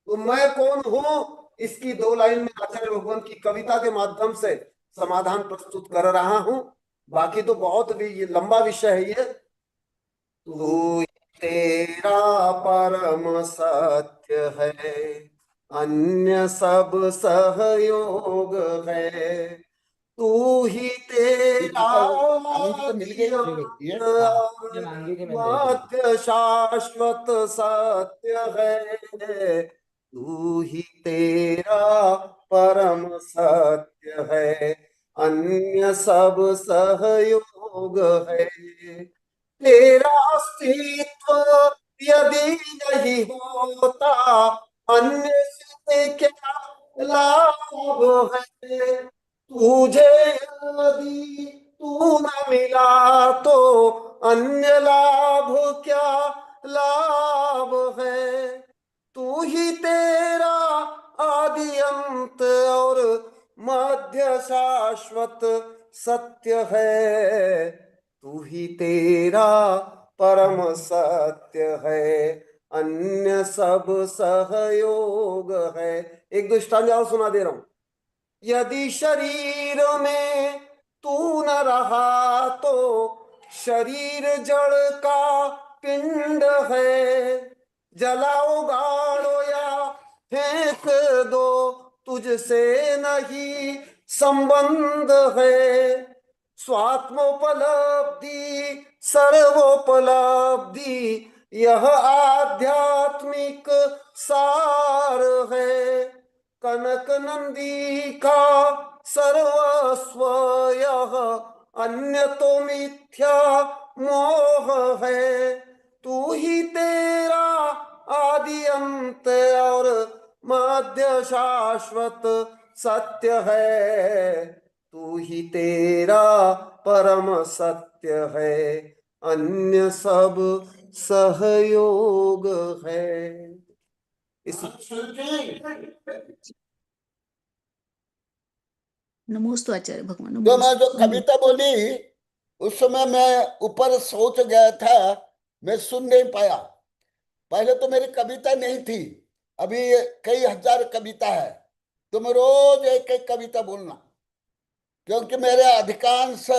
तो मैं कौन हूं, इसकी 2 लाइन में आचार्य भगवान की कविता के माध्यम से समाधान प्रस्तुत कर रहा हूं। बाकी तो बहुत भी ये लंबा विषय है ये। तू तेरा परम सत्य है, अन्य सब सहयोग है। तू ही तेरा आनंद तो मिल गई ये। मध्य शाश्वत सत्य है। तू ही तेरा परम सत्य है, अन्य सब सहयोग है। तेरा अस्तित्व यदि नहीं होता, अन्य से क्या लाभ है? तुझे यदि तू न मिला तो अन्य लाभ क्या लाभ है? तू ही तेरा आदि अंत और मध्य शाश्वत सत्य है। तू ही तेरा परम सत्य है, अन्य सब सहयोग है। एक दो स्टांजा और सुना दे रहा हूं। यदि शरीर में तू न रहा तो शरीर जड़ का पिंड है। जलाओ गाड़ो या फेंक दो, तुझसे नहीं संबंध है। स्वात्मोपलब्धि सर्वोपलब्धि यह आध्यात्मिक सार है। कनक नंदी का सर्वस्व यह, अन्य तो मिथ्या मोह है। तू ही तेरा आदि अंत और मध्य शाश्वत सत्य है। तू ही तेरा परम सत्य है, अन्य सब सहयोग है। इस नमोस्तु आचार्य भगवान, जो मैं जो नमोस्तु। कविता बोली उस समय मैं ऊपर सोच गया था, मैं सुन नहीं पाया। पहले तो मेरी कविता नहीं थी, अभी कई हजार कविता है। तो मैं रोज एक एक कविता बोलना, क्योंकि मेरे अधिकांश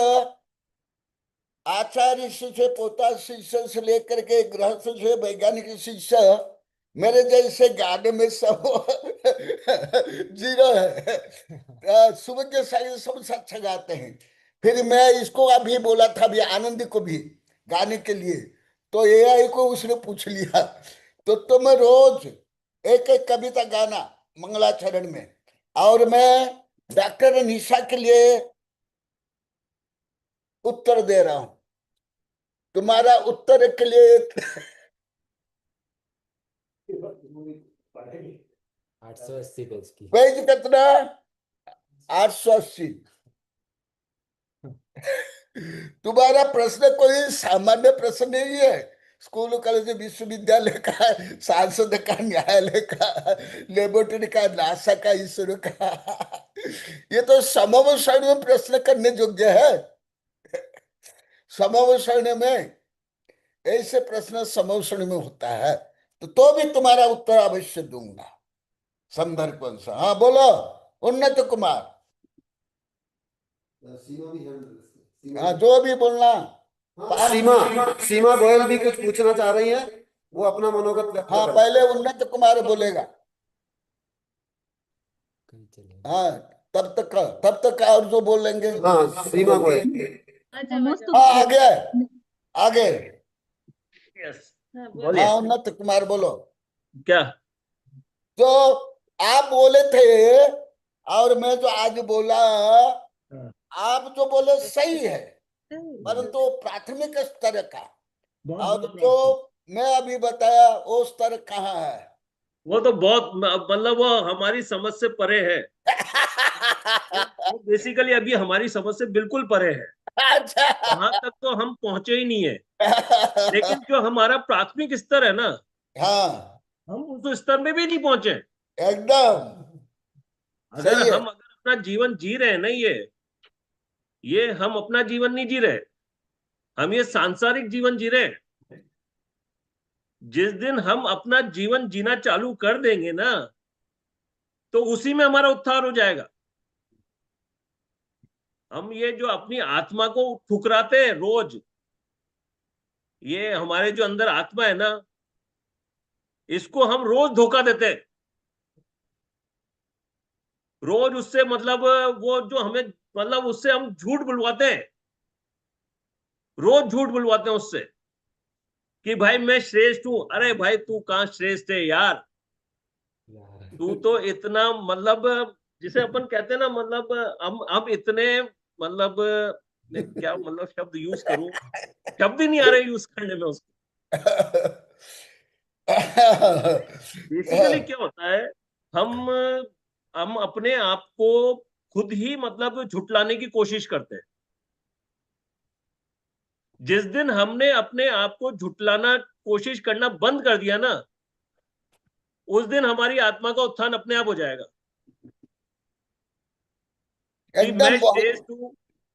आचार्य शिष्य, पोता शिष्य से लेकर के गृहस्थ से वैज्ञानिक शिष्य मेरे जैसे गाने में सब जीरो है। सुबह के साइड सब अच्छा गाते हैं। फिर मैं इसको अभी बोला था अभी आनंद को भी गाने के लिए, तो एआई को उसने पूछ लिया, तो तुम रोज एक एक कविता गाना मंगलाचरण में, और मैं डॉक्टर निशा के लिए उत्तर दे रहा हूं। तुम्हारा उत्तर के लिए 880 पेज की। पेज कितना? 880। तुम्हारा प्रश्न कोई सामान्य प्रश्न नहीं है, स्कूल कॉलेज विश्वविद्यालय का, सांसद का, न्यायालय का, लेबोरेटरी का, नासा का, इसरो का। ये तो समूह श्रेणी में प्रश्न करने योग्य है। समूह श्रेणी में ऐसे प्रश्न समूह श्रेणी में होता है, तो भी तुम्हारा उत्तर अवश्य दूंगा संदर्भ अनुसार। हाँ बोलो उन्नत कुमार। सीमा भी है। हाँ जो भी बोलना। सीमा गोयल भी कुछ पूछना चाह रही है, वो अपना मनोगत व्यक्त हाँ करें। पहले उन्नत कुमार बोलेगा। कहीं चले। हाँ तब तक और जो बोलेंगे। हाँ सीमा गोयल। हाँ आगे आगे। यस हाँ, बोलिए। हाँ उन्नत कुमार बोलो। क्या? तो आप बोले थे और मैं जो आज बोला, आप जो बोले सही है, परंतु प्राथमिक स्तर का, और जो मैं अभी बताया वो स्तर कहाँ है? वो तो बहुत मतलब वो हमारी समझ से परे है। वो बेसिकली अभी हमारी समझ से बिल्कुल परे है। अच्छा। वहां तक तो हम पहुंचे ही नहीं है। लेकिन जो हमारा प्राथमिक स्तर है ना, हाँ हम उस स्तर में भी नहीं पहुंचे। एकदम अगर सही है। हम अपना जीवन जी रहे हैं ना, ये हम अपना जीवन नहीं जी रहे, हम ये सांसारिक जीवन जी रहे हैं। जिस दिन हम अपना जीवन जीना चालू कर देंगे ना, तो उसी में हमारा उत्थान हो जाएगा। हम ये जो अपनी आत्मा को ठुकराते हैं रोज, ये हमारे जो अंदर आत्मा है ना, इसको हम रोज धोखा देते हैं। रोज उससे मतलब वो जो हमें मतलब उससे हम झूठ बुलवाते हैं, रोज झूठ बुलवाते हैं उससे कि भाई मैं श्रेष्ठ हूं। अरे भाई तू कहां श्रेष्ठ है यार, तू तो इतना मतलब जिसे अपन कहते हैं ना, मतलब हम इतने मतलब क्या मतलब शब्द यूज करूं, शब्द ही नहीं आ रहे यूज करने में उसको। बेसिकली क्या होता है, हम अपने आप को खुद ही मतलब झुटलाने की कोशिश करते हैं। जिस दिन हमने अपने आप को झुटलाना कोशिश करना बंद कर दिया ना, उस दिन हमारी आत्मा का उत्थान अपने आप हो जाएगा कि मैं एकदम बहुत श्रेष्ठ हूं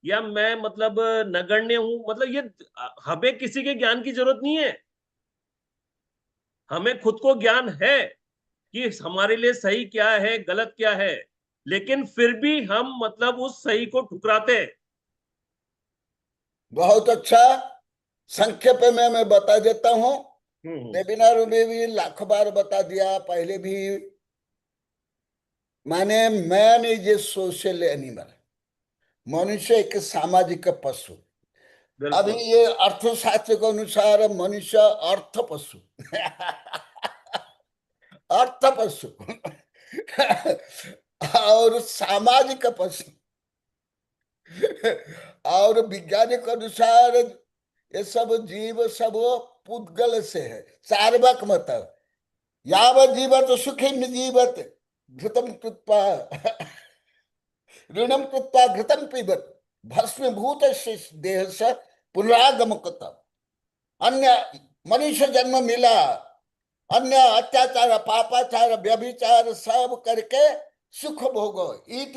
या मैं मतलब नगण्य हूं। मतलब ये हमें किसी के ज्ञान की जरूरत नहीं है। हमें खुद को ज्ञान है कि हमारे लिए सही क्या है गलत क्या है, लेकिन फिर भी हम मतलब उस सही को ठुकराते हैं। बहुत अच्छा। संक्षेप में मैं बता देता हूँ, वेबिनार में भी लाखों बार बता दिया पहले भी। माने man is a social animal, मनुष्य एक सामाजिक पशु। अभी ये अर्थशास्त्र के अनुसार मनुष्य अर्थ पशु अर्थ पशु और सामाजिक पशु और वैज्ञानिक अनुसार ये सब जीव सब पुद्गल से है, सार्वक मतलब यावत जीवत सुखी जीवत घृतम कृत्वा ऋणम कृत्वा घृतम पीबत भस्मीभूत देह से पुनरागम कृतम। अन्य मनुष्य जन्म मिला, अन्य अत्याचार पापाचार व्यभिचार सब करके सुख भोगो, ईट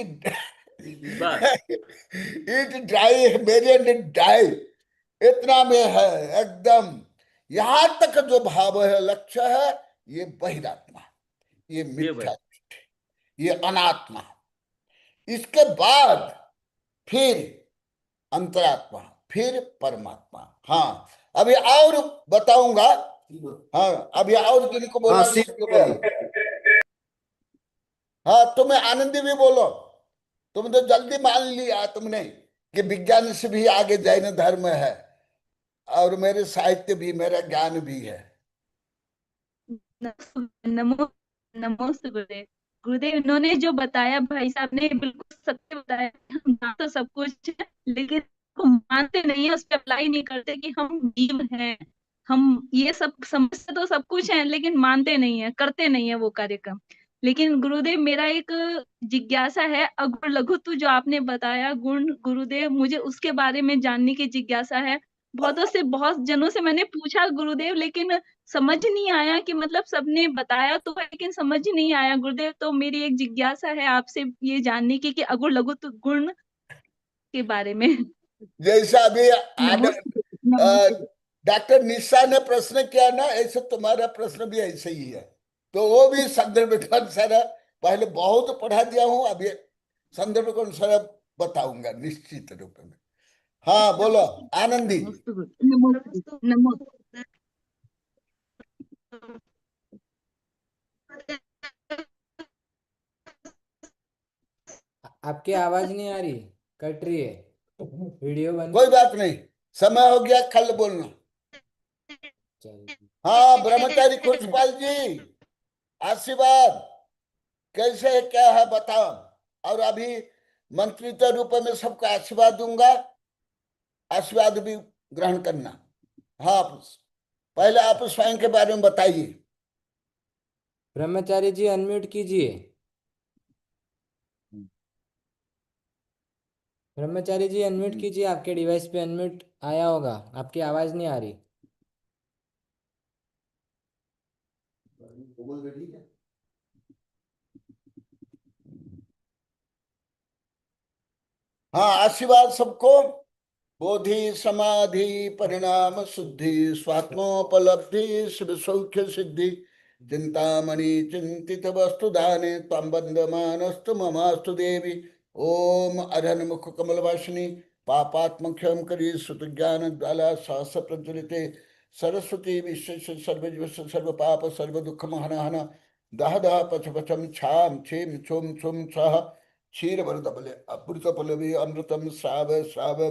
ड्राई वेरिएंट डाई, इतना में है एकदम। यहां तक जो भाव है, लक्ष्य है, ये बहिरात्मा, ये मिथ्या, ये अनात्मा। इसके बाद फिर अंतरात्मा, फिर परमात्मा। हाँ अभी और बताऊंगा हाँ अभी और जिनको बोला हाँ सीख उनको बोलो। हाँ तुम्हें आनंदी भी बोलो, तुम तो जल्दी मान लिया तुमने कि विज्ञान से भी आगे जैन धर्म है और मेरे साहित्य भी, मेरा ज्ञान भी है। नमो नमोस्तु गुरुदेव। गुरुदेव इन्होंने जो बताया भाई साहब ने बिल्कुल सत्य बताया। हम जान तो सब कुछ है लेकिन को मानते नहीं है, उस पर अप्लाई नहीं करते कि हम जीव हैं। हम ये सब समझते तो सब कुछ है लेकिन मानते नहीं है, करते नहीं है वो कार्यक्रम। लेकिन गुरुदेव मेरा एक जिज्ञासा है, अगुण लघुत्व जो आपने बताया गुण गुरुदेव, मुझे उसके बारे में जानने की जिज्ञासा है। बहुत जनों से मैंने पूछा गुरुदेव, लेकिन समझ नहीं आया कि मतलब सबने बताया तो है लेकिन समझ नहीं आया गुरुदेव। तो मेरी एक जिज्ञासा है आपसे ये जानने की कि अगुण लघुत्व गुण के बारे में। जैसा अभी नमोस्तुते। डॉक्टर निशा ने प्रश्न किया ना, ऐसे तुम्हारा प्रश्न भी ऐसे ही है। तो वो भी संदर्भ के अनुसार पहले बहुत पढ़ा दिया हूँ, अभी संदर्भ के अनुसार बताऊंगा निश्चित रूप में। हाँ बोलो आनंदी। आपकी आवाज नहीं आ रही, कट रही है, वीडियो बंद। कोई बात नहीं, समय हो गया, कल बोलना। चलिए। हाँ ब्रह्मचारी खुशपाल जी, आशीर्वाद कैसे है, क्या है बताओ। और अभी मंत्री के रूप में सबको आशीर्वाद दूंगा, आशीर्वाद भी ग्रहण करना। हाँ पहले आप स्वयं के बारे में बताइए। ब्रह्मचारी जी अनम्यूट कीजिए। ब्रह्मचारी जी अनम्यूट कीजिए, आपके डिवाइस पे अनम्यूट आया होगा, आपकी आवाज नहीं आ रही। हाँ आशीर्वाद सबको। बोधि समाधि परिणाम शुद्धि स्वात्मोपलब्धि शिव सौख्य सिद्धि चिंतामणि चिंतित वस्तु दाने तम बंदमानस्तु ममास्तु देवी। ओम अरहन मुख कमल वासिनी पापात्मख्यम करी सुत ज्ञान ज्वाला साहस प्रज्वलिते सरस्वती विश्व सर्व सर्व पाप सर्व दुख महन दह दह पच पचम छाम छेम छुम छुम छह क्षीर वरदबले अमृत पलवी अमृतम श्राव श्राव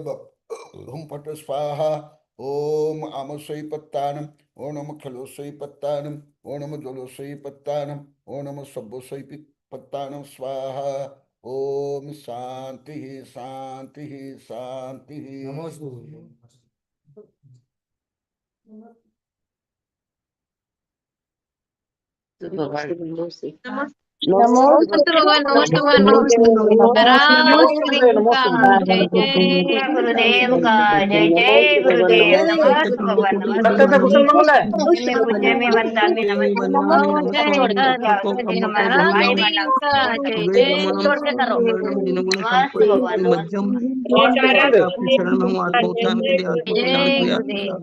हुम पट स्वाहा। ओम आमसई पत्तानम ओ नम खलोसई पत्तानम ओ नम जलोसई पत्तानम ओ नम सब्बोसई पत्तानम स्वाहा। ओम शांति शांति शांति। नमोस्तुते भगवान, नमोस्तुते भगवान, नमोस्तुते राम जय जय गुरुदेव का, जय जय गुरुदेव। नमस्ते भगवान, नमस्ते पूज्य में वंदना में नमस्ते हमारा भाई बहनों का, जय जय गुरुदेव। नमस्ते भगवान, नमस्ते जय गुरुदेव।